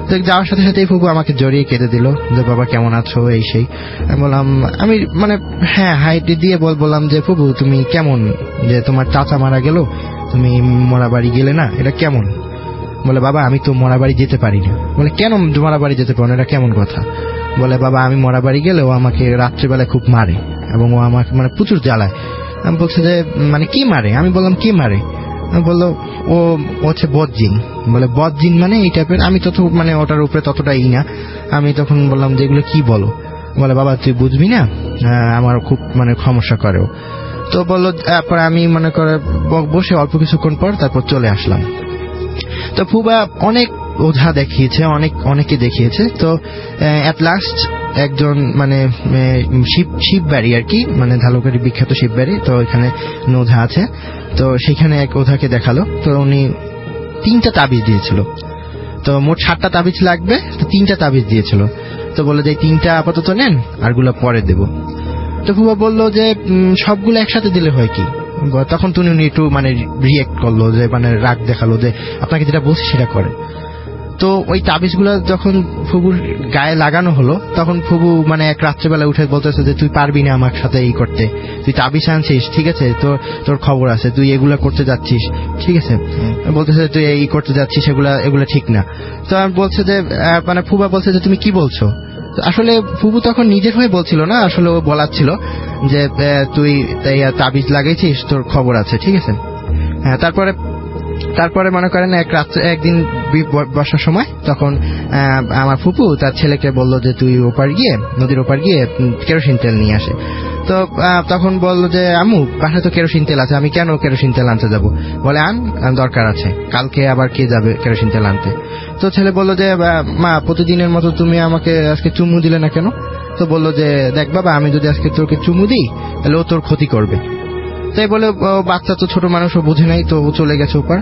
তো যাওয়ার সাথে সাথেই ফুপু আমাকে জড়িয়ে কেঁদে দিল যে বাবা কেমন আছো এই সেই। আমি বললাম আমি মানে হ্যাঁ হাইটে দিয়ে বললাম যে ফুপু তুমি কেমন, যে তোমার চাচা মারা গেল তুমি মরা বাড়ি গেলে না, এটা কেমন। বলে বাবা আমি তো মরা বাড়ি যেতে পারি না। বলে কেন মরা বাড়ি যেতে পারো না, এটা কেমন কথা। বলে বাবা আমি মরা বাড়ি গেলে ও আমাকে রাত্রিবেলায় খুব মারে এবং ও আমাকে মানে প্রচুর জ্বালায়। আমি বলছি যে মানে কি মারে। আমি বললাম কি মারে। বললো ও হচ্ছে বদজিন। বলে বদজিন মানে এই টাইপের। আমি তত মানে ওটার উপরে ততটা না। আমি তখন বললাম যে এগুলো কি বলো। বলে বাবা তুই বুঝবি না, আমার খুব মানে সমস্যা করেও। তো বললো তারপর আমি মনে করে বসে অল্প কিছুক্ষণ পর তারপর চলে আসলাম। তো ফুবা অনেক ওঝা দেখিয়েছে, অনেকে দেখিয়েছে। তো অ্যাট লাস্ট একজন মানে শিববাড়ি আর কি, মানে ধালুকারি বিখ্যাত শিববাড়ি, তো এখানে ওঝা আছে, তো সেখানে এক ওঝাকে দেখালো। তো উনি 3টা তাবিজ দিয়েছিল, তো মোট 7টা তাবিজ লাগবে, তো 3টা তাবিজ দিয়েছিল। তো বললো যে 3টা আপাতত নেন, আরগুলো পরে দেব। তো ফুবা বললো যে সবগুলো একসাথে দিলে হয় কি? তখন উনি একটু মানে রিয়েক্ট করলো, যে মানে রাগ দেখালো যে আপনাকে যেটা বলছি সেটা করে। তো ওই তাবিজগুলো যখন ফুবুর গায়ে লাগানো হলো, তখন ফুবু মানে এক রাত্রেবেলা উঠে বলতেছে যে তুই পারবি না আমার সাথে এই করতে, তুই তাবিজ আনছিস, ঠিক আছে, তোর খবর আছে, তুই এগুলা করতে যাচ্ছিস, ঠিক আছে, বলতেছে তুই এই করতে যাচ্ছিস, এগুলা ঠিক না। তো আমি বলছে যে মানে ফুবা বলছে যে তুমি কি বলছো? আসলে ফুবু তখন নিজের হয়ে বলছিল না, আসলে ও বলাচ্ছিল যে তুই তাবিজ লাগাইছিস, তোর খবর আছে, ঠিক আছে। হ্যাঁ, তারপরে মনে করেন একদিন বর্ষার সময় তখন আমার ফুপু তার ছেলেকে বলল যে তুই নদীর ওপার গিয়ে কেরোসিন তেল নিয়ে আসে। তো তখন বললো যে আম্মু বাসায় তো কেরোসিন তেল আছে, আমি কেন কেরোসিন তেল আনতে যাব? বলে আন, দরকার আছে, কালকে আবার কে যাবে কেরোসিন তেল আনতে? তো ছেলে বললো যে মা প্রতিদিনের মতো তুমি আমাকে আজকে চুমু দিলে না কেন? তো বললো যে দেখ বাবা, আমি যদি আজকে তোকে চুমু দিই তাহলে ও তোর ক্ষতি করবে। তাই বলে বাচ্চা তো ছোট মানুষ, ও বুঝে নাই, তো ও চলে গেছে ওপার।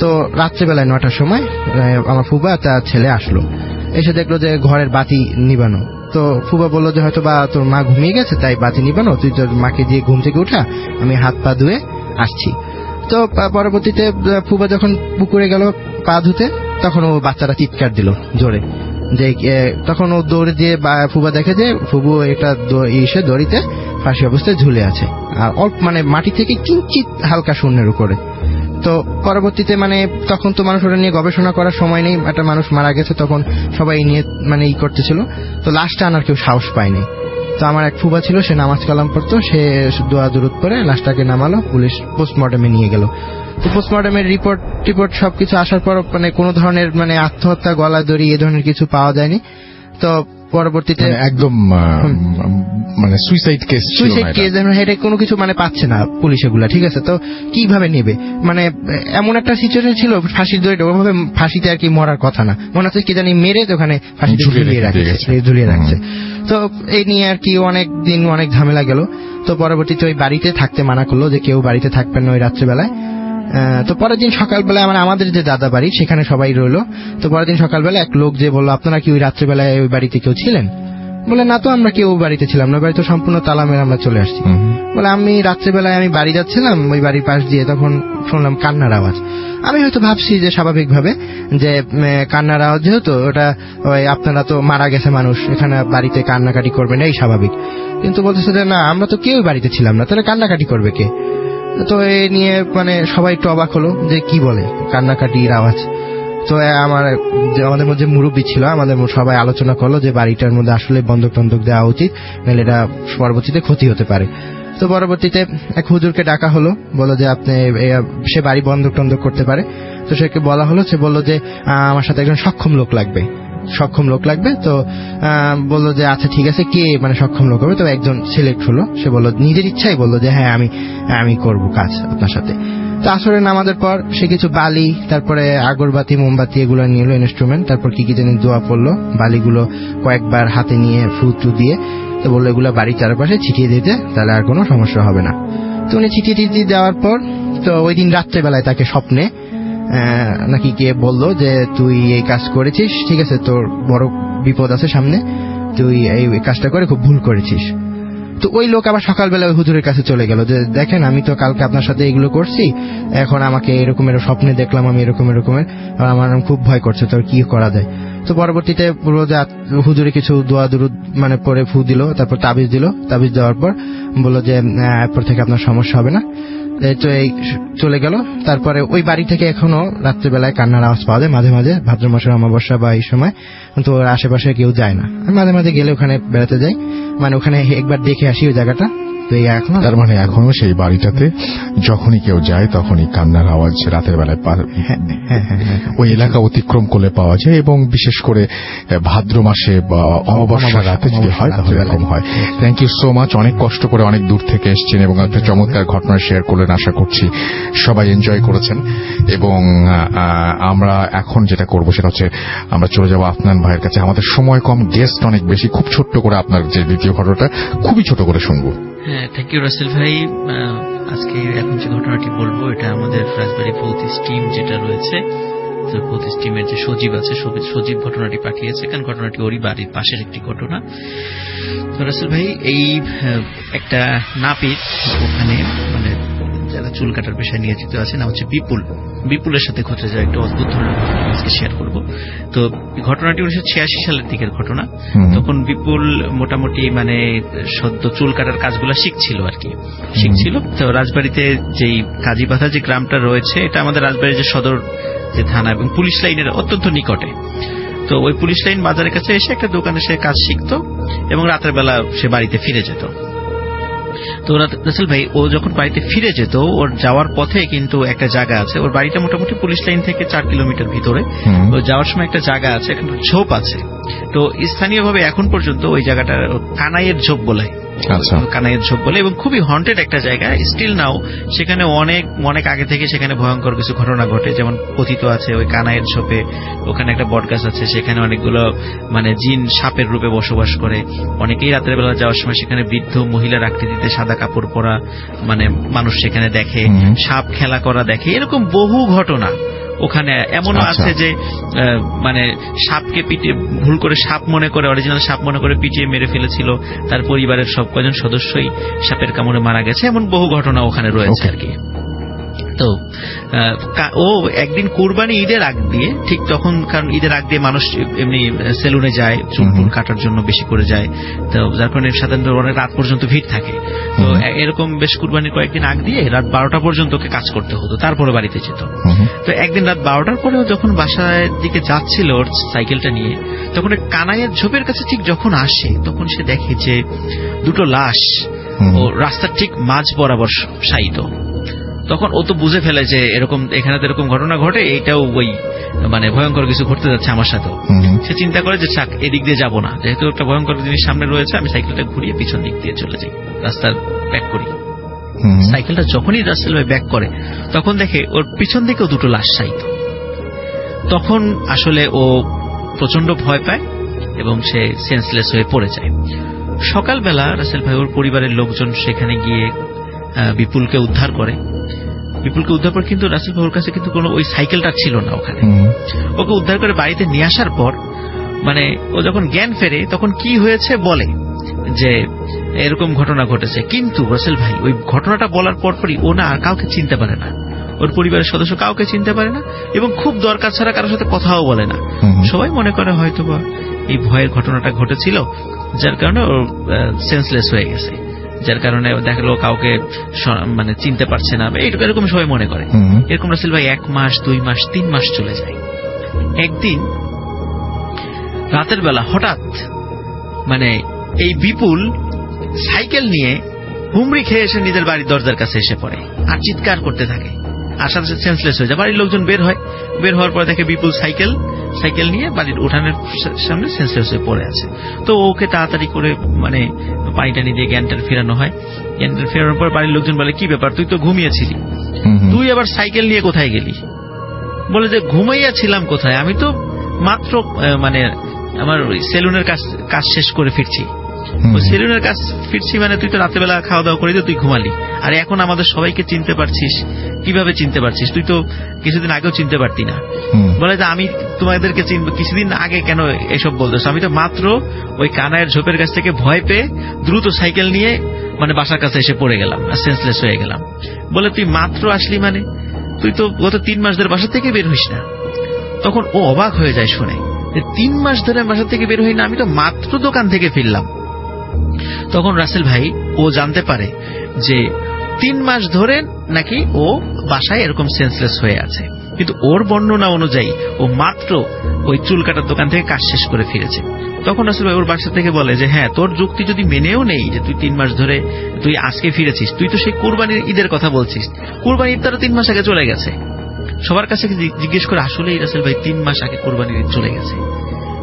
তো রাত্রেবেলায় 9টার সময় আমার ফুবা তার ছেলে আসলো, এসে দেখলো যে ঘরের বাতি নিবানো। তো ফুবা বললো যে হয়তো বা তোর মা ঘুমিয়ে গেছে তাই বাতি নিবানো, তুই তোর মাকে দিয়ে ঘুম থেকে উঠা, আমি হাত পা ধুয়ে আসছি। তো পরবর্তীতে ফুবা যখন পুকুরে গেল পা ধুতে, তখন ও বাচ্চাটা চিৎকার দিল জোরে, যে তখন ও দৌড়ে দিয়ে ফুবা দেখে যে ফুবু একটা দড়িতে ফাঁসি অবস্থায় ঝুলে আছে, আর অল্প মানে মাটি থেকে কিঞ্চিত হালকা শূন্যের উপরে। তো পরবর্তীতে মানে তখন তো মানুষ ওটা নিয়ে গবেষণা করার সময় নেই, একটা মানুষ মারা গেছে, তখন সবাই নিয়ে মানে করতেছিল। তো লাশটা আনার কেউ সাহস পায়নি। তো আমার এক ফুবা ছিল, সে নামাজ কালাম পড়তো, সে দোয়া দুরুদ করে লাশটাকে নামালো, পুলিশ পোস্টমর্টমে নিয়ে গেল। তো পোস্টমর্টমের রিপোর্ট সবকিছু আসার পর মানে কোনো ধরনের মানে আত্মহত্যা, গলা দড়ি এ ধরনের কিছু পাওয়া যায়নি। তো পরবর্তীতে একদম মানে সুইসাইড কেস, এটা কোনো কিছু মানে পাচ্ছে না পুলিশ এগুলা, ঠিক আছে। তো কিভাবে নেবে, মানে এমন একটা সিচুয়েশন ছিল, ফাঁসির দড়িটা ওভাবে ফাঁসিতে আর কি মরার কথা না, মনে হচ্ছে কি জানি মেরে ওখানে ফাঁসিতে ঝুলিয়ে রাখছে। তো এই নিয়ে আর কি অনেক দিন অনেক ঝামেলা গেল। তো পরবর্তীতে ওই বাড়িতে থাকতে মানা করলো, যে কেউ বাড়িতে থাকবেন না ওই রাত্রেবেলায়। তো পরের দিন সকালবেলায় মানে আমাদের যে দাদা বাড়ি সেখানে সবাই রইলো। তো পরের দিন সকালবেলা এক লোক যে বললো আপনারা কি ওই রাত্রেবেলায় ওই বাড়িতে কেউ ছিলেন? বলে না তো, আমরা কেউ বাড়িতে ছিলাম না, বাড়ি তো সম্পূর্ণ তালা মেরে আমরা চলে আসছি। বলে আমি রাত্রেবেলায় আমি বাড়ি যাচ্ছিলাম, ওই বাড়ির পাশ দিয়ে, তখন শুনলাম কান্নার আওয়াজ। আমি হয়তো ভাবছি যে স্বাভাবিকভাবে যে কান্নার আওয়াজ, যেহেতু ওটা ওই আপনারা তো মারা গেছে মানুষ, এখানে বাড়িতে কান্নাকাটি করবেন এই স্বাভাবিক। কিন্তু বলতেছে যে না, আমরা তো কেউ বাড়িতে ছিলাম না, তাহলে কান্নাকাটি করবে কে? তো এ নিয়ে মানে সবাই একটু অবাক হলো যে কি বলে কান্নাকাটির আওয়াজ। তো আমাদের মধ্যে মুরব্বী ছিল, আমাদের সবাই আলোচনা করলো যে বাড়িটার মধ্যে আসলে বন্ধক টন্ধক দেওয়া উচিত, নাহলে এটা পরবর্তীতে ক্ষতি হতে পারে। তো পরবর্তীতে এক হুজুরকে ডাকা হলো, বলো যে আপনি সে বাড়ি বন্ধক টন্ধক করতে পারে। তো সেকে বলা হলো, সে বললো যে আমার সাথে একজন সক্ষম লোক লাগবে। তো বললো যে আচ্ছা ঠিক আছে, কে মানে সক্ষম লোক হবে? তো একজন সিলেক্ট হলো, সে বললো নিজের ইচ্ছাই বললো যে হ্যাঁ আমি করব কাজ আপনার সাথে। তো আসরে নামাজের পর সে কিছু বালি, তারপরে আগরবাতি, মোমবাতি এগুলো নিয়ে এলো, ইনস্ট্রুমেন্ট, তারপর কি যেন দোয়া পড়লো, বালিগুলো কয়েকবার হাতে নিয়ে ফু দিয়ে, তো বললো এগুলো বাড়ির চারপাশে ছিটিয়ে দিতে, তাহলে আর কোনো সমস্যা হবে না। তো উনি ছিটিয়ে দেওয়ার পর তো ওই দিন রাত্রেবেলায় তাকে স্বপ্নে নাকি কে বললো যে তুই এই কাজ করেছিস, ঠিক আছে, তোর বড় বিপদ আছে সামনে, তুই এই কাজটা করে খুব ভুল করেছিস। তো ওই লোক আবার সকালবেলা ওই হুজুরের কাছে চলে গেল, যে দেখেন আমি তো কালকে আপনার সাথে এগুলো করছি, এখন আমাকে এরকমের স্বপ্নে দেখলাম আমি এরকমের, আর আমার খুব ভয় করছে, তোর কি করা যায়? তো পরবর্তীতে হুজুরে কিছু দোয়া দুরুদ মানে পরে ফু দিল, তারপর তাবিজ দিল, তাবিজ দেওয়ার পর বললো যে এরপর থেকে আপনার সমস্যা হবে না। তো এই চলে গেল। তারপরে ওই বাড়ি থেকে এখনো রাত্রেবেলায় কান্নার আওয়াজ পাওয়া যায় মাঝে মাঝে, ভাদ্র মাসের অমাবস্যা বা এই সময়, কিন্তু ওর আশেপাশে কেউ যায় না। আমি মাঝে মাঝে গেলে ওখানে বেড়াতে যাই, মানে ওখানে একবার দেখে আসি ওই জায়গাটা, তো এই এখনো তার মানে এখনো সেই বাড়িটাতে যখনই কেউ যায় তখনই কান্নার আওয়াজ রাতের বেলায় ওই এলাকা অতিক্রম করলে পাওয়া যায়, এবং বিশেষ করে ভাদ্র মাসে বা অমাবস্যা রাতে যদি হয় তাহলে এরকম হয়। থ্যাংক ইউ সো মাচ, অনেক কষ্ট করে অনেক দূর থেকে এসেছেন এবং একটা চমৎকার ঘটনা শেয়ার করলেন। আশা করছি সবাই এনজয় করেছেন। এবং আমরা এখন যেটা করবো সেটা হচ্ছে আমরা চলে যাবো আফনান ভাইয়ের কাছে। আমাদের সময় কম, গেস্ট অনেক বেশি, খুব ছোট্ট করে আপনার যে দ্বিতীয় ঘটনাটা খুবই ছোট করে শুনবো। হ্যাঁ, থ্যাংক ইউ রাসেল ভাই। আজকে এখন যে ঘটনাটি বলবো এটা আমাদের রাজবাড়ী ফৌতিস টিম যেটা রয়েছে, তো ফৌতিস টিমের যে সজীব আছে, সজীব ঘটনাটি পাঠিয়েছে, কারণ ঘটনাটি ওরই বাড়ির পাশের একটি ঘটনা। তো রাসেল ভাই, এই একটা নাপিত ওখানে মানে যারা চুল কাটার পেশায় নিয়োজিত আছে, নাম হচ্ছে বিপুলের সাথে ঘটে যায় একটা অদ্ভুত ধরনের ঘটনা আজকে শেয়ার করবো। তো ঘটনাটি 1986 সালের দিকের ঘটনা। তখন বিপুল মোটামুটি মানে সদ্য চুল কাটার কাজগুলো শিখছিল। তো রাজবাড়িতে যেই কাজীপাথা যে গ্রামটা রয়েছে, এটা আমাদের রাজবাড়ির যে সদর যে থানা এবং পুলিশ লাইনের অত্যন্ত নিকটে। তো ওই পুলিশ লাইন বাজারের কাছে এসে একটা দোকানে সে কাজ শিখতো এবং রাতের বেলা সে বাড়িতে ফিরে যেত। তো রাসেল ভাই, ও যখন বাড়িতে ফিরে যেত, ওর যাওয়ার পথে কিন্তু একটা জায়গা আছে, ওর বাড়িটা মোটামুটি পুলিশ লাইন থেকে 4 কিলোমিটার ভিতরে। তো যাওয়ার সময় একটা জায়গা আছে, একটা ঝোপ আছে। তো স্থানীয়ভাবে এখন পর্যন্ত ওই জায়গাটা কানাইয়ের ঝোপ বলে, কানাইয়ের ঝোপ বলে, এবং খুবই হন্টেড একটা জায়গা। স্টিল নাও সেখানে অনেক আগে থেকে সেখানে ভয়ঙ্কর কিছু ঘটনা ঘটে। যেমন কথিত আছে ওই কানাইয়ের ঝোপে ওখানে একটা বটগাছ আছে, সেখানে অনেকগুলো মানে জিন সাপের রূপে বসবাস করে। অনেকেই রাতের বেলা যাওয়ার সময় সেখানে বৃদ্ধ মহিলার আকৃতিতে সাদা কাপড় পরা মানে মানুষ সেখানে দেখে, সাপ খেলা করা দেখে, এরকম বহু ঘটনা ওখানে। এমনও আছে যে মানে সাপকে পিটিয়ে ভুল করে সাপ মনে করে, অরিজিনাল সাপ মনে করে পিটিয়ে মেরে ফেলেছিল, তার পরিবারের সব কজন সদস্যই সাপের কামড়ে মারা গেছে, এমন বহু ঘটনা ওখানে রয়েছে আর কি। তো ও একদিন কুরবানি ঈদের আগ দিয়ে, ঠিক তখন, কারণ ঈদের আগ দিয়ে মানুষ এমনি সেলুনে যায়, চুল কাটার জন্য বেশি করে যায়, তো যার কারণে সাধারণত অনেক রাত পর্যন্ত ভিড় থাকে। তো এরকম বেশ কুরবানির কয়েকদিন আগ দিয়ে রাত 12টা পর্যন্ত ওকে কাজ করতে হতো, তারপরে বাড়িতে যেত। তো একদিন রাত 12টার পরেও যখন বাসার দিকে যাচ্ছিল ওর সাইকেলটা নিয়ে, তখন কানাইয়ের ঝোপের কাছে ঠিক যখন আসে, তখন সে দেখে যে দুটো লাশ ও রাস্তার ঠিক মাঝ বরাবর শায়িত। তখন ও তো বুঝে ফেলে যে এরকম এখানে তো এরকম ঘটনা ঘটে, এইটাও ওই মানে ভয়ঙ্কর কিছু ঘটতে যাচ্ছে আমার সাথেও। সে চিন্তা করে যে চাক, এদিক দিয়ে যাবো না, যেহেতু একটা ভয়ঙ্কর জিনিস সামনে রয়েছে, আমি সাইকেলটা ঘুরিয়ে পিছন দিক দিয়ে চলে যাই, রাস্তার ব্যাক করি। সাইকেলটা যখনই রাস্তার ব্যাক করে, তখন দেখে ওর পিছন দিকেও দুটো লাশ শায়িত। তখন আসলে ও প্রচন্ড ভয় পায় এবং সে সেন্সলেস হয়ে পড়ে যায়। সকালবেলা রাসেল ভাই, ওর পরিবারের লোকজন সেখানে গিয়ে বিপুলকে উদ্ধার করে। কিন্তু রাসেল ভাই, ওর কাছে কিন্তু কোনো ওই সাইকেলটা ছিল না ওখানে। ওকে উদ্ধার করে বাড়িতে নিয়ে আসার পর মানে ও যখন জ্ঞান ফেরে, তখন কি হয়েছে বলে যে এরকম ঘটনা ঘটেছে। কিন্তু রাসেল ভাই, ওই ঘটনাটা বলার পরপরই ও না আর কাউকে চিনতে পারে না, ওর পরিবারের সদস্য কাউকে চিনতে পারে না, এবং খুব দরকার ছাড়া কারোর সাথে কথাও বলে না। সবাই মনে করে হয়তো বা এই ভয়ের ঘটনাটা ঘটেছিল, যার কারণে ও সেন্সলেস হয়ে গেছে, যার কারণে দেখলো কাউকে মানে চিনতে পারছে না, এরকম সবাই মনে করে। এরকম রাসেল ভাই 1 মাস 2 মাস 3 মাস চলে যায়। একদিন রাতের বেলা হঠাৎ মানে এই বিপুল সাইকেল নিয়ে হুমড়ি খেয়ে এসে নিজের বাড়ির দরজার কাছে এসে পড়ে আর চিৎকার করতে থাকে, আর সাথে সাথে সেন্সলেস হয়ে যায়। বাড়ির লোকজন বের হওয়ার পরে দেখে বিপুল সাইকেল নিয়ে বাড়ির উঠানের সামনে সেন্সলেস হয়ে পড়ে আছে। তো ওকে তাড়াতাড়ি করে মানে পানিটা নিয়ে জ্ঞানটা ফেরানো হয়। জ্ঞানটা ফেরানোর পর বাড়ির লোকজন বলে, কি ব্যাপার, তুই তো ঘুমিয়েছিলি, তুই আবার সাইকেল নিয়ে কোথায় গেলি? বলে যে ঘুমাইয়াছিলাম কোথায়, আমি তো মাত্র মানে আমার সেলুনের কাজ শেষ করে ফিরছি। সেলুনের কাজ ফিরছি মানে তুই তো রাতেবেলা খাওয়া দাওয়া করে তুই ঘুমালি, আর এখন আমাদের সবাইকে চিনতে পারছিস, কিভাবে চিনতে পারছিস? তুই তো কিছুদিন আগেও চিনতে পারতি না। বলে যে আমি তোমাদেরকে চিনবো, কিছুদিন আগে কেন এসব বলতেছো? আমি তো মাত্র ওই কানাইয়ের ঝোপের কাছ থেকে ভয় পেয়ে দ্রুত সাইকেল নিয়ে মানে বাসার কাছে এসে পড়ে গেলাম আর সেন্সলেস হয়ে গেলাম। বলে তুই মাত্র আসলি মানে তুই তো গত 3 মাস ধরে বাসা থেকে বের হইস না। তখন ও অবাক হয়ে যায় শুনে, 3 মাস ধরে বাসা থেকে বের হই না, আমি তো মাত্র দোকান থেকে ফিরলাম। তখন রাসেল ভাই ও জানতে পারে যে 3 মাস ধরে নাকি ও বাসায় এরকম সেন্সলেস হয়ে আছে। কিন্তু ওর বর্ণনা অনুযায়ী ও মাত্র ওই চুল কাটার দোকান থেকে কাজ শেষ করে ফিরেছে। তখন রাসেল ভাই ওর বাসা থেকে বলে যে হ্যাঁ, তোর যুক্তি যদি মেনেও নেই যে তুই 3 মাস ধরে তুই আজকে ফিরেছিস, তুই তো সেই কুরবানির ঈদের কথা বলছিস, কুরবানির ঈদ তারও 3 মাস আগে চলে গেছে। সবার কাছে জিজ্ঞেস করে আসলেই রাসেল ভাই 3 মাস আগে কুরবানির ঈদ চলে গেছে।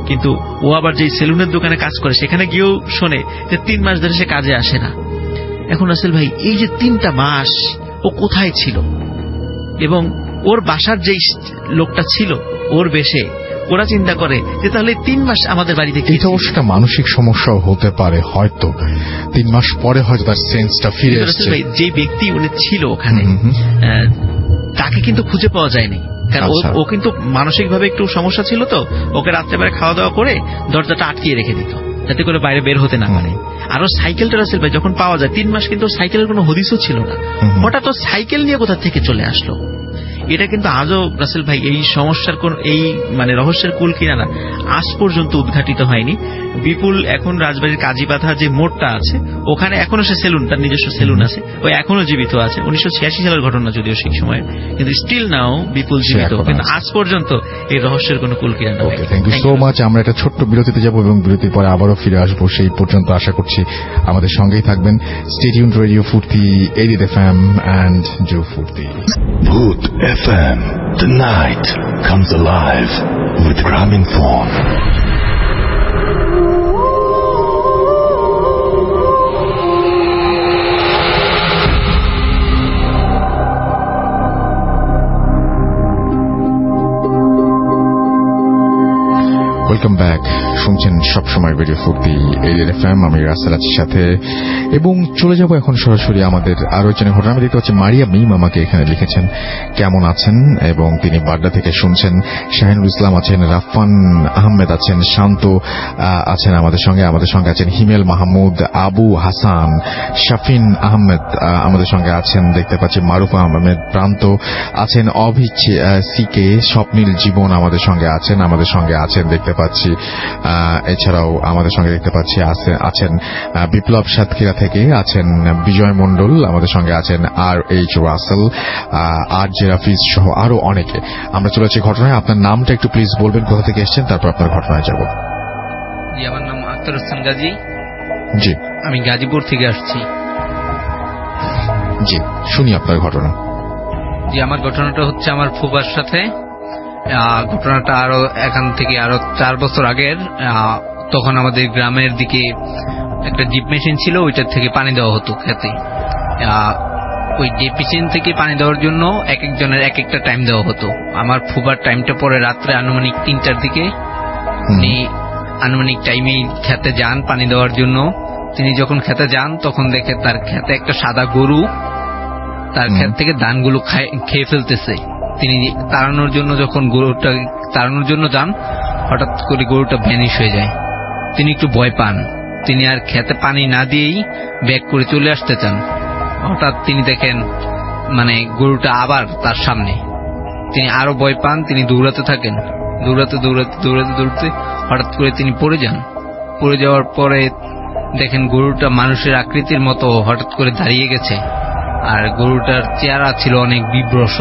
কিন্তু ও আবার যে সেলুনের দোকানে কাজ করে সেখানে গিয়েও শোনে যে 3 মাস ধরে সে কাজে আসে না। এখন রাসেল ভাই এই যে 3টা মাস ও কোথায় ছিল, এবং ওর বাসার যেই লোকটা ছিল ওর বেশে, ওরা চিন্তা করে যে তাহলে 3 মাস আমাদের বাড়িতে এটা অবশ্য একটা মানসিক সমস্যাও হতে পারে, হয়তো 3 মাস পরে হয়তো তার সেন্সটা ফিরে এসেছে। যে ব্যক্তি উনি ছিল ওখানে তাকে কিন্তু খুঁজে পাওয়া যায়নি, কারণ ও কিন্তু মানসিক ভাবে একটু সমস্যা ছিল, তো ওকে রাত্রেবেলা খাওয়া দাওয়া করে দরজাটা আটকিয়ে রেখে দিত যাতে করে বাইরে বের হতে না পারে। আরো সাইকেলটা রাসেল ভাই যখন পাওয়া যায় 3 মাস কিন্তু সাইকেলের কোনো হদিসও ছিল না, হঠাৎ তো সাইকেল নিয়ে কোথা থেকে চলে আসলো। এটা কিন্তু আজও রাসেল ভাই এই সমস্যার কোন এই মানে রহস্যের কুল কিনারা আজ পর্যন্ত উদ্ঘাটিত হয়নি। বিপুল এখন রাজবাড়ির কাজীপাথা যে মোড়টা আছে ওখানে এখনো সে সেলুন, তার নিজস্ব সেলুন আছে, ও এখনো জীবিত আছে। 1986 সালের ঘটনা যদিও সেই সময়, কিন্তু স্টিল নাও বিপুল জীবিত, কিন্তু আজ পর্যন্ত এই রহস্যের কোনো কুল কিনারা। ওকে, থ্যাংক ইউ সো মাচ। আমরা একটা ছোট্ট বিরতিতে যাব এবং বিরতির পরে আবারও ফিরে আসবো। সেই পর্যন্ত আশা করছি আমাদের সঙ্গেই থাকবেন। স্টে টিউনড, রেডিও ফুর্তি, এডিট এফএম এন্ড জো ফুর্তি। Bhoot FM. The night comes alive with Graminphone. Welcome back. শুনছেন সবসময় রেডিও ফুর্তি, এডিট এফএম। আমি রাসেল আছি সাথে, এবং চলে যাব এখন সরাসরি আমাদের আরো একজনের ঘটনা। আমি দেখতে পাচ্ছি মারিয়া মিম আমাকে এখানে লিখেছেন কেমন আছেন, এবং তিনি বাড্ডা থেকে শুনছেন। শাহিনুল ইসলাম আছেন, রাফান আহমেদ আছেন, শান্ত আছেন আমাদের সঙ্গে আছেন হিমেল মাহমুদ, আবু হাসান, শাফিন আহমেদ আমাদের সঙ্গে আছেন। দেখতে পাচ্ছি মারুফ আহমেদ প্রান্ত আছেন, অভিচ সিকে, স্বপ্নীল জীবন আমাদের সঙ্গে আছেন দেখতে পাচ্ছি। এছাড়াও আমাদের সঙ্গে দেখতে পাচ্ছি আছেন বিপ্লব সাতক্ষীরা থেকে আছেন, বিজয় মণ্ডল আমাদের সঙ্গে আছেন, আর এইচ রাসেল, আর জে রাফিজ সহ আরো অনেকে। আমরা চলে যাচ্ছি ঘটনায়। আপনার নামটা একটু প্লিজ বলবেন, কোথা থেকে এসেছেন, তারপর আপনার ঘটনায় যাব। জি, আমার নাম আখতার হোসেন গাজী। জি, আমি গাজীপুর থেকে আসছি। জি, শুনি আপনার ঘটনা। জি, আমার ঘটনাটা হচ্ছে আমার ফুফার সাথে। ঘটনাটা আরো এখান থেকে আরো 4 বছর আগের। তখন আমাদের গ্রামের দিকে একটা ডিপ মেশিন ছিল, ওইটার থেকে পানি দেওয়া হতো খেতে। ওই ডিপ মেশিন থেকে পানি দেওয়ার জন্য এক একজনের এক একটা টাইম দেওয়া হতো। আমার ফুফার টাইমটা পরে রাত্রে আনুমানিক 3টার দিকে। উনি আনুমানিক টাইমেই খেতে যান পানি দেওয়ার জন্য। তিনি যখন খেতে যান তখন দেখে তার খেতে একটা সাদা গরু তার ক্ষেত থেকে ধানগুলো খেয়ে ফেলতেছে। তিনি তাড়ানোর জন্য যখন গরুটা তাড়ানোর জন্য যান, হঠাৎ করে গরুটা ভ্যানিশ হয়ে যায়। তিনি একটু ভয় পান, তিনি আর খেতে পানি না দিয়েই ব্যাক করে চলে আসতে চান। হঠাৎ তিনি দেখেন মানে গরুটা আবার তার সামনে। তিনি আরো ভয় পান, তিনি দৌড়াতে থাকেন। দৌড়াতে হঠাৎ করে তিনি পড়ে যান। পড়ে যাওয়ার পরে দেখেন গরুটা মানুষের আকৃতির মতো হঠাৎ করে দাঁড়িয়ে গেছে, আর গরুটার চেহারা ছিল অনেক বিভ্রস,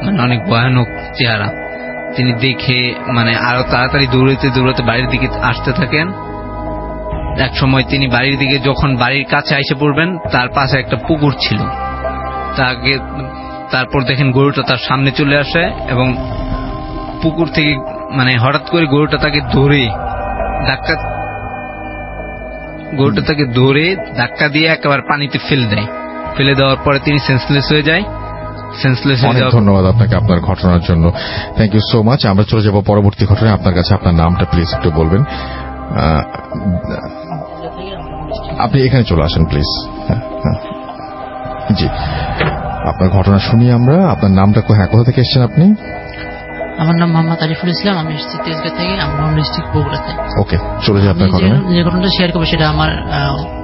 মানে অনেক ভয়ানক চেহারা। তিনি দেখে মানে আরো তাড়াতাড়ি দৌড়াতে বাড়ির দিকে আসতে থাকেন। এক সময় তিনি বাড়ির দিকে যখন বাড়ির কাছে এসে পড়বেন, তার পাশে একটা পুকুর ছিল। তারপর দেখেন গরুটা তার সামনে চলে আসে এবং পুকুর থেকে মানে হঠাৎ করে গরুটা তাকে ধরে ধাক্কা দিয়ে একেবারে পানিতে ফেলে দেওয়ার পরে তিনি সেন্সলেস হয়ে যায়। অনেক ধন্যবাদ আপনাকে আপনার ঘটনার জন্য। Thank you so much. আমরা চলে যাব পরবর্তী ঘটনায়। আপনার কাছে আপনার নামটা প্লিজ একটু বলবেন। আপনি এখানে চলে আসেন প্লিজ। জি, আপনার ঘটনা শুনি আমরা। আপনার নামটা কোথা থেকে এসেছেন আপনি? আমার নাম মোহাম্মদ আরিফুল ইসলাম, আমি এসেছি তেজগাঁ থেকে, আমার ডিস্ট্রিক্ট বগুড়াতে। ওকে, চলে যাই আপনার ঘটনা। যে ঘটনাটা শেয়ার করবো সেটা আমার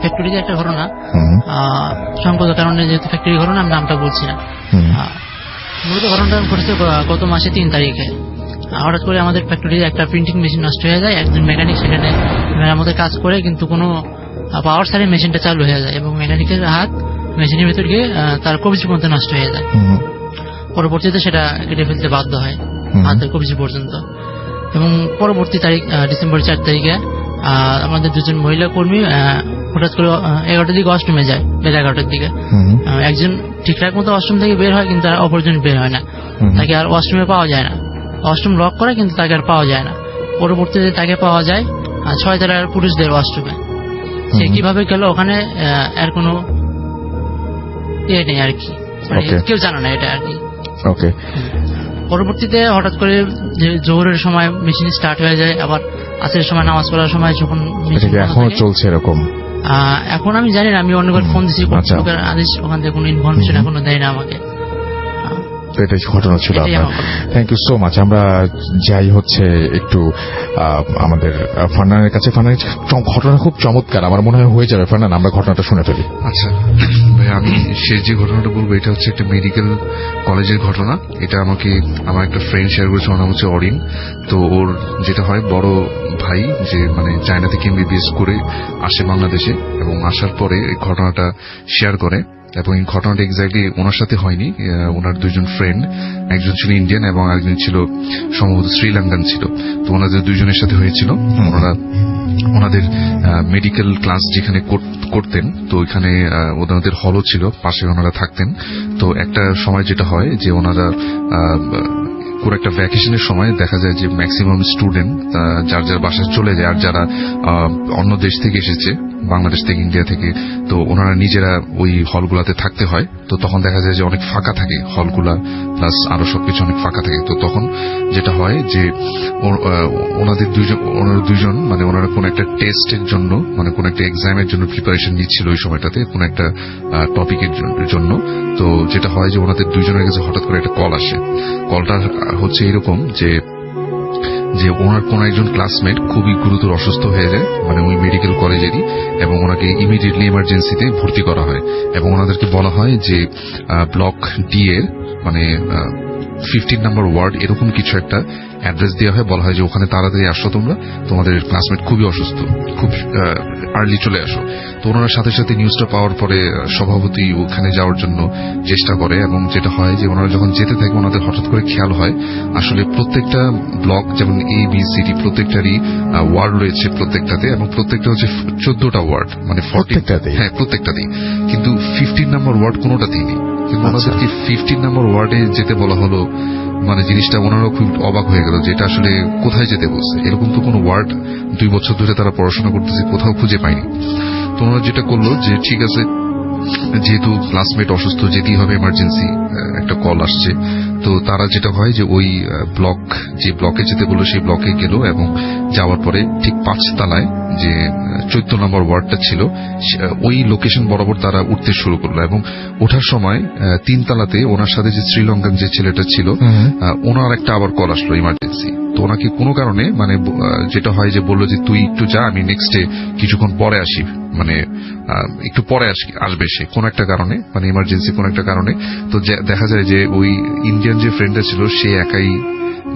ফ্যাক্টরিতে একটা ঘটনা। সংকট কারণে যেহেতু ফ্যাক্টরি ঘটনা, আমি নামটা বলছি না। মূলত ঘটনাটা ঘটেছে গত মাসে 3 তারিখে। হঠাৎ করে আমাদের ফ্যাক্টরিতে একটা প্রিন্টিং মেশিন নষ্ট হয়ে যায়। একজন মেকানিক সেখানে মেরামতের কাজ করে, কিন্তু কোনো পাওয়ার সারে মেশিনটা চালু হয়ে যায় এবং মেকানিকের হাত মেশিনের ভেতর গিয়ে তার কবজি পর্যন্ত নষ্ট হয়ে যায়। পরবর্তীতে সেটা কেটে ফেলতে বাধ্য হয় হাতের কবজি পর্যন্ত। এবং পরবর্তী তারিখ ডিসেম্বর 4 তারিখে আমাদের দুজন মহিলা কর্মী হঠাৎ করে 11টার দিকে অষ্টমে যায়, বেলা 11টার দিকে। একজন ঠিকঠাক মতো অষ্টম থেকে বের হয়, কিন্তু অপরজন বের হয় না, তাকে আর অষ্টমে পাওয়া যায় না। অষ্টম লক করে কিন্তু তাকে আর পাওয়া যায় না। পরবর্তীতে তাকে পাওয়া যায় 6 তারার পুরুষদের অষ্টমে। সে কিভাবে গেল ওখানে এর কোনো ইয়ে নেই আর কি, কেউ জানে না এটা আর কি। পরবর্তীতে হঠাৎ করে যে জোহরের সময় মেশিন স্টার্ট হয়ে যায়, আবার আসরের সময় নামাজ পড়ার সময় যখন এখনো চলছে এরকম। এখন আমি জানি না, আমি অনেকবার ফোন দিচ্ছি কর্তৃপক্ষের আদেশ, ওখান থেকে কোনো ইনফরমেশন এখনো দেয় না আমাকে। এটাই ঘটনা ছিল আপনার। Thank you so much. আমরা যাই হচ্ছে একটু আমাদের ফারনানের কাছে। ফারনানের ঘটনা খুব চমৎকার, আমার মনে হয় হয়ে যাবে। ফারনান, আমরা ঘটনাটা শুনে ফেলি। আচ্ছা ভাই, আমি শেষ যে ঘটনাটা বলবো এটা হচ্ছে একটা মেডিকেল কলেজের ঘটনা। এটা আমাকে আমার একটা ফ্রেন্ড শেয়ার করেছে, ওর নাম হচ্ছে অরিন। তো ওর যেটা হয়, বড় ভাই যে মানে চায়না থেকে MBBS করে আসে বাংলাদেশে, এবং আসার পরে এই ঘটনাটা শেয়ার করে। এবং এই ঘটনাটা এক্স্যাক্টলি ওনার সাথে হয়নি, ওনার দুজন ফ্রেন্ড, একজন ছিল ইন্ডিয়ান এবং একজন ছিল সম্ভবত শ্রীলঙ্কান ছিল। তো ওনাদের দুজনের সাথে হয়েছিল। ওনাদের মেডিকেল ক্লাস যেখানে করতেন, তো ওইখানে ওনাদের হলও ছিল, পাশে ওনারা থাকতেন। তো একটা সময় যেটা হয় যে ওনারা কোন একটা ভ্যাকেশনের সময় দেখা যায় যে ম্যাক্সিমাম স্টুডেন্ট যার যার বাসায় চলে যায়, আর যারা অন্য দেশ থেকে এসেছে, বাংলাদেশ থেকে, ইন্ডিয়া থেকে, তো ওনারা নিজেরা ওই হলগুলাতে থাকতে হয়। তো তখন দেখা যায় যে অনেক ফাঁকা থাকে হলগুলা, প্লাস আরো সবকিছু অনেক ফাঁকা থাকে। তো তখন যেটা হয় যে ওনারা দুইজন মানে ওনারা কোন একটা টেস্টের জন্য, মানে কোন একটা এক্সামের জন্য প্রিপারেশন নিচ্ছিল ওই সময়টাতে, কোন একটা টপিকের জন্য। তো যেটা হয় যে ওনাদের দুইজনের কাছে হঠাৎ করে একটা কল আসে। কলটা হচ্ছে এরকম যে ওনার কোন একজন ক্লাসমেট খুবই গুরুতর অসুস্থ হয়ে যায়, মানে ওই মেডিকেল কলেজেরই, এবং ওনাকে ইমিডিয়েটলি এমার্জেন্সিতে ভর্তি করা হয়। এবং ওনাদেরকে বলা হয় যে ব্লক ডি এর মানে 15 নম্বর ওয়ার্ড এরকম কিছু একটা অ্যাড্রেস দেওয়া হয়। বলা হয় যে ওখানে তাড়াতাড়ি আসো, তোমরা, তোমাদের ক্লাসমেট খুবই অসুস্থ, খুব আর্লি চলে আসো। তো ওনারা সাথে সাথে নিউজটা পাওয়ার পরে স্বভাবতই ওখানে যাওয়ার জন্য চেষ্টা করে। এবং যেটা হয় যে ওনারা যখন যেতে থাকে, ওনাদের হঠাৎ করে খেয়াল হয় আসলে প্রত্যেকটা ব্লক, যেমন ABCD, প্রত্যেকটারই ওয়ার্ড রয়েছে প্রত্যেকটাতে, এবং প্রত্যেকটা হচ্ছে 14টা ওয়ার্ড, মানে 40। হ্যাঁ, প্রত্যেকটাতেই, কিন্তু 15 নম্বর ওয়ার্ড কোনোটাতেই নেই। কিন্তু ওনাদেরকে 15 নম্বর ওয়ার্ডে যেতে বলা হলো, মানে জিনিসটা ওনারাও খুব অবাক হয়ে গেল যে এটা আসলে কোথায় যেতে বলছে। এরকম তো কোনো ওয়ার্ড 2 বছর ধরে তারা পড়াশোনা করতেছে, কোথাও খুঁজে পায়নি। তো ওনারা যেটা করলো যে ঠিক আছে, যেহেতু ক্লাসমেট অসুস্থ, যেতেই হবে, এমার্জেন্সি একটা কল আসছে। তো তারা যেটা হয় যে ওই যে ব্লকে যেতে বললো সেই ব্লকে গেল, এবং যাওয়ার পরে ঠিক 5 তলায় যে 14 নম্বর ওয়ার্ডটা ছিল ওই লোকেশন বরাবর তারা উঠতে শুরু করলো। এবং ওঠার সময় 3 তলাতে ওনার সাথে যে শ্রীলঙ্কান যে ছেলেটা ছিল, ওনার একটা আবার কল আসলো ইমার্জেন্সি। তো ওনাকে কোনো কারণে মানে যেটা হয় যে বললো যে তুই একটু যা, আমি নেক্সট ডে কিছুক্ষণ পরে আসি, মানে একটু পরে আসবে সে কোন একটা কারণে, মানে ইমার্জেন্সি কোন একটা কারণে। তো দেখা যায় যে ওই ইন্ডিয়ান যে ফ্রেন্ডটা ছিল সে একাই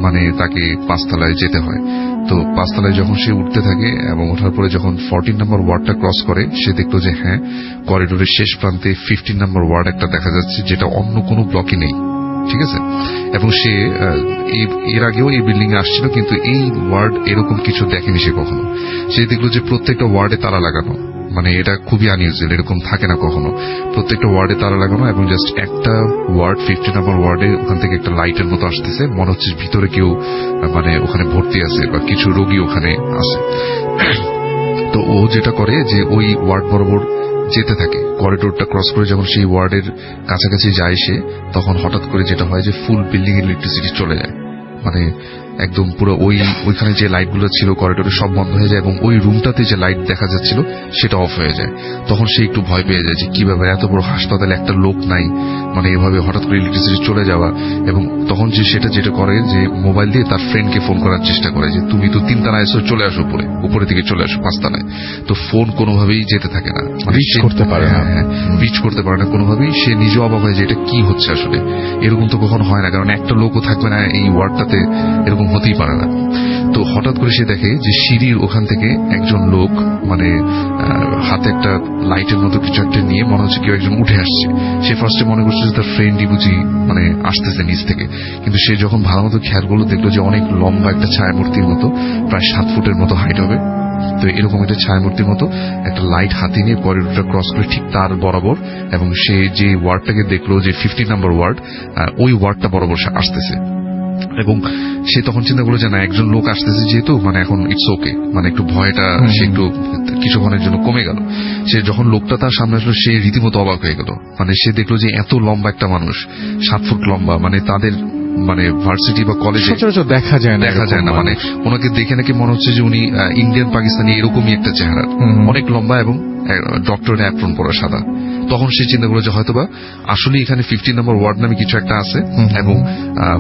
মানে তাকে 5 তলায় যেতে হয়। তো 5 তলায় যখন সে উঠতে থাকে এবং ওঠার পরে যখন 14 নম্বর ওয়ার্ডটা ক্রস করে, সে দেখলো যে হ্যাঁ, করিডোরের শেষ প্রান্তে 15 নম্বর ওয়ার্ড একটা দেখা যাচ্ছে, যেটা অন্য কোনো ব্লকে নেই। ঠিক আছে, এবং সে এর আগেও এই বিল্ডিং এ আসছিল, কিন্তু এই ওয়ার্ড এরকম কিছু দেখেনি সে কখনো। সে দেখলো যে প্রত্যেকটা ওয়ার্ডে তালা লাগানো, মানে এটা খুবই আনইউজুয়াল, এরকম থাকে না কখনো। প্রত্যেকটা ওয়ার্ডে তালা লাগানো, এবং জাস্ট একটা ওয়ার্ড 15 নম্বর ওয়ার্ডে ওখান থেকে একটা লাইটের মতো আসতেছে, মনে হচ্ছে ভিতরে কেউ মানে ওখানে ভর্তি আছে বা কিছু রোগী ওখানে আছে। তো ও যেটা করে যে ওই ওয়ার্ড বরাবর যেতে থাকে, করিডোরটা ক্রস করে যখন সেই ওয়ার্ডের কাছাকাছি যায় সে, তখন হঠাৎ করে যেটা হয় যে ফুল বিল্ডিং এর ইলেকট্রিসিটি চলে যায়, মানে একদম পুরো ওইখানে যে লাইটগুলো ছিল করিডোরে সব বন্ধ হয়ে যায়, এবং ওই রুমটাতে যে লাইট দেখা যাচ্ছিল সেটা অফ হয়ে যায়। তখন সে একটু ভয় পেয়ে যায় যে কি ব্যাপার, এত বড় হাসপাতালে একটা লোক নাই, মানে এভাবে হঠাৎ করে ইলেকট্রিসিটি চলে যাওয়া। এবং তখন যেটা করে যে মোবাইল দিয়ে তার ফ্রেন্ডকে ফোন করার চেষ্টা করে যে তুমি তো 3 তলায় এসো, চলে আসো উপরে দিকে চলে আসো 5 তলায়। তো ফোন কোনোভাবেই যেতে থাকে না, রিচ করতে পারে না, রিচ করতে পারে না কোনোভাবেই। সে নিজে অবাক হয় যে এটা কি হচ্ছে আসলে, এরকম তো কখনো হয় না, কারণ একটা লোকও থাকবে না এই ওয়ার্ডটাতে, এরকম হতেই পারে না। তো হঠাৎ করে সে দেখে যে সিঁড়ির ওখান থেকে একজন লোক মানে হাতে একটা লাইটের মতো কিছু একটা নিয়ে মনে হচ্ছে কেউ একজন উঠে আসছে। সে ফার্স্টে মনে করছে যে তার ফ্রেন্ডই বুঝি মানে আসতেছে নিচ থেকে, কিন্তু সে যখন ভালো মতো খেয়াল করলো দেখলো যে অনেক লম্বা একটা ছায়ামূর্তির মতো, প্রায় 7 ফুটের মতো হাইট হবে। তো এরকম একটা ছায়ামূর্তির মতো একটা লাইট হাতে নিয়ে করিডোরটা ক্রস করে ঠিক তার বরাবর, এবং সে যে ওয়ার্ডটাকে দেখলো যে 15 নম্বর ওয়ার্ড, ওই ওয়ার্ডটা বরাবর আসতেছে। এবং সে তখন চিন্তা করলো যে না, একজন লোক আসতেছে যেহেতু মানে এখন ইটস ওকে, মানে একটু ভয়টা সে একটু কিছুক্ষণের জন্য কমে গেল। সে যখন লোকটা তার সামনে আসলো সে রীতিমতো অবাক হয়ে গেল। মানে সে দেখলো যে এত লম্বা একটা মানুষ, 7 ফুট লম্বা, মানে তাদের মানে ভার্সিটি বা কলেজে দেখা যায় না। মানে ওনাকে দেখে নাকি মনে হচ্ছে যে উনি ইন্ডিয়ান পাকিস্তানি এরকমই একটা চেহারা, অনেক লম্বা এবং ডক্টরের অ্যাপ্রন পরা সাদা। তখন সে চিন্তা করলো যে হয়তোবা আসলে এখানে 15 নম্বর ওয়ার্ড নামে কিছু একটা আছে, এবং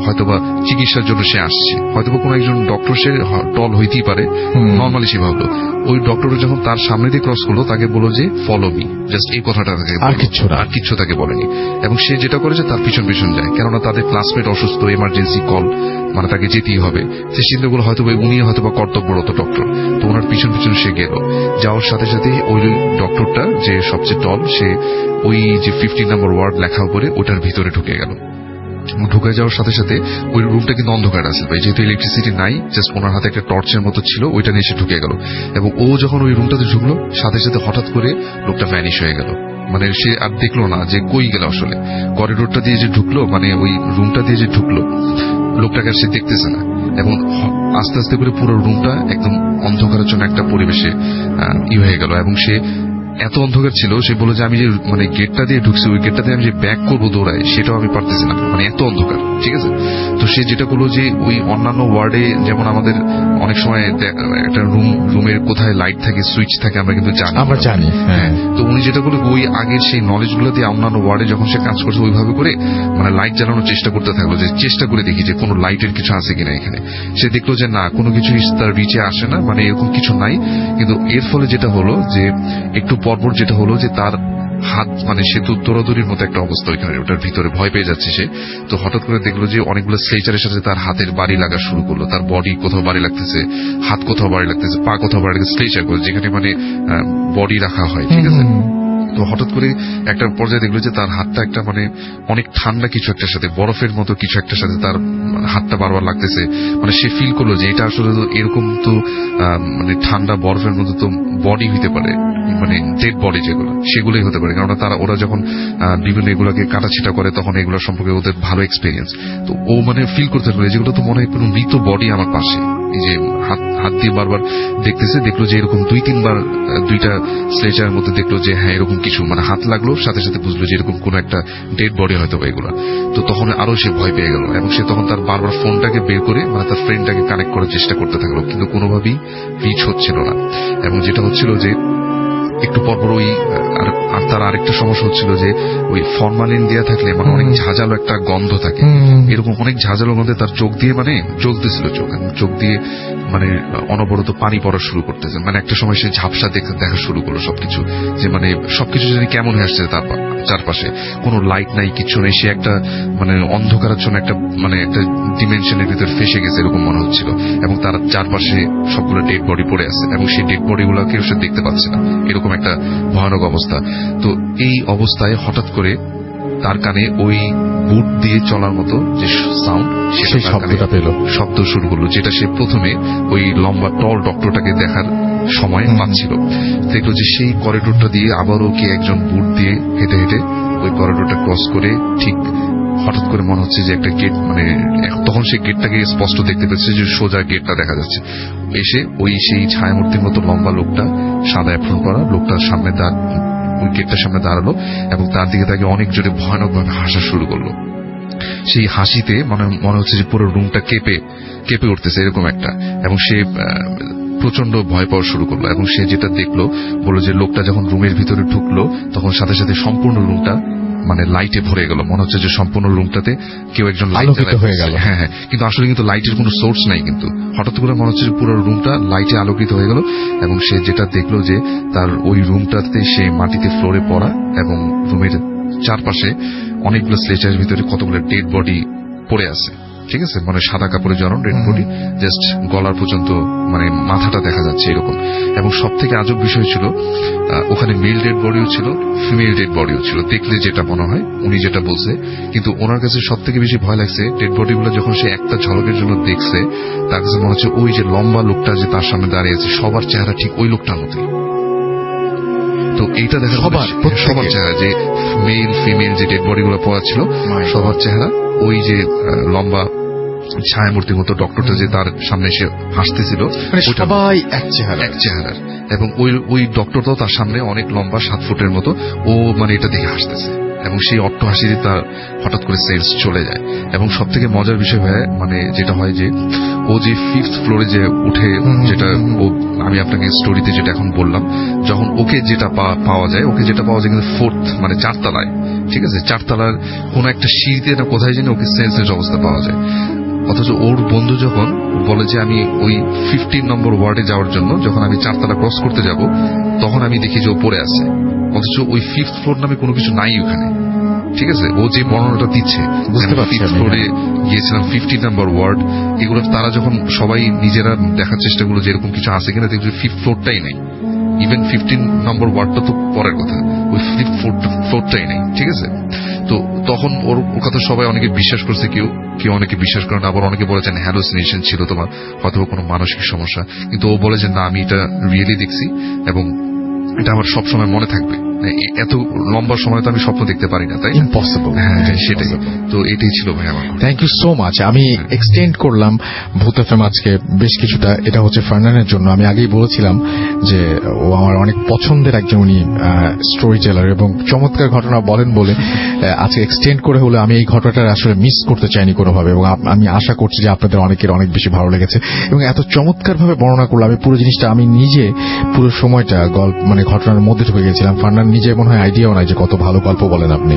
হয়তোবা চিকিৎসার জন্য সে আসছে, হয়তোবা কোনো একজন ডক্টর সে টল হইতেই পারে, নর্মালি সে ভাবলো। ওই ডক্টর যখন তার সামনে দিয়ে ক্রস করলো তাকে বললো যে ফলো মি, জাস্ট এই কথাটা তাকে, আর কিচ্ছু তাকে বলেনি। এবং সে যেটা করেছে তার পিছন পিছন যায়, কেননা তাদের ক্লাসমেট অসুস্থ, এমার্জেন্সি কল, মানে তাকে যেতেই হবে। সে চিন্তা করলো হয়তো উনি হয়তোবা কর্তব্যরত ডক্টর, তো ওনার পিছন পিছন সে গেল। যাওয়ার সাথে সাথে ওই ডক্টরটা যে সবচেয়ে টল, সে ওই যে 15 নম্বর ওয়ার্ড লেখা উপরে ওটার ভিতরে ঢুকে গেল। ঢুকে যাওয়ার সাথে সাথে ওই রুমটা কিন্তু অন্ধকার আছে ভাই, যেহেতু ইলেকট্রিসিটি নাই, জাস্ট ওনার হাতে একটা টর্চের মতো ছিল, ওইটা নিয়ে সে ঢুকে গেল। এবং ও যখন ওই রুমটাতে ঢুকলো সাথে সাথে হঠাৎ করে লোকটা ভ্যানিশ হয়ে গেল। মানে সে আর দেখলো না যে কই গেল আসলে। করিডোরটা দিয়ে যে ঢুকলো, মানে ওই রুমটা দিয়ে যে ঢুকলো, লোকটাকে আর সে দেখতেছে না। এবং আস্তে আস্তে করে পুরো রুমটা একদম অন্ধকারের জন্য একটা পরিবেশে হয়ে গেল। এবং সে এত অন্ধকার ছিল, সে বলল যে আমি যে মানে গেটটা দিয়ে ঢুকছি, ওই গেটটা দিয়ে আমি যে ব্যাক করবো দৌড়ায়, সেটাও আমি পারতেছি না, মানে এত অন্ধকার। ঠিক আছে, তো সে যেটা করলো যে ওই অন্যান্য ওয়ার্ডে যেমন আমাদের অনেক সময় একটা রুমের কোথায় লাইট থাকে, সুইচ থাকে, আমরা কিন্তু জানি। হ্যাঁ, তো উনি যেটা করলো ওই আগের সেই নলেজ গুলো দিয়ে অন্যান্য ওয়ার্ডে যখন সে কাজ করছে ওইভাবে করে মানে লাইট জ্বালানোর চেষ্টা করতে থাকলো, যে চেষ্টা করে দেখি যে কোনো লাইটের কিছু আছে কিনা এখানে। সে দেখলো যে না, কোনো কিছু তার রিচে আসে না, মানে এরকম কিছু নাই। কিন্তু এর ফলে যেটা হলো যে একটু পরপর যেটা হলো যে তার হাত, মানে সে তো দৌড়াদৌড়ির মতো একটা অবস্থা ওইখানে, ওটার ভিতরে ভয় পেয়ে যাচ্ছে সে। তো হঠাৎ করে দেখলো যে অনেকগুলো স্ট্রেচারের সাথে তার হাতের বাড়ি লাগা শুরু করলো। তার বডি কোথাও বাড়ি লাগতেছে, হাত কোথাও বাড়ি লাগতেছে, পা কোথাও বাড়ি লাগতেছে, স্ট্রেচার করে যেখানে মানে বডি রাখা হয়। ঠিক আছে, তো হঠাৎ করে একটা পর্যায়ে দেখলো যে তার হাতটা একটা মানে অনেক ঠান্ডা কিছু একটার সাথে, বরফের মতো কিছু একটার সাথে তার হাতটা বারবার লাগতেছে। মানে সে ফিল করলো যে এটা আসলে এরকম তো মানে ঠান্ডা বরফের মতো তো বডি হইতে পারে, মানে ডেড বডি যেগুলো সেগুলোই হতে পারে, কারণ ওরা যখন বিভিন্ন এগুলোকে কাটাছিটা করে তখন এগুলো সম্পর্কে ওদের ভালো এক্সপিরিয়েন্স। তো ও মানে ফিল করতে পারে যেগুলো তো মনে হয় কোনো মৃত বডি আমার পাশে, এই যে হাত দিয়ে বারবার দেখতেছে। দেখলো যে এরকম 2-3 বার দুইটা স্ট্রেচারের মধ্যে দেখলো যে হ্যাঁ এরকম কিছু, মানে হাত লাগলো সাথে সাথে বুঝলো যে এরকম কোন একটা ডেড বডি হয়তো এগুলো। তো তখন আরো সে ভয় পেয়ে গেল, এবং সে তখন তার বারবার ফোনটাকে বের করে মানে তার ফ্রেন্ডটাকে কানেক্ট করার চেষ্টা করতে থাকলো, কিন্তু কোনোভাবেই রিচ হচ্ছিল না। এবং যেটা হচ্ছিল যে একটু পরপর ওই আর তার আরেকটা সমস্যা হচ্ছিল যে ওই ফরমালিন দেওয়া থাকলে মানে অনেক ঝাঁঝালো একটা গন্ধ থাকে, এরকম অনেক ঝাঁঝালো গন্ধে তার চোখ দিয়ে মানে জ্বলতেছিল, চোখ দিয়ে মানে অনবরত পানি পড়া শুরু করতেছে। মানে একটা সময় সে ঝাপসা দেখা শুরু করলো সবকিছু, যে মানে সবকিছু যদি কেমন হয়ে আসছে তার চারপাশে, কোনো লাইট নাই, কিছু নেই। সে একটা মানে অন্ধকারের জন্য একটা মানে একটা ডিমেনশনের ভিতরে ফেসে গেছে এরকম মনে হচ্ছিল। এবং তার চারপাশে সবগুলো ডেড বডি পড়ে আছে, এবং সেই ডেড বডি গুলোকে সে দেখতে পাচ্ছে না, এরকম একটা ভয়ানক অবস্থা। তো এই অবস্থায় হঠাৎ করে তার কানে ওই বুট দিয়ে চলার মতো যে সাউন্ড, সেই শব্দটা পেল, শব্দ শুরু করলো, যেটা সে প্রথমে ওই লম্বা টল ডক্টরটাকে দেখার সময় পাচ্ছিল। দেখলো যে সেই করিডোরটা দিয়ে আবারও কে একজন বুট দিয়ে হেঁটে হেঁটে ওই করিডোরটা ক্রস করে ঠিক হঠাৎ করে মনে হচ্ছে যে একটা গেট, মানে তখন সে গেটটাকে স্পষ্ট দেখতে পেয়েছে, যে সোজা গেটটা দেখা যাচ্ছে। এসে ওই সেই ছায়ামূর্তির মতো লম্বা লোকটা, সাদা অ্যাপ্রন করা লোকটার সামনে ওই গেটটার সামনে দাঁড়ালো, এবং তার দিকে তাকে অনেক জোরে ভয়ানকভাবে হাসা শুরু করলো। সেই হাসিতে মনে হচ্ছে যে পুরো রুমটা কেঁপে উঠতেছে এরকম একটা, এবং সে প্রচন্ড ভয় পাওয়া শুরু করলো। এবং সে যেটা দেখলো, বললো যে লোকটা যখন রুমের ভিতরে ঢুকলো তখন সাথে সাথে সম্পূর্ণ রুমটা মানে লাইটে ভরে গেল, মনে হচ্ছে যে সম্পূর্ণ রুমটাতে কেউ একজন আলোকিত হয়ে গেল। হ্যাঁ, কিন্তু আসলে কিন্তু লাইটের কোনো সোর্স নাই, কিন্তু হঠাৎ করে মনে হচ্ছে যে পুরো রুমটা লাইটে আলোকিত হয়ে গেল। এবং সে যেটা দেখলো যে তার ওই রুমটাতে সে মাটিতে ফ্লোরে পড়া, এবং রুমের চারপাশে অনেকগুলো স্ট্রেচারের ভিতরে কতগুলো ডেড বডি পড়ে আছে। ঠিক আছে, মানে সাদা কাপড়ে জড়ানো ডেড বডি, জাস্ট গলার পর্যন্ত মানে মাথাটা দেখা যাচ্ছে এরকম। এবং সব থেকে আজব বিষয় ছিল ওখানে মেল ডেড বডিও ছিল, ফিমেল ডেড বডিও ছিল, দেখলে যেটা মনে হয় উনি যেটা বলছে। কিন্তু ওনার কাছে সব থেকে বেশি ভয় লাগছে ডেড বডিগুলো যখন সে একটা ঝলকের জন্য দেখছে, তার কাছে মনে হচ্ছে ওই যে লম্বা লোকটা যে তার সামনে দাঁড়িয়ে আছে সবার চেহারা ঠিক ওই লোকটার মতোই। তো এইটা দেখা সবার চেহারা, যে মেল ফিমেল যে ডেড বডিগুলো পড়া ছিল সবার চেহারা ওই যে লম্বা ছায়ামূর্তির মতো ডক্টরটা যে তার সামনে এসে হাসতেছিল, সবাই এক চেহারার। এবং ওই ডক্টরটাও তার সামনে অনেক লম্বা 7 ফুটের মতো, ও মানে এটা দেখে হাসতেছে। এবং সেই অট্ট হাসিতে তার হঠাৎ করে সেন্স চলে যায়। এবং সব থেকে মজার বিষয় হয় মানে যেটা হয় যে ও যে 5th ফ্লোরে যে উঠে, যেটা আমি আপনাকে স্টোরিতে যেটা এখন বললাম, যখন ওকে যেটা পাওয়া যায় কিন্তু 4th মানে 4 তলায়, ঠিক আছে, 4 তলার কোন একটা সিঁড়িতে না কোথায় যেন ওকে সেন্সের অবস্থা পাওয়া যায়। অথচ ওর বন্ধু যখন বলে যে আমি ওই 15 নম্বর ওয়ার্ডে যাওয়ার জন্য যখন আমি 4 তলা ক্রস করতে যাব, তখন আমি দেখি যে ও পড়ে আছে, অথচ ওই 5th ফ্লোর নামে কোনো কিছু নাই ওখানে। ঠিক আছে, ও যে বর্ণনাটা দিচ্ছে, বুঝতে পারছি 5th ফ্লোরে গিয়েছিলাম, 15 নম্বর ওয়ার্ড, এগুলো তারা যখন সবাই নিজেরা দেখার চেষ্টা করলো যে এরকম কিছু আছে কিনা, দেখবে 5th ফ্লোরটাই নেই। ইভেন 15 নম্বর ওয়ার্ডটা তো পরের কথা, ওই 5th ফ্লোরটাই নেই। ঠিক আছে, তো তখন ওর কথা সবাই অনেকে বিশ্বাস করছে, কেউ অনেকে বিশ্বাস করে না, আবার অনেকে বলেছেন হ্যালুসিনেশন ছিল তোমার, হয়তো কোনো মানসিক সমস্যা। কিন্তু ও বলে যে না, আমি এটা রিয়েলি দেখছি এবং এটা আমার সবসময় মনে থাকবে। এত লম্বা সময় তো আমি স্বপ্ন দেখতে পারি না, তাই ইম্পসিবল। হ্যাঁ, সেটাই। তো এটাই ছিল ভাই আমার। Thank you so much. আমি এক্সটেন্ড করলাম ভূত এফএম আজকে বেশ কিছুটা, এটা হচ্ছে ফার্নানের জন্য। আমি আগেই বলেছিলাম যে ও আমার অনেক পছন্দের একজন উনি স্টোরি টেলার এবং চমৎকার ঘটনা বলেন বলে আজকে এক্সটেন্ড করে হলে আমি এই ঘটনাটা আসলে মিস করতে চাইনি কোনোভাবে, এবং আমি আশা করছি যে আপনাদের অনেকের অনেক বেশি ভালো লেগেছে এবং এত চমৎকার ভাবে বর্ণনা করলাম। আমি পুরো জিনিসটা আমি নিজে পুরো সময়টা গল্প মানে ঘটনার মধ্যে ঢুকে গেছিলাম। ফার্নান নিজে মনে হয় আইডিয়াও নাই যে কত ভালো গল্প বলেন আপনি।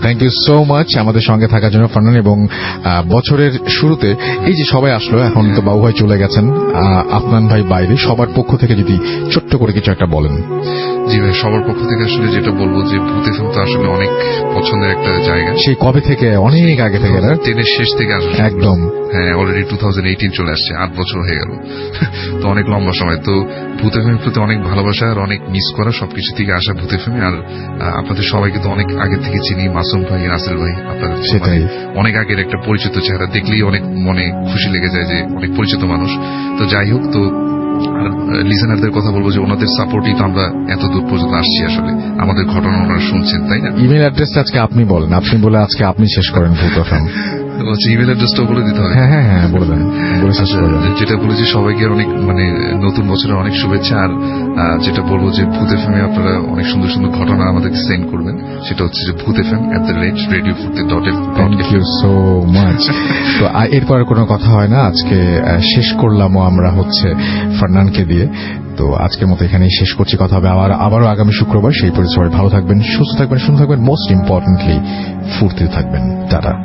থ্যাংক ইউ সো মাচ আমাদের সঙ্গে থাকার জন্য ফার্নান। এবং বছরের শুরুতে এই যে সবাই আসলো, এখন তো বাবু ভাই চলে গেছেন, আফনান ভাই বাইরে, সবার পক্ষ থেকে যদি ছোট্ট করে কিছু একটা বলেন। জি ভাই, সবার পক্ষ থেকে আসলে যেটা বলবো যে ভূত এফএম তো আসলে অনেক পছন্দের একটা জায়গা। সেই কবে থেকে? অনেক আগে থেকে না, 10-এর শেষ থেকে আসলে একদম। হ্যাঁ, অলরেডি 2018 চলে আসছে, 8 বছর হয়ে গেল। তো অনেক লম্বা সময়। তো ভূত এফএমের প্রতি অনেক ভালোবাসা আর অনেক মিস করা, সবকিছু থেকে আসা ভূত এফএমে। আর আপনাদের সবাইকে তো অনেক আগে থেকে চিনি, মাসুম ভাই, রাসেল ভাই, আপনাদের অনেক আগের একটা পরিচিত চেহারা, দেখলেই অনেক মনে খুশি লেগে যায় যে অনেক পরিচিত মানুষ। তো যাই হোক, তো আর লিসেনারদের কথা বলবো যে ওনাদের সাপোর্টই তো আমরা এত দূর পর্যন্ত আসছি। আসলে আমাদের ঘটনা ওনারা শুনছেন, তাই না? ইমেল অ্যাড্রেসটা আজকে আপনি বলেন, আপনি বলে আজকে আপনি শেষ করেন ভূত এফএম। ইমেল অ্যাড্রেসটা বলে দিতে হবে? হ্যাঁ হ্যাঁ হ্যাঁ, বলে দেন। যেটা বলেছি সবাইকে অনেক মানে নতুন বছরের অনেক শুভেচ্ছা। আর যেটা বলবো যে ভূত এফএমে আপনারা অনেক সুন্দর সুন্দর ঘটনা আমাদেরকে সেন্ড করবেন, সেটা হচ্ছে যে bhuthfm@radio40.fm। Thank you so much. তো এরপর কোনো কথা হয় না, আজকে শেষ করলামও আমরা হচ্ছে ফার্নানকে দিয়ে। তো আজকের মতো এখানেই শেষ করছি, কথা হবে আবারও আগামী শুক্রবার। সেই পরিচয়, ভালো থাকবেন, সুস্থ থাকবেন, সুন্দর থাকবেন, মোস্ট ইম্পর্টেন্টলি ফুর্তিতে থাকবেন। টাটা।